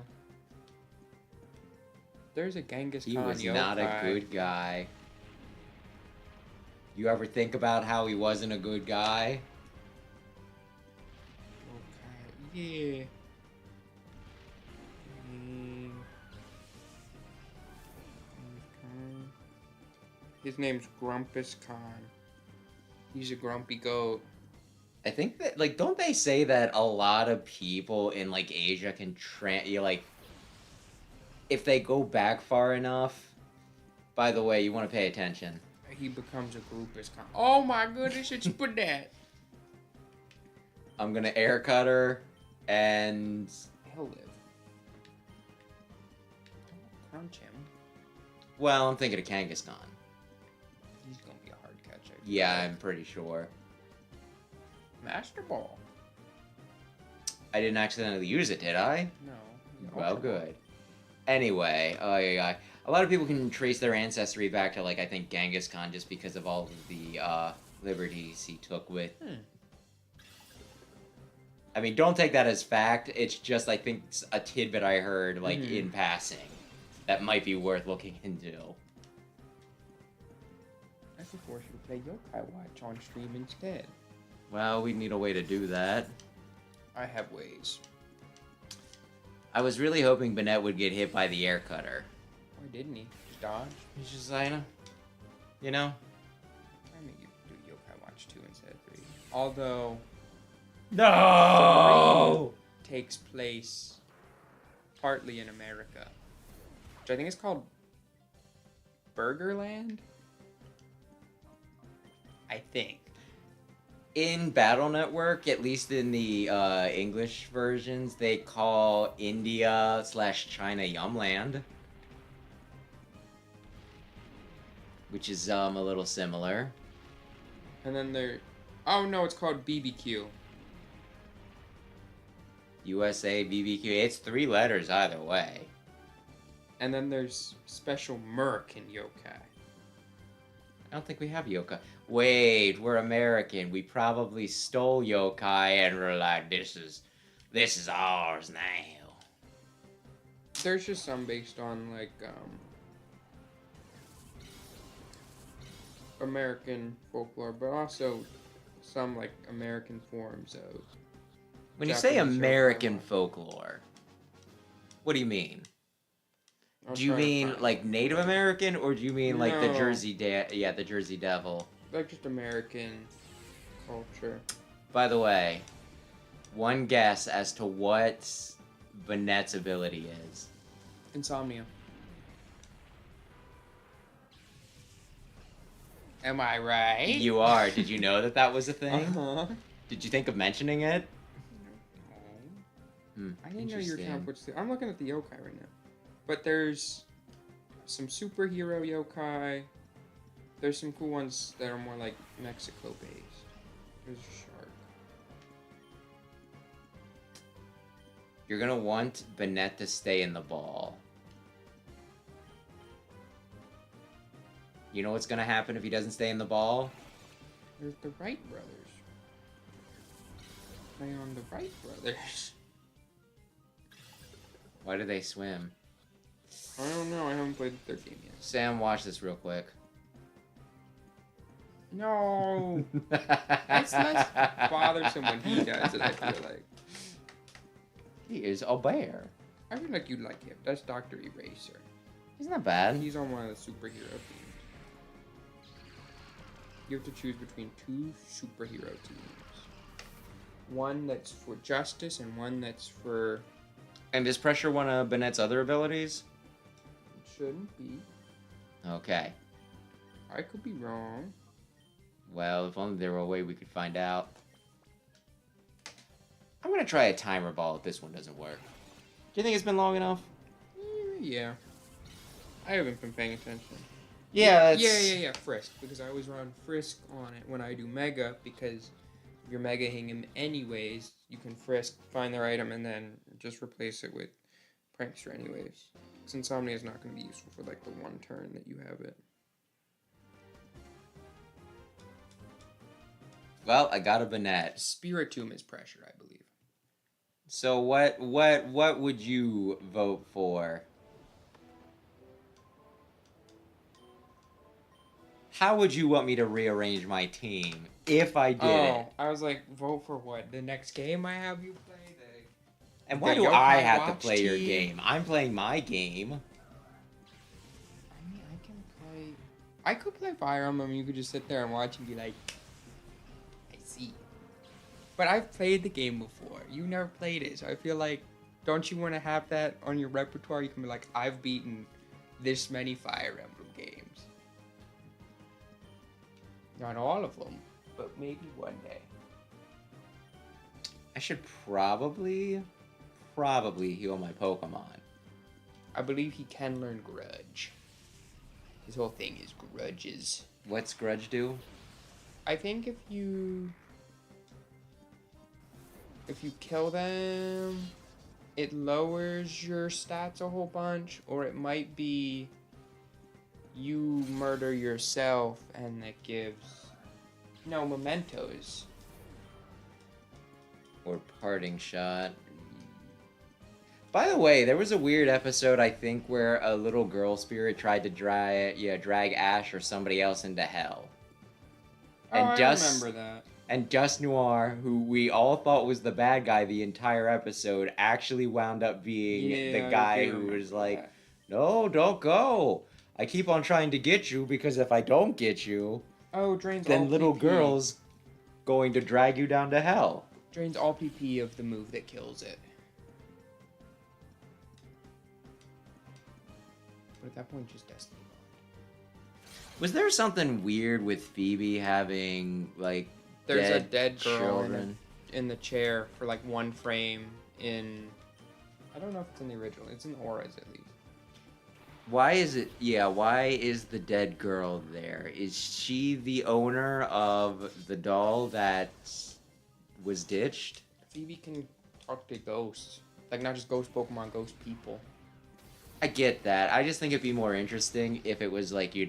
There's a Genghis He Khan was yokai. not a good guy. You ever think about how he wasn't a good guy? Okay. Yeah. His name's Grumpus Khan. He's a grumpy goat. I think that, like, don't they say that a lot of people in, like, Asia can if they go back far enough... By the way, you want to pay attention. He becomes a Grumpus Khan. Oh my goodness, it's that. I'm gonna air cut her, and... He'll live. Don't crunch him. Well, I'm thinking of Kangaskhan. He's gonna be a hard catch. Yeah, I'm pretty sure. Master Ball. I didn't accidentally use it, did I? No. Well, good. Anyway, a lot of people can trace their ancestry back to, like, I think Genghis Khan just because of all of the liberties he took with... I mean, don't take that as fact. It's just, I think, a tidbit I heard, like, in passing that might be worth looking into. I could force you to play Yokai Watch on stream instead. Well, we need a way to do that. I have ways. I was really hoping Bennett would get hit by the air cutter. Why didn't he? Just dodge? He's just like, you know? I mean, you do Yokai Watch 2 instead of 3. Although... No! 3 takes place partly in America. Which I think is called Burgerland? I think. In Battle Network, at least in the English versions, they call India/China Yumland. Which is a little similar. And then there... Oh no, it's called BBQ. USA, BBQ. It's 3 letters either way. And then there's special Merc in Yokai. I don't think we have yokai. Wait, we're American. We probably stole yokai and we're like, this is ours now. There's just some based on, like, American folklore, but also some, like, American forms of... When you say Japanese American yokai. folklore, what do you mean? I'm Do you trying to mean, find- like, Native American, or do you mean, like, the No. Jersey the Jersey Devil? Like, just American culture. By the way, one guess as to what Banette's ability is. Insomnia. Am I right? You are. Did you know that was a thing? Uh-huh. Did you think of mentioning it? I didn't know you were trying to Interesting. put... I'm looking at the yokai right now. But there's some superhero yokai. There's some cool ones that are more like Mexico-based. There's a shark. You're gonna want Bennett to stay in the ball. You know what's gonna happen if he doesn't stay in the ball? There's the Wright brothers. Play on the Wright brothers. Why do they swim? I don't know. I haven't played the third game yet. Sam, watch this real quick. No. It's less bothersome when he does it, I feel like. He is a bear. I feel like you'd like him. That's Dr. Eraser. He's not bad. He's on one of the superhero teams. You have to choose between 2 superhero teams. one that's for justice and one that's for... And is pressure one of Bennett's other abilities? It shouldn't be. Okay. I could be wrong. Well, if only there were a way we could find out. I'm gonna try a timer ball if this one doesn't work. Do you think it's been long enough? Yeah. I haven't been paying attention. Yeah, Yeah, Frisk. Because I always run Frisk on it when I do Mega, because if you're Megaing him anyways, you can Frisk, find their item, and then just replace it with Prankster anyways. Because Insomnia is not going to be useful for, like, the one turn that you have it. Well, I got a Bennett. Spiritomb is pressure, I believe. So what would you vote for? How would you want me to rearrange my team if I did it? I was like, vote for what? The next game I have you play? And why the do I Yokai have to Watch play your team? game? I'm playing my game. I mean, I can play... I could play Fire Emblem, you could just sit there and watch and be like, I see. But I've played the game before. You never played it, so I feel like, don't you want to have that on your repertoire? You can be like, I've beaten this many Fire Emblem games. Not all of them, but maybe one day. I should probably heal my Pokemon. I believe he can learn Grudge. His whole thing is grudges. What's Grudge do? I think if you kill them, it lowers your stats a whole bunch, or it might be you murder yourself and it gives mementos. Or Parting Shot. By the way, there was a weird episode, I think, where a little girl spirit tried to drag Ash or somebody else into hell. And I remember that. And Just Noir, who we all thought was the bad guy the entire episode, actually wound up being the guy who was like, no, don't go. I keep on trying to get you because if I don't get you, drains then all little PP. girl's going to drag you down to hell. Drains all PP of the move that kills it. But at that point, just Destiny Bond. Was there something weird with Phoebe having, like, There's a dead girl children? in the chair for, like, one frame in... I don't know if it's in the original. It's in Auras, at least. Why is the dead girl there? Is she the owner of the doll that was ditched? Phoebe can talk to ghosts. Like, not just ghost Pokemon, ghost people. I get that. I just think it'd be more interesting if it was, like, I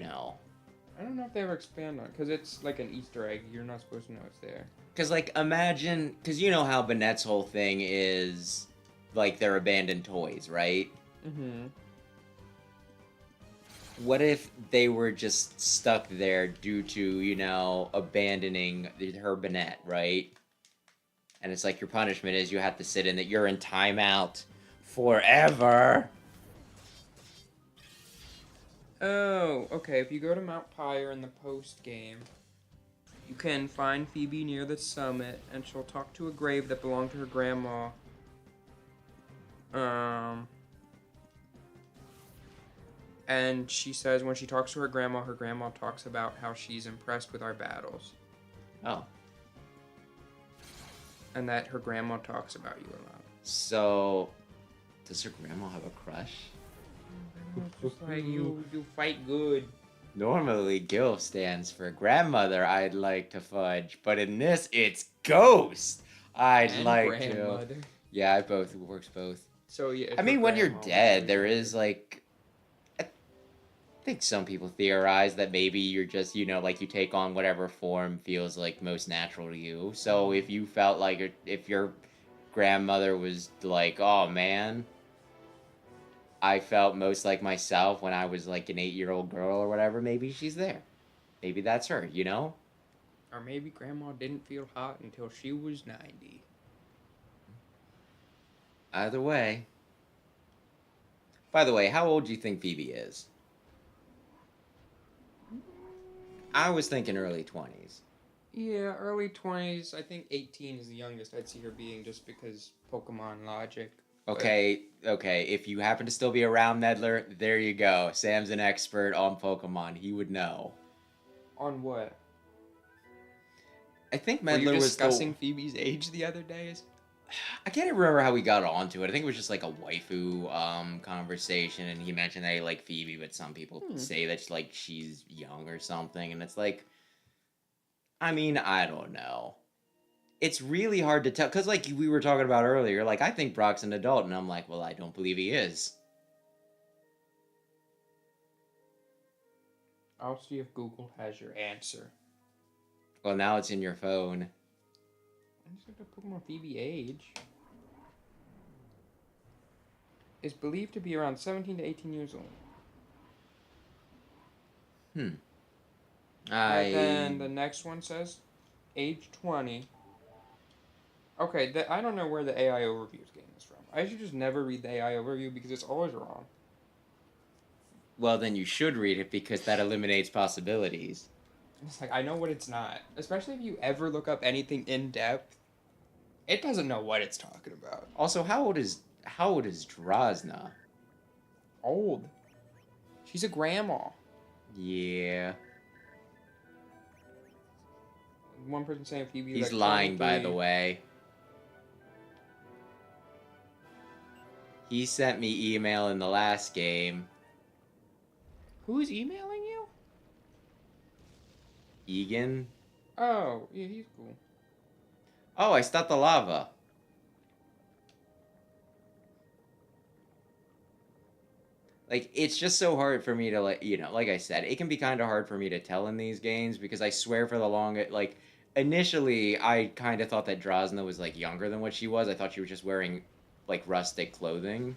don't know if they ever expand on it, because it's like an Easter egg. You're not supposed to know it's there. Because, like, imagine... Because you know how Bennett's whole thing is, like, they're abandoned toys, right? Mm-hmm. What if they were just stuck there due to, abandoning her Bennett, right? And it's like your punishment is you have to sit in that you're in timeout forever. Oh, okay. If you go to Mount Pyre in the post-game, you can find Phoebe near the summit, and she'll talk to a grave that belonged to her grandma. And she says when she talks to her grandma talks about how she's impressed with our battles. Oh. And that her grandma talks about you a lot. So, does her grandma have a crush? It's just like, you fight good. Normally, Gale stands for grandmother, I'd like to fudge. But in this, it's ghost. And grandmother. Yeah, it works both. So, yeah. I mean, when you're dead, there is, like... I think some people theorize that maybe you're just, like, you take on whatever form feels, like, most natural to you. So if you felt like... If your grandmother was like, oh, man... I felt most like myself when I was like an 8-year-old girl or whatever. Maybe she's there. Maybe that's her, Or maybe grandma didn't feel hot until she was 90. Either way. By the way, how old do you think Phoebe is? I was thinking early 20s. Yeah, early 20s. I think 18 is the youngest I'd see her being, just because Pokemon logic. But Okay, if you happen to still be around, Nedler, there you go. Sam's an expert on Pokemon. He would know. on what? I think Were you Medler was discussing Phoebe's age the other days? I can't even remember how we got onto it. I think it was just like a waifu conversation, and he mentioned that he liked Phoebe, but some people say that like she's young or something, and it's like, I mean, I don't know. It's really hard to tell because, like we were talking about earlier, like I think Brock's an adult, and I'm like, well, I don't believe he is. I'll see if Google has your answer. Well, now it's in your phone. I just looked up Pokemon Phoebe age. Is believed to be around 17 to 18 years old. And then the next one says age 20. Okay, I don't know where the AI overview is getting this from. I should just never read the AI overview because it's always wrong. Well, then you should read it because that eliminates possibilities. It's like, I know what it's not. Especially if you ever look up anything in depth, it doesn't know what it's talking about. Also, how old is Drosna? Old. She's a grandma. Yeah. One person saying Phoebe. He's like lying, by 23. the way. He sent me email in the last game. Who's emailing you? Egan? Oh, yeah, he's cool. Oh, I stopped the lava. Like, it's just so hard for me to, like, you know, like I said, it can be kind of hard for me to tell in these games because I swear for the longest, like, initially, I kind of thought that Drosna was, like, younger than what she was. I thought she was just wearing, like, rustic clothing.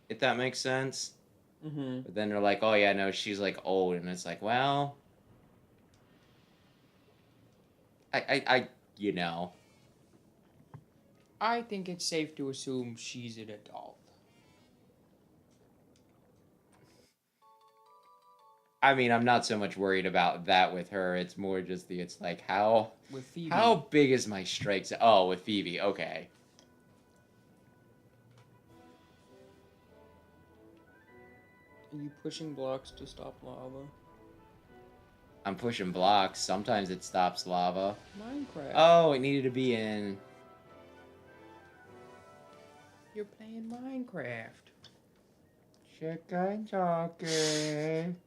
If that makes sense. Mm-hmm. But then they're like, oh, yeah, no, she's, like, old. And it's like, well... you know. I think it's safe to assume she's an adult. I mean, I'm not so much worried about that with her. It's more just it's like, how... With Phoebe. How big is my strike? Oh, with Phoebe, okay. Are you pushing blocks to stop lava? I'm pushing blocks. Sometimes it stops lava. Minecraft. Oh, it needed to be in... You're playing Minecraft. Chicken talking.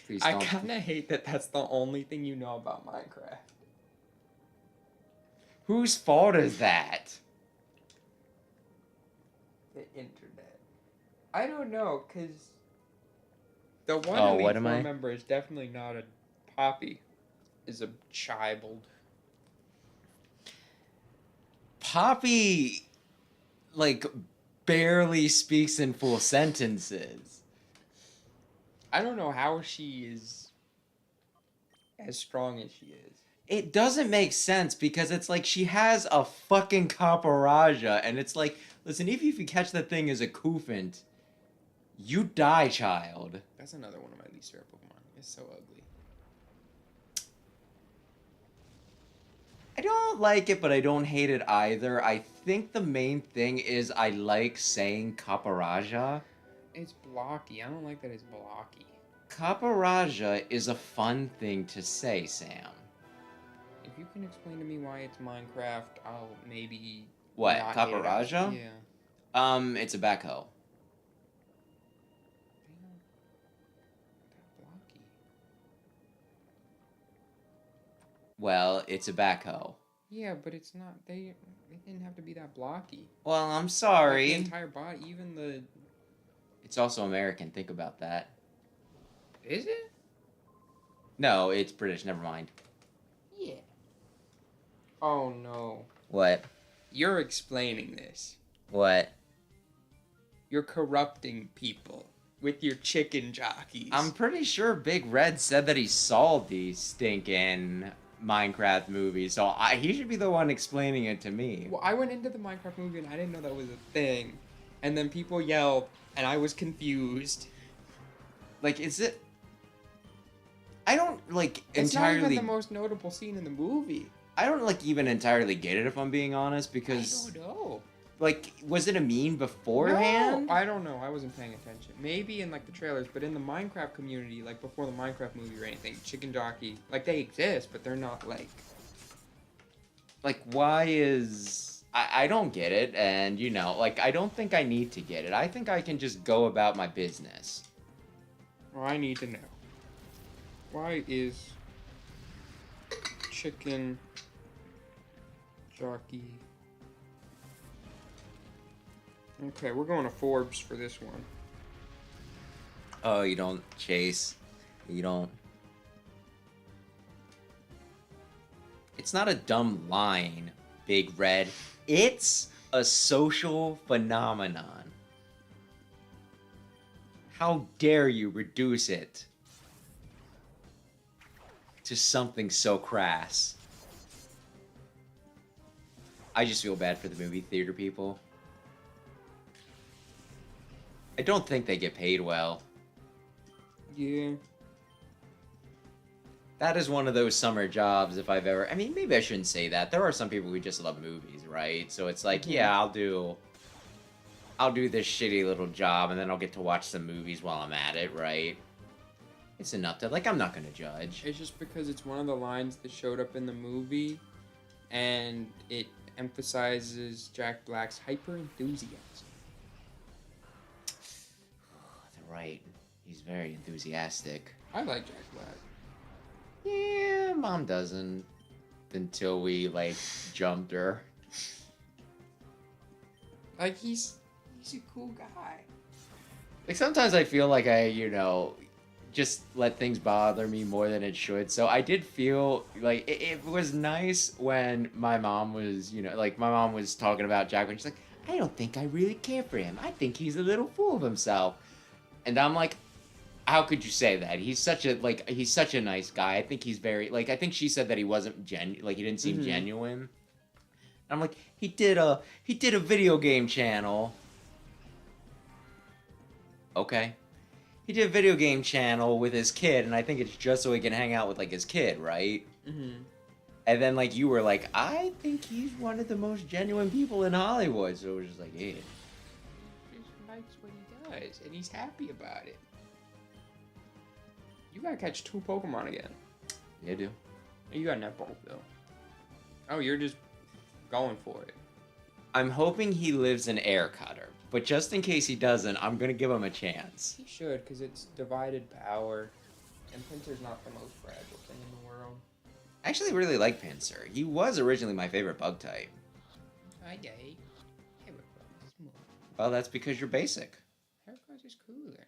Please I don't... kind of hate that that's the only thing you know about Minecraft. Whose fault is that? The internet. I don't know, because the one Oh, Elite what am Four I? member is definitely not a Poppy. Is a child. Poppy, like, barely speaks in full sentences. I don't know how she is as strong as she is. It doesn't make sense because it's like she has a fucking Caparaja, and it's like, listen, even if you catch that thing as a Koofant, you die, child. That's another one of my least favorite Pokemon. It's so ugly. I don't like it, but I don't hate it either. I think the main thing is I like saying Caparaja. It's blocky. I don't like that it's blocky. Caparaja is a fun thing to say, Sam. If you can explain to me why it's Minecraft, I'll maybe... What, not hate it. Caparaja? Yeah. It's a backhoe. Blocky. Well, it's a backhoe. Yeah, but it's not. They didn't have to be that blocky. Well, I'm Like, sorry. the entire body, even the. It's also American, think about that. Is it? No, it's British, never mind. Yeah. Oh no. What? You're explaining this. What? You're corrupting people with your chicken jockeys. I'm pretty sure Big Red said that he saw these stinking Minecraft movies, so he should be the one explaining it to me. Well, I went into the Minecraft movie and I didn't know that was a thing. And then people yelled, and I was confused. Like, is it... I don't like It's not even entirely. the most notable scene in the movie. I don't like even entirely get it if I'm being honest, because I don't know. like, was it a meme beforehand? No, I don't know. I wasn't paying attention. Maybe in like the trailers, but in the Minecraft community, like before the Minecraft movie or anything, chicken jockey, like they exist, but they're not like. Like, why is I don't get it, and you know, like I don't think I need to get it. I think I can just go about my business. Well, I need to know. Why is chicken jockey? Okay, we're going to Forbes for this one. Oh, you don't chase. You don't. It's not a dumb line, Big Red. It's a social phenomenon. How dare you reduce it to something so crass? I just feel bad for the movie theater people. I don't think they get paid well. Yeah. That is one of those summer jobs if I've ever... I mean, maybe I shouldn't say that. There are some people who just love movies, right? So it's like, yeah, I'll do this shitty little job and then I'll get to watch some movies while I'm at it, right? It's enough to... Like, I'm not going to judge. It's just because it's one of the lines that showed up in the movie, and it emphasizes Jack Black's hyper enthusiasm. Right. He's very enthusiastic. I like Jack Black. Yeah, Mom doesn't. Until we, like, jumped her. Like he's a cool guy. Like, sometimes I feel like I, you know, just let things bother me more than it should. So I did feel like it was nice when my mom was, you know, like, my mom was talking about Jack, and she's like, I don't think I really care for him. I think he's a little fool of himself. And I'm like, how could you say that? He's such a nice guy. I think he's very, like, I think she said that he wasn't he didn't seem genuine. I'm like, he did a video game channel. Okay. He did a video game channel with his kid, and I think it's just so he can hang out with, like, his kid, right? Mm-hmm. And then, like, you were like, I think he's one of the most genuine people in Hollywood. So it was just like, yeah. He just likes what he does, and he's happy about it. You gotta catch 2 Pokemon again. Yeah, dude. You got Netball, though. Oh, you're just going for it. I'm hoping he lives in Air Cutter, but just in case he doesn't, I'm gonna give him a chance. He should, because it's divided power, and Pinsir's not the most fragile thing in the world. I actually really like Pinsir. He was originally my favorite bug type. I day. Well, that's because you're basic. Heracross is cooler.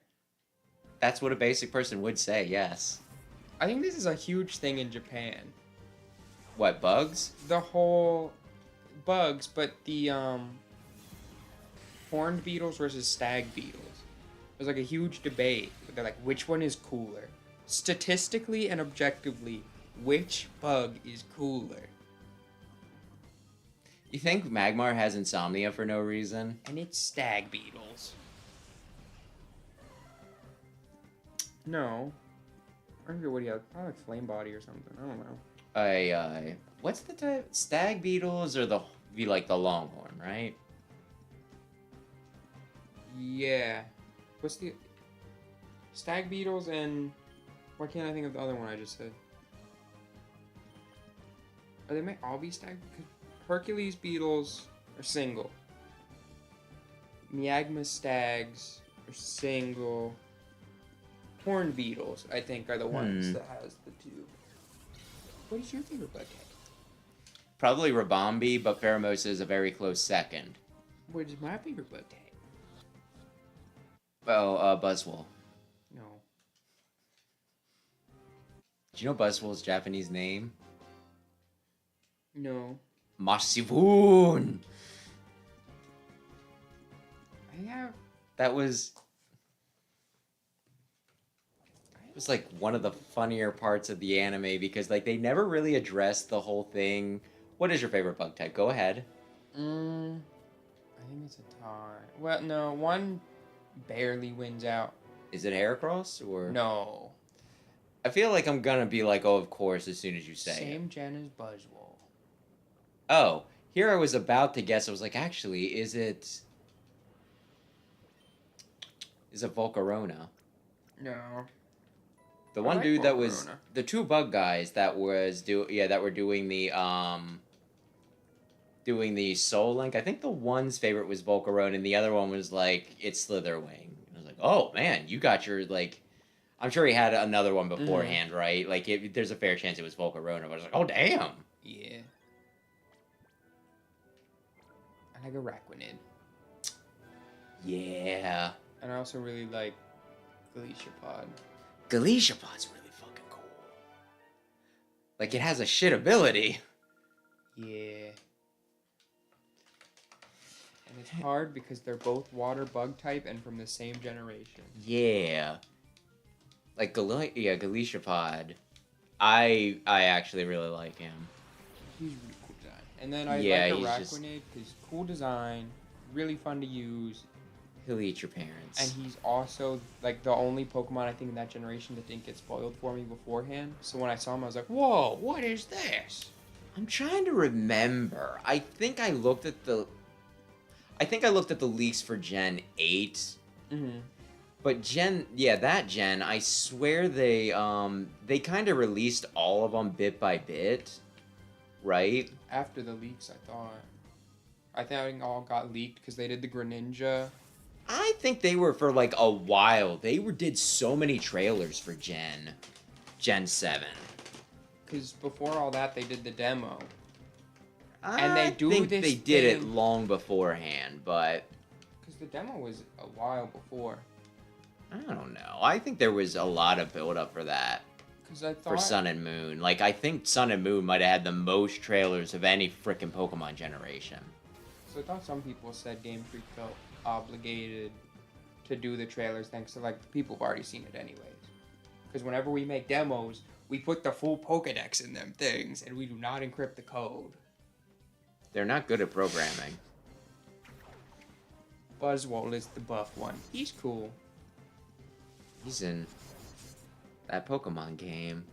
That's what a basic person would say, yes. I think this is a huge thing in Japan. What, bugs? The whole bugs, but the horned beetles versus stag beetles. There's like a huge debate. They're like, which one is cooler? Statistically and objectively, which bug is cooler? You think Magmar has insomnia for no reason? And it's stag beetles. No. I don't know what he has. Probably like flame body or something. I don't know. What's the type? Stag beetles or the longhorn, right? Yeah. What's the stag beetles and why can't I think of the other one I just said? Are they might all be stag? Hercules beetles are single. Miagma stags are single. Horned beetles, I think, are the ones that has the 2. What is your favorite bug type? Probably Rabombi, but Pheromosa is a very close second. What is my favorite bug type? Well, Buzzwole. No. Do you know Buzzwole's Japanese name? No. Masivun! I have... That was... It was like one of the funnier parts of the anime because like they never really addressed the whole thing. What is your favorite bug type? Go ahead. I think it's a tie. Well, no, one barely wins out. Is it Heracross or No. I feel like I'm gonna be like, oh, of course, as soon as you say it. Same gen as Buzzwole. Oh, here I was about to guess. I was like, actually, is it Volcarona? No. The I one like dude that was Volcarona. the two bug guys that was that were doing the Soul Link. I think the one's favorite was Volcarona, and the other one was like it's Slitherwing. I was like, oh man, you got your like. I'm sure he had another one beforehand, right? Like, there's a fair chance it was Volcarona, but I was like, oh damn. Yeah. I like Araquanid. Yeah. And I also really like Galiciapod. Galiciapod's really fucking cool. Like, it has a shit ability. Yeah. And it's hard because they're both water bug type and from the same generation. Yeah. Like, Galiciapod. I actually really like him. He's really cool design. And then I Yeah, like he's Araquanid because cool design, really fun to use. He'll eat your parents. And he's also like the only Pokemon I think in that generation that didn't get spoiled for me beforehand. So when I saw him, I was like, "Whoa, what is this?" I'm trying to remember. I think I looked at the leaks for Gen 8. Mm-hmm. But that gen, I swear they kind of released all of them bit by bit, right? After the leaks, I think all got leaked because they did the Greninja. I think they were for like a while. Did so many trailers for Gen 7. Because before all that, they did the demo. And they do think this they did it thing- long beforehand, but Because the demo was a while before. I don't know. I think there was a lot of build up for that. Because I thought For Sun and Moon. Like, I think Sun and Moon might have had the most trailers of any frickin' Pokemon generation. So I thought some people said Game Freak felt obligated to do the trailers thanks to like the people who've already seen it anyways. Because whenever we make demos, we put the full Pokedex in them things and we do not encrypt the code. They're not good at programming. Buzzwole is the buff one. He's cool. He's in that Pokemon game.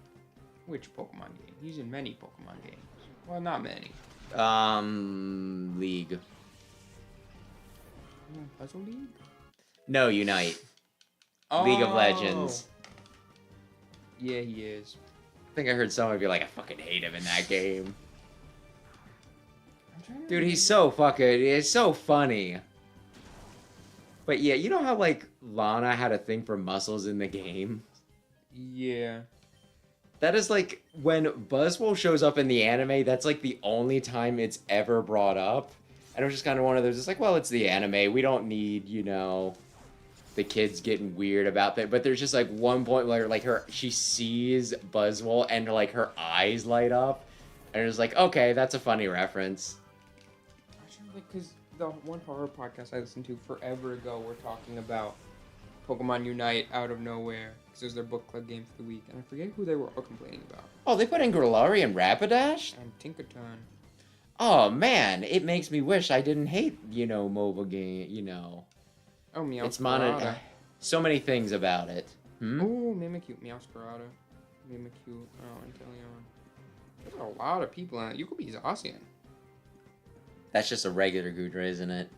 Which Pokemon game? He's in many Pokemon games. Well, not many. League. Puzzle League? No, Unite. League of Legends. Yeah, he is. I think I heard someone be like, I fucking hate him in that game. I'm trying to Dude, he's so funny. But yeah, you know how like Lana had a thing for muscles in the game? Yeah. That is like when Buzzwole shows up in the anime, that's like the only time it's ever brought up. And it was just kind of one of those, it's like, well, it's the anime. We don't need, the kids getting weird about that. But there's just like one point where like she sees Buzzwole and like her eyes light up. And it's like, okay, that's a funny reference. Because the one horror podcast I listened to forever ago were talking about Pokemon Unite out of nowhere. Because it was their book club game for the week. And I forget who they were all complaining about. Oh, they put in Grillari and Rapidash? And Tinkaton. Oh, man, it makes me wish I didn't hate, mobile game, Oh, Meowscarada. It's so many things about it. Oh, Mimikyu. Meowscarada. Mimikyu. Oh, Inteleon. There's a lot of people in it. You could be Zacian. That's just a regular Gudra, isn't it?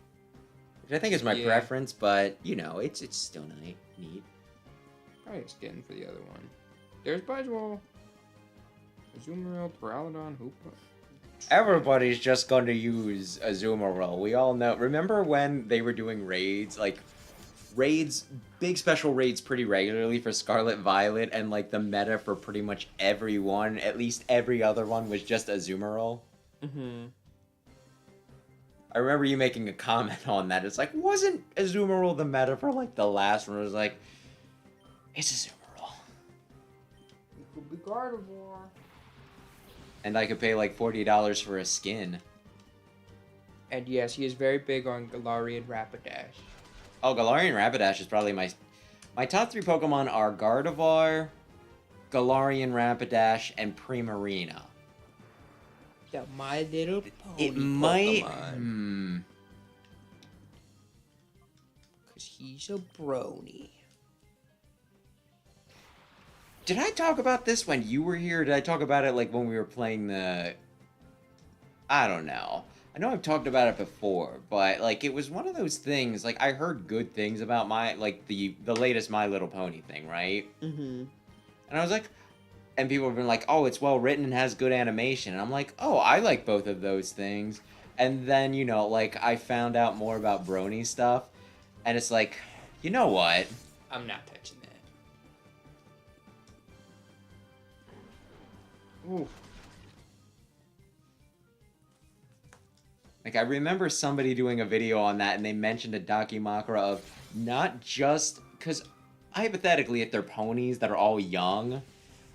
Which I think is my Yeah. preference, but, it's still neat. Probably a skin for the other one. There's Buzzwole. Azumarill, Pteranodon, Hoopa. Everybody's just going to use Azumarill. We all know. Remember when they were doing raids? Like, big special raids pretty regularly for Scarlet Violet, and, like, the meta for pretty much everyone, at least every other one, was just Azumarill? Mm-hmm. I remember you making a comment on that. It's like, wasn't Azumarill the meta for, like, the last one? It was like, it's Azumarill. It could be Gardevoir. And I could pay, like, $40 for a skin. And yes, he is very big on Galarian Rapidash. Oh, Galarian Rapidash is probably my top 3 Pokemon are Gardevoir, Galarian Rapidash, and Primarina. The My Little Pony It might... Pokemon. Because he's a brony. Did I talk about this when you were here? Or did I talk about it like when we were playing the? I don't know. I know I've talked about it before, but like it was one of those things. Like I heard good things about the latest My Little Pony thing, right? Mm-hmm. And I was like, and people have been like, oh, it's well written and has good animation, and I'm like, oh, I like both of those things. And then like I found out more about Brony stuff, and it's like, you know what? I'm not touching that. Ooh. Like, I remember somebody doing a video on that, and they mentioned a Dakimakura of not just... Because, hypothetically, if they're ponies that are all young,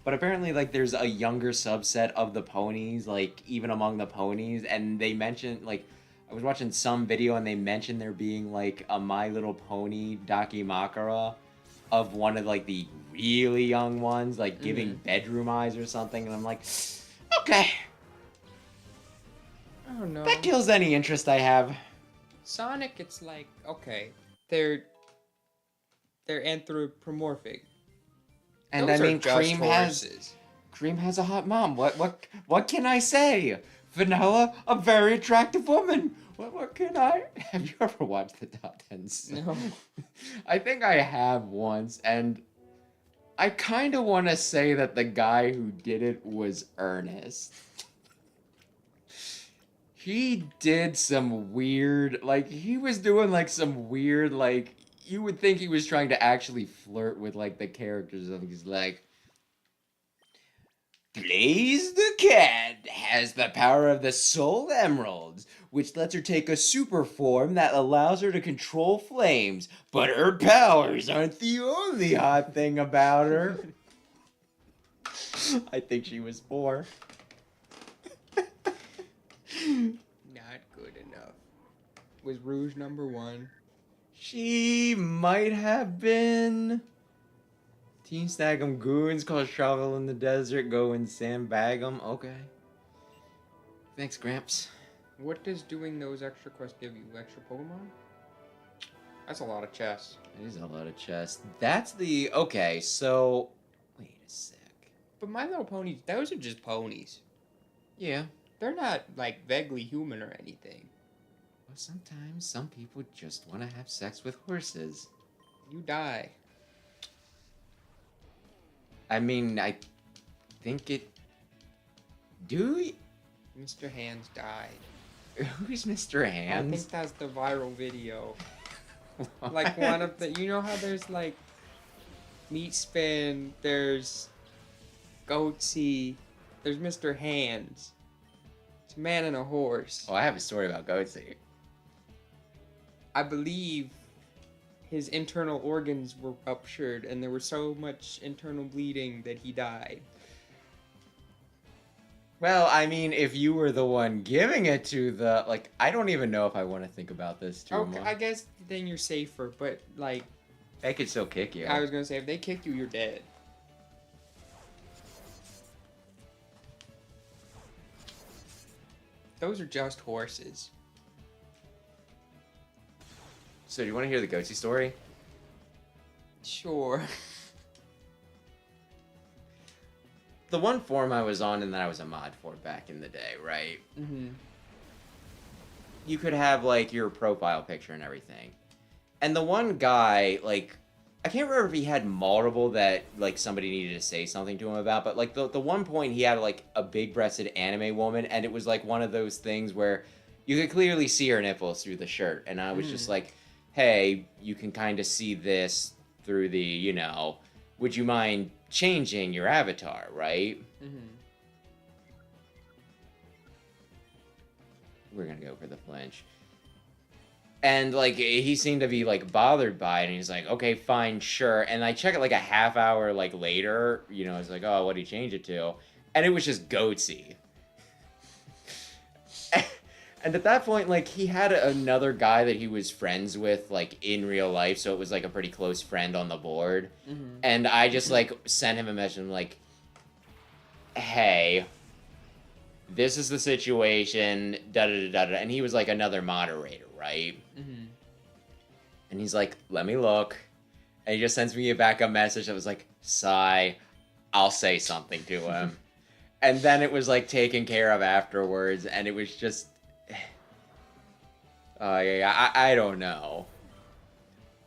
but apparently, like, there's a younger subset of the ponies, like, even among the ponies, and they mentioned, like... I was watching some video, and they mentioned there being, like, a My Little Pony Dakimakura of one of, like, the really young ones, like, giving bedroom eyes or something, and I'm like, okay... I don't know. That kills any interest I have. Sonic, it's like, okay, they're anthropomorphic. And Those I mean, are just horses. Cream has a hot mom. What can I say? Vanilla, a very attractive woman. What can I? Have you ever watched the top 10s? No. I think I have once, and I kind of want to say that the guy who did it was earnest. He did some weird, like, he was doing, like, some weird, like, you would think he was trying to actually flirt with, like, the characters, and he's like, Blaze the cat has the power of the Soul Emeralds, which lets her take a super form that allows her to control flames, but her powers aren't the only hot thing about her. I think she was 4. Not good enough. Was Rouge number 1? She might have been. Teen Stag'em Goons called Shovel in the Desert, go and sandbag 'em. Okay. Thanks, Gramps. What does doing those extra quests give you? Extra Pokemon? That's a lot of chests. It is a lot of chest. That's the... Okay, so... Wait a sec. But My Little Ponies, those are just ponies. Yeah. They're not, like, vaguely human or anything. Well, sometimes some people just want to have sex with horses. You die. I mean, I think it... Do we... Mr. Hands died. Who's Mr. I Hands? think that's the viral video. Like one of the... You know how there's, like, Meat Spin, there's Goatsy, there's Mr. Hands. It's a man and a horse. Oh, I have a story about Goatsy. I believe his internal organs were ruptured and there was so much internal bleeding that he died. Well, I mean, if you were the one giving it to the... Like, I don't even know if I want to think about this too Okay, much. I guess then you're safer, but, like... They could still kick you. I was gonna say, if they kick you, you're dead. Those are just horses. So, do you want to hear the Goatsy story? Sure. The one forum I was on and that I was a mod for back in the day, right? Mm-hmm. You could have, like, your profile picture and everything. And the one guy, like, I can't remember if he had multiple that, like, somebody needed to say something to him about, but, like, the one point he had, like, a big-breasted anime woman, and it was, like, one of those things where you could clearly see her nipples through the shirt, and I was just like, hey, you can kind of see this through the, you know, would you mind changing your avatar, right? Mm-hmm. We're gonna go for the flinch. And, like, he seemed to be, like, bothered by it, and he's like, okay, fine, sure. And I check it, like, a half hour, like, later, you know, it's like, oh, what did he change it to? And it was just Goatsy. And at that point, like, he had another guy that he was friends with, like, in real life, so it was, like, a pretty close friend on the board. Mm-hmm. And I just, like, sent him a message, I'm like, hey, this is the situation, da-da-da-da-da. And he was, like, another moderator, right? Mm-hmm. And he's like, let me look. And he just sends me back a message that was like, sigh, I'll say something to him. And then it was like taken care of afterwards, and it was just, I don't know.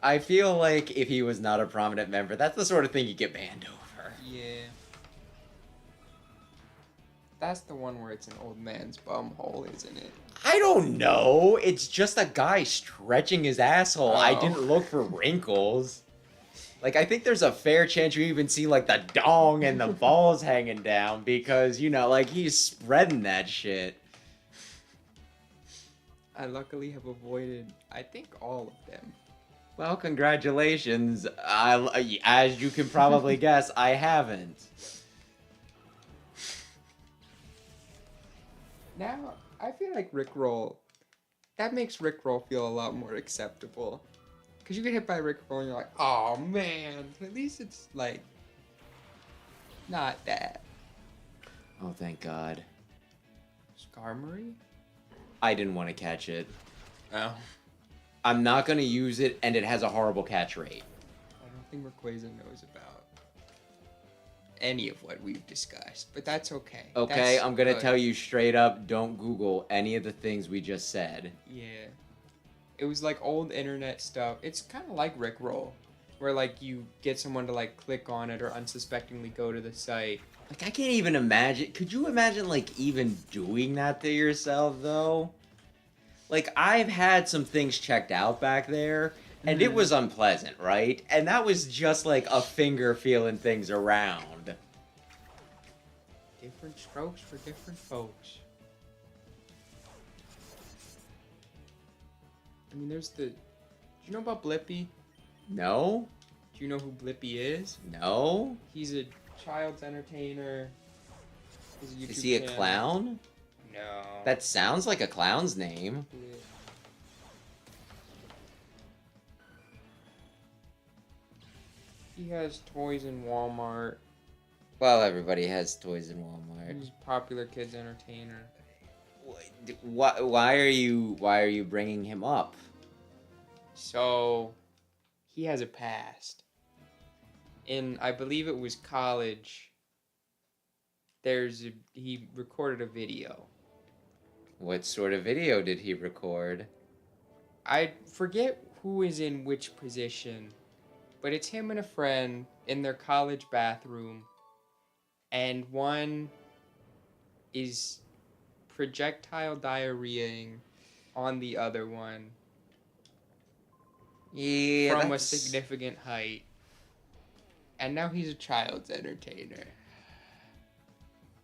I feel like if he was not a prominent member, that's the sort of thing you get banned over. Yeah. That's the one where it's an old man's bum hole, isn't it? I don't know. It's just a guy stretching his asshole. I Oh. didn't look for wrinkles. Like, I think there's a fair chance you even see, like, the dong and the balls hanging down because, you know, like, he's spreading that shit. I luckily have avoided, I think, all of them. Well, congratulations. As you can probably guess, I haven't. Now, I feel like Rickroll, that makes Rickroll feel a lot more acceptable. Because you get hit by Rickroll and you're like, oh man, at least it's like, not that. Oh, thank God. Skarmory? I didn't want to catch it. Oh. I'm not going to use it, and it has a horrible catch rate. I don't think Rayquaza knows about any of what we've discussed, but that's okay. Okay, That's I'm going to good. tell you straight up, don't Google any of the things we just said. Yeah. It was like old internet stuff. It's kind of like Rickroll, where like you get someone to like click on it or unsuspectingly go to the site. Like, I can't even imagine. Could you imagine, like, even doing that to yourself, though? Like, I've had some things checked out back there, and it was unpleasant, right? And that was just, like, a finger feeling things around. Different strokes for different folks. I mean, there's the... Do you know about Blippi? No? Do you know who Blippi is? No? He's a child's entertainer. He's a YouTube Is he a channel. clown? No. That sounds like a clown's name. Yeah. He has toys in Walmart. Well, everybody has toys in Walmart. He's a popular kids entertainer. Why are you bringing him up? So, he has a past. In, I believe it was college, he recorded a video. What sort of video did he record? I forget who is in which position, but it's him and a friend in their college bathroom, and one is projectile diarrheaing on the other one Yeah, from a that's... significant height. And now he's a child's entertainer.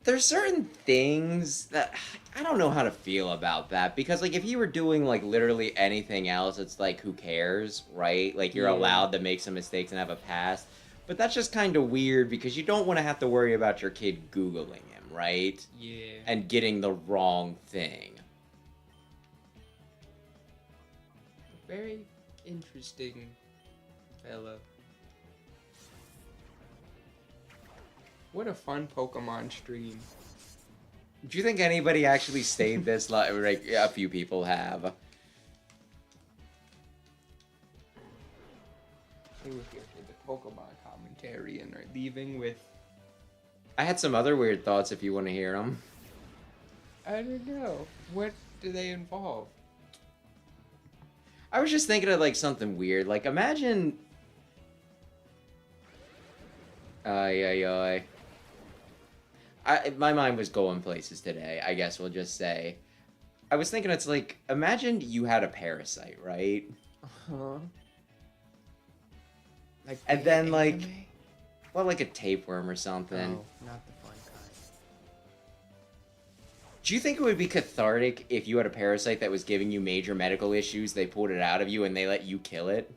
There's certain things that I don't know how to feel about that because like if you were doing like literally anything else, it's like who cares, right? Like you're Yeah. allowed to make some mistakes and have a past. But that's just kind of weird because you don't want to have to worry about your kid Googling him, right? Yeah. And getting the wrong thing. Very interesting fellow. What a fun Pokemon stream. Do you think anybody actually stayed this long? Like, a few people have. They were here for the Pokemon commentary and are leaving with, I had some other weird thoughts if you want to hear them. I don't know. What do they involve? I was just thinking of like something weird. Like, imagine. My mind was going places today, I guess we'll just say. I was thinking it's like, imagine you had a parasite, right? Uh-huh. Like And the then, like, anime? well, like a tapeworm or something. Oh, not the fun kind. Do you think it would be cathartic if you had a parasite that was giving you major medical issues, they pulled it out of you, and they let you kill it?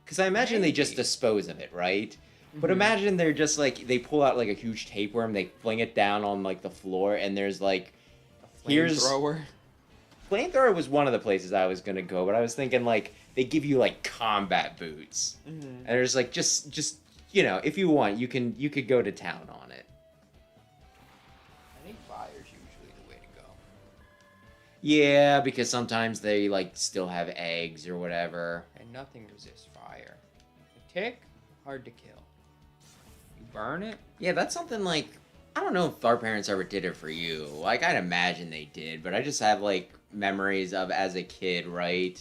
Because I imagine they just Maybe. dispose of it, right? But Mhm. imagine they're just like, they pull out like a huge tapeworm, they fling it down on like the floor, and there's like, A here's- flamethrower. Flamethrower was one of the places I was gonna go, but I was thinking like, they give you like combat boots. Mhm. And there's like, just, you know, if you want, you could go to town on it. I think fire's usually the way to go. Yeah, because sometimes they like still have eggs or whatever. And nothing resists fire. A tick, hard to kill. You burn it? Yeah, that's something like, I don't know if our parents ever did it for you. Like, I'd imagine they did, but I just have, like, memories of as a kid, right?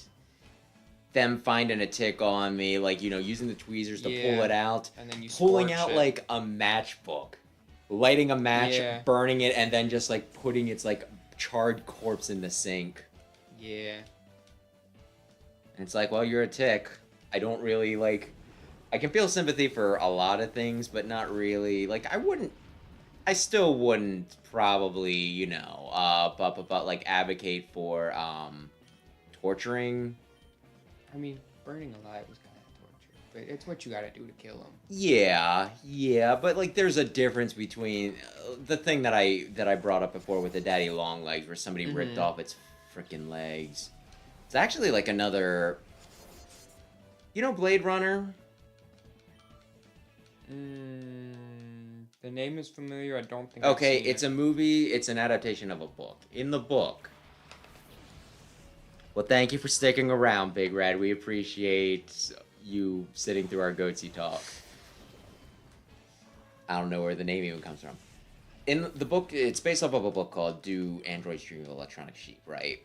Them finding a tick on me, like, you know, using the tweezers to pull it out. And then you pulling scorch out, it. like, a matchbook. Lighting a match, Yeah. burning it, and then just, like, putting its, like, charred corpse in the sink. Yeah. And it's like, well, you're a tick. I don't really, like... I can feel sympathy for a lot of things, but not really. Like, I still wouldn't probably, you know, but like, advocate for, torturing. I mean, burning alive is kind of torture, but it's what you gotta do to kill them. Yeah, but, like, there's a difference between the thing that I brought up before with the daddy long legs, where somebody ripped off its freaking legs. It's actually, like, another... You know Blade Runner? The name is familiar. I don't think. Okay, I've seen it's a movie. It's an adaptation of a book. In the book... Well, thank you for sticking around, Big Red. We appreciate you sitting through our goatsy talk. I don't know where the name even comes from. In the book, it's based off of a book called Do Androids Dream of Electronic Sheep, right?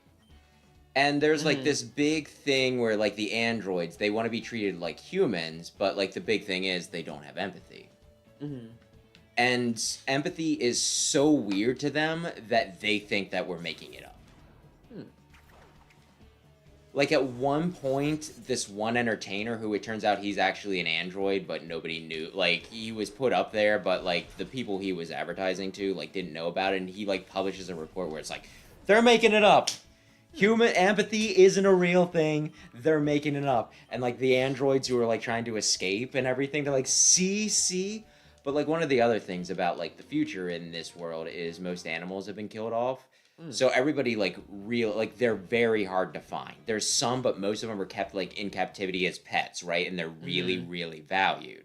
And there's, like, this big thing where, like, the androids, they want to be treated like humans, but, like, the big thing is they don't have empathy. And empathy is so weird to them that they think that we're making it up. Like, at one point, this one entertainer, who it turns out he's actually an android, but nobody knew, like, he was put up there, but, like, the people he was advertising to, like, didn't know about it, and he, like, publishes a report where it's like, they're making it up! Human empathy isn't a real thing, they're making it up. And, like, the androids who are, like, trying to escape and everything, they're like, see? But, like, one of the other things about, like, the future in this world is most animals have been killed off. So everybody, like, they're very hard to find. There's some, but most of them are kept, like, in captivity as pets, right? And they're really, really valued.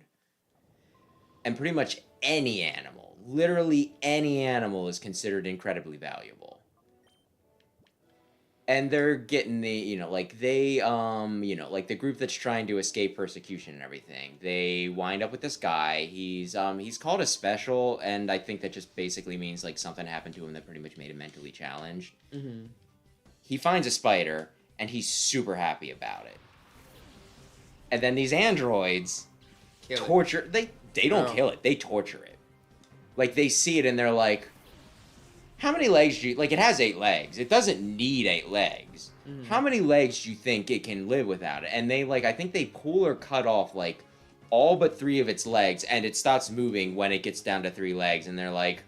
And pretty much any animal, literally any animal, is considered incredibly valuable. And they're getting the, you know, like, they, you know, like, the group that's trying to escape persecution and everything, they wind up with this guy. He's called a special, and I think that just basically means, like, something happened to him that pretty much made him mentally challenged. He finds a spider, and he's super happy about it. And then these androids torture... They don't kill it, they torture it. Like, they see it, and they're like... How many legs do you... Like, it has 8 legs. It doesn't need 8 legs. How many legs do you think it can live without it? And they, like, I think they pull or cut off, like, all but 3 of its legs, and it stops moving when it gets down to 3 legs, and they're like,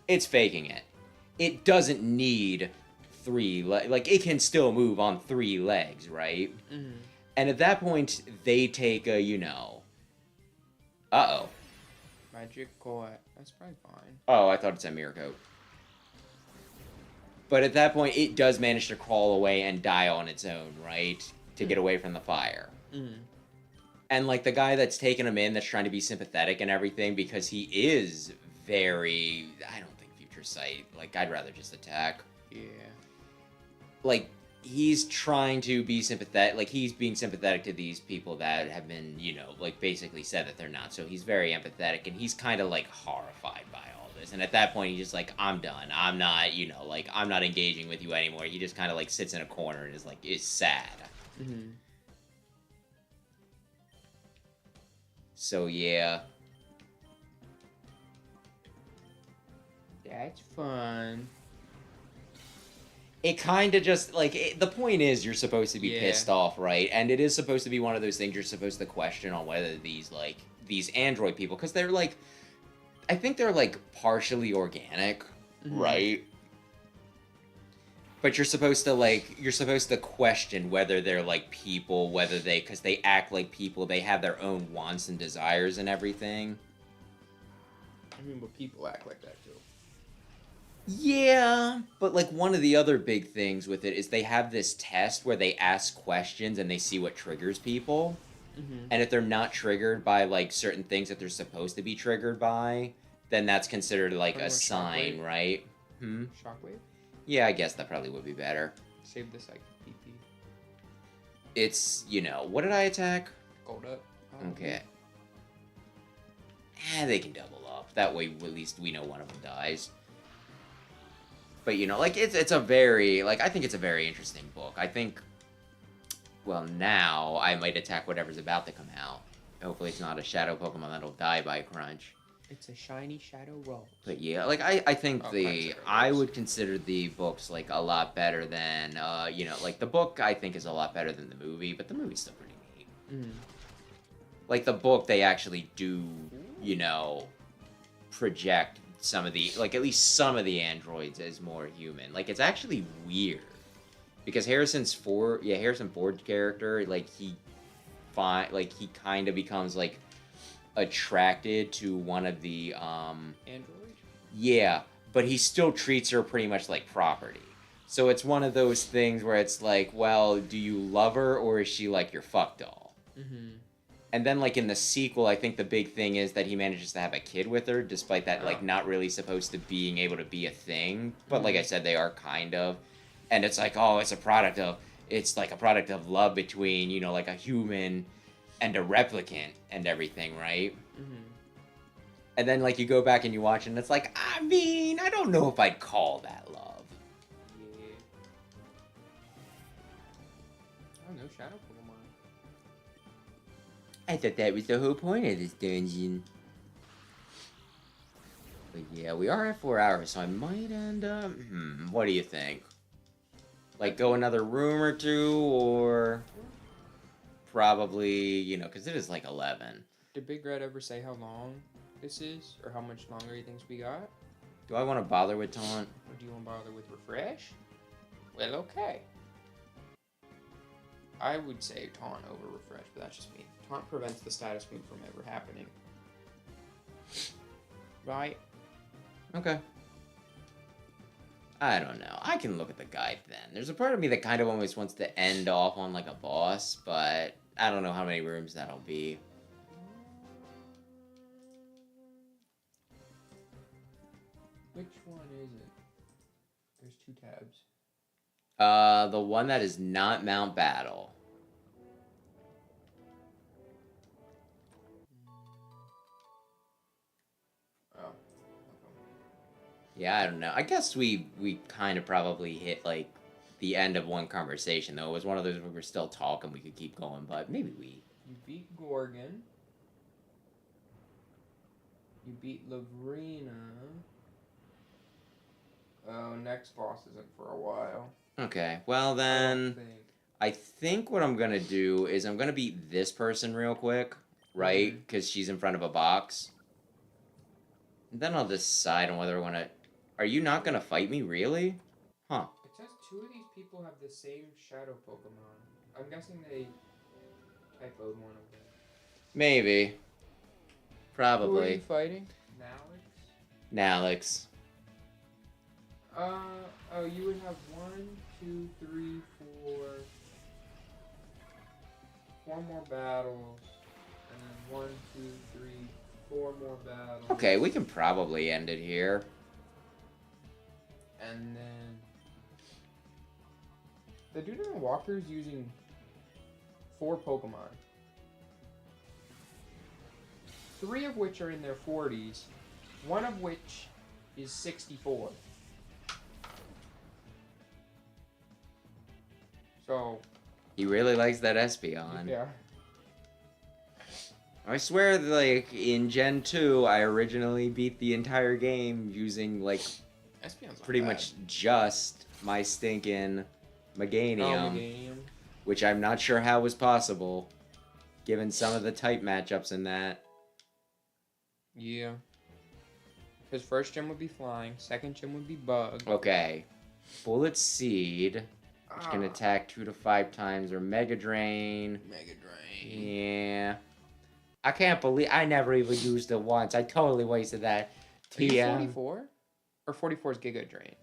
it's faking it. It doesn't need 3 legs. Like, it can still move on 3 legs, right? And at that point, they take a, you know... Uh-oh. Magic coat. That's probably fine. Oh, I thought it said mirror coat. But at that point, it does manage to crawl away and die on its own, right? To get away from the fire. And, like, the guy that's taking him in, that's trying to be sympathetic and everything, because he is very... I don't think future sight. Like, I'd rather just attack. Yeah. Like, he's trying to be sympathetic. Like, he's being sympathetic to these people that have been, you know, like, basically said that they're not. So he's very empathetic, and he's kind of, like, horrified by all this. And at that point, he's just like, I'm done. I'm not, you know, like, I'm not engaging with you anymore. He just kind of, like, sits in a corner and is, like, is sad. So, yeah. That's fun. It kind of just, like, the point is you're supposed to be pissed off, right? And it is supposed to be one of those things you're supposed to question on whether these, like, these android people, because they're, like, I think they're, like, partially organic, right? But you're supposed to, like, question whether they're, like, people, whether they, because they act like people, they have their own wants and desires and everything. I mean, but people act like that, too. Yeah, but, like, one of the other big things with it is they have this test where they ask questions and they see what triggers people. And if they're not triggered by, like, certain things that they're supposed to be triggered by, then that's considered, like, a sign, right? Shockwave? Yeah, I guess that probably would be better. Save this, like, PP. It's, you know, what did I attack? Gold up. Okay. they can double up. That way, at least we know one of them dies. But, you know, like, it's a very, like, I think it's a very interesting book. I think, well, now I might attack whatever's about to come out. Hopefully it's not a shadow Pokemon that'll die by crunch. It's a shiny shadow rose. But yeah, like, I think Crunch I would consider the books, like, a lot better than, you know, like, the book I think is a lot better than the movie, but the movie's still pretty neat. Like, the book, they actually do, you know, project some of the, like, at least some of the androids as more human. Like, it's actually weird. Because Harrison Ford's character, like, he kind of becomes, like, attracted to one of the, Android? Yeah, but he still treats her pretty much like property. So it's one of those things where it's like, well, do you love her, or is she, like, your fuck doll? And then, like, in the sequel, I think the big thing is that he manages to have a kid with her, despite that, like, not really supposed to being able to be a thing. But like I said, they are kind of. And it's like, oh, it's like a product of love between, you know, like, a human and a replicant and everything, right? And then, like, you go back and you watch it, and it's like, I mean, I don't know if I'd call that love. Yeah. Oh, no shadow Pokemon. I thought that was the whole point of this dungeon. But yeah, we are at 4 hours, so I might end up... what do you think? Like, go another room or two, or... Probably, you know, because it is like 11. Did Big Red ever say how long this is? Or how much longer he thinks we got? Do I want to bother with Taunt? Or do you want to bother with Refresh? Well, okay. I would say Taunt over Refresh, but that's just me. Taunt prevents the status move from ever happening. Right? Okay. I don't know. I can look at the guide then. There's a part of me that kind of almost wants to end off on, like, a boss, but I don't know how many rooms that'll be. Which one is it? There's 2 tabs. The one that is not Mount Battle. Oh. Yeah, I don't know. I guess we kind of probably hit, like, the end of one conversation, though. It was one of those where we were still talking, we could keep going, but maybe we... You beat Gorgon. You beat Lavrina. Oh, next boss isn't for a while. Okay, well then... I think what I'm gonna do is I'm gonna beat this person real quick, right? Because she's in front of a box. And then I'll decide on whether I want to... Are you not gonna fight me, really? Huh. It says 2 of these people have the same shadow Pokemon. I'm guessing they typoed one of them. Maybe. Probably. Who are you fighting? Nalix. Oh, you would have 1, 2, 3, 4... 4 more battles. And then 1, 2, 3, 4 more battles. Okay, we can probably end it here. And then... The dude in the walker's using 4 Pokemon. 3 of which are in their 40s. 1 of which is 64. So... He really likes that Espeon. Yeah. I swear, like, in Gen 2, I originally beat the entire game using, like, Espeon's not pretty bad. much just my stinking Meganium. Meganium. Which I'm not sure how was possible, given some of the type matchups in that. Yeah. His first gym would be flying, second gym would be bug. Okay. Bullet Seed, which can attack 2 to 5 times, or Mega Drain. Mega Drain. Yeah. I can't believe I never even used it once. I totally wasted that. Are you TM. 44? Or 44 is Giga Drain?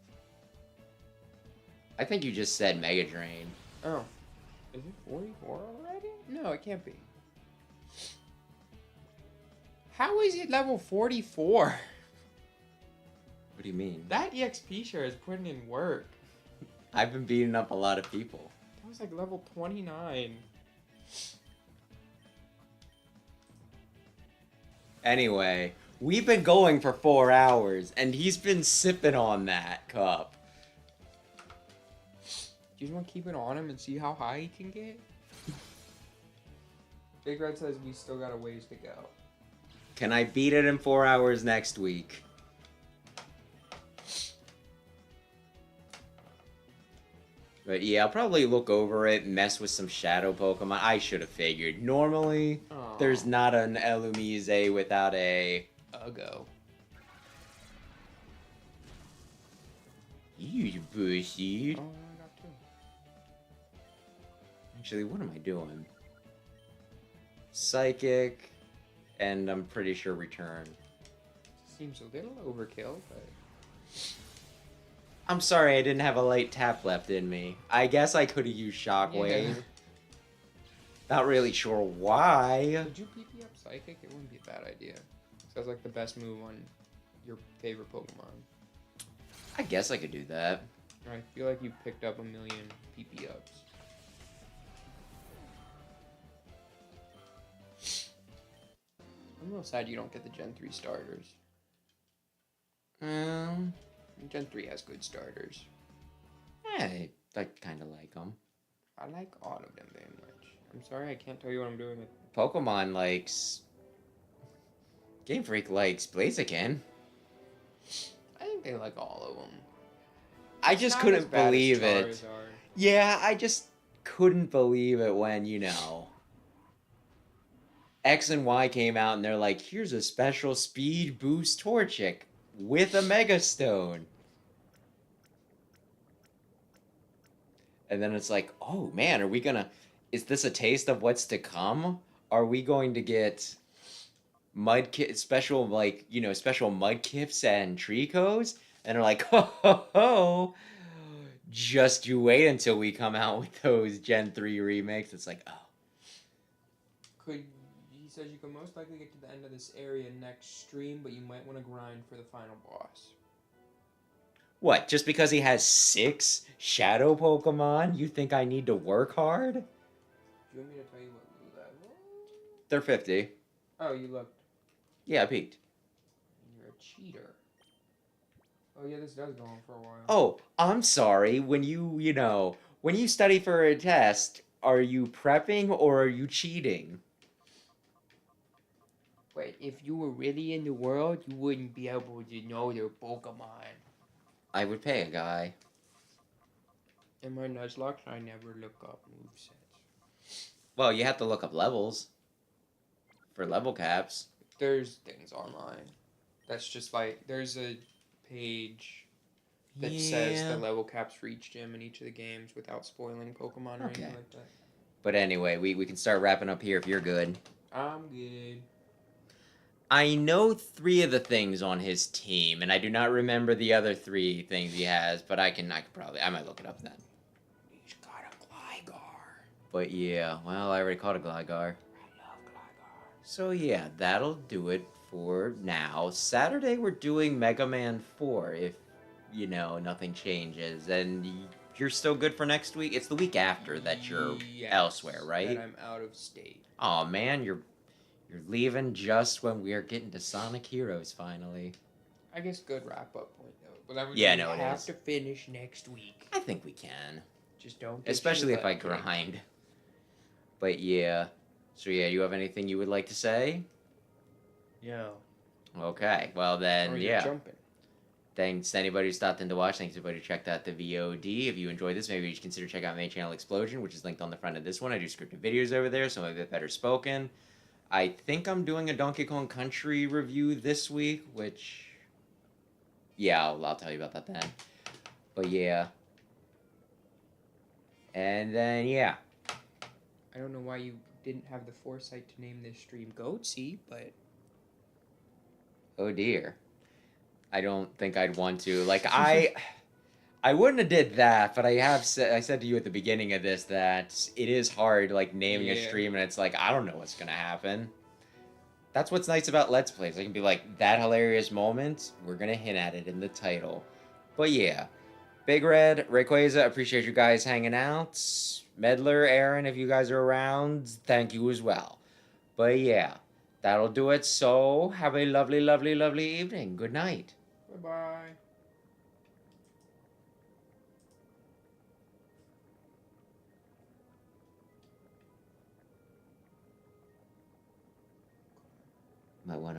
I think you just said Mega Drain. Oh. Is it 44 already? No, it can't be. How is it level 44? What do you mean? That EXP share is putting in work. I've been beating up a lot of people. That was like level 29. Anyway, We've been going for 4 hours, and he's been sipping on that cup. You just want to keep it on him and see how high he can get? Big Red says we still got a ways to go. Can I beat it in 4 hours next week? But yeah, I'll probably look over it, mess with some shadow Pokemon. I should have figured. Normally, there's not an Elumise without a Go. You bushy. Oh, I got 2. Actually, what am I doing? Psychic, and I'm pretty sure return. Seems a little overkill, but... I'm sorry I didn't have a light tap left in me. I guess I could have used Shockwave. Yeah. Not really sure why. Would you PP up Psychic? It wouldn't be a bad idea. Sounds like the best move on your favorite Pokemon. I guess I could do that. I feel like you picked up a million PP ups. I'm a little sad you don't get the Gen 3 starters. Gen 3 has good starters. I kind of like them. I like all of them very much. I'm sorry I can't tell you what I'm doing with... Pokemon likes... Game Freak likes Blaziken. I think they like all of them. I just couldn't believe it. Yeah, I just couldn't believe it when, you know... X and Y came out and they're like, here's a special speed boost Torchic with a Mega Stone. And then it's like, oh man, are we gonna... Is this a taste of what's to come? Are we going to get special, like, you know, special Mudkips and Tricos? And they're like, ho ho ho! Just you wait until we come out with those Gen 3 remakes. It's like, oh. He says you can most likely get to the end of this area next stream, but you might want to grind for the final boss. What, just because he has 6 Shadow Pokemon, you think I need to work hard? Do you want me to tell you what level? They're 50. Oh, you looked. Yeah, I peeked. You're a cheater. Oh yeah, this does go on for a while. Oh, I'm sorry. When when you study for a test, are you prepping or are you cheating? But if you were really in the world, you wouldn't be able to know their Pokemon. I would pay a guy. In my Nuzlocke, I never look up movesets. Well, you have to look up levels for level caps. There's things online. That's just like, there's a page that says the level caps for each gym in each of the games without spoiling Pokemon or anything like that. But anyway, we can start wrapping up here if you're good. I'm good. I know 3 of the things on his team, and I do not remember the other 3 things he has, but I might look it up then. He's got a Gligar. But yeah, well, I already caught a Gligar. I love Gligar. So yeah, that'll do it for now. Saturday we're doing Mega Man 4 if, nothing changes. And you're still good for next week? It's the week after that you're elsewhere, right? That I'm out of state. Oh man, you're leaving just when we are getting to Sonic Heroes finally. I guess good wrap-up point, though. But then Yeah, we no, it have is. to finish next week. I think we can. Just don't get Especially your if I leg kicked. grind. But yeah. So yeah, you have anything you would like to say? No. Okay, well then, Or you're yeah. jumping. Thanks to anybody who stopped in to watch. Thanks to everybody who checked out the VOD. If you enjoyed this, maybe you should consider checking out my channel Explosion, which is linked on the front of this one. I do scripted videos over there, some of it better spoken. I think I'm doing a Donkey Kong Country review this week, which... Yeah, I'll tell you about that then. But yeah. And then, yeah. I don't know why you didn't have the foresight to name this stream Goatsy, but... Oh dear. I don't think I'd want to. Like, I wouldn't have did that, but I said to you at the beginning of this that it is hard, like, naming a stream, and it's like, I don't know what's gonna happen. That's what's nice about Let's Plays. I can be like, that hilarious moment, we're gonna hint at it in the title. But yeah. Big Red, Rayquaza, appreciate you guys hanging out. Medler, Aaron, if you guys are around, thank you as well. But yeah. That'll do it. So, have a lovely, lovely, lovely evening. Good night. Bye-bye. Might want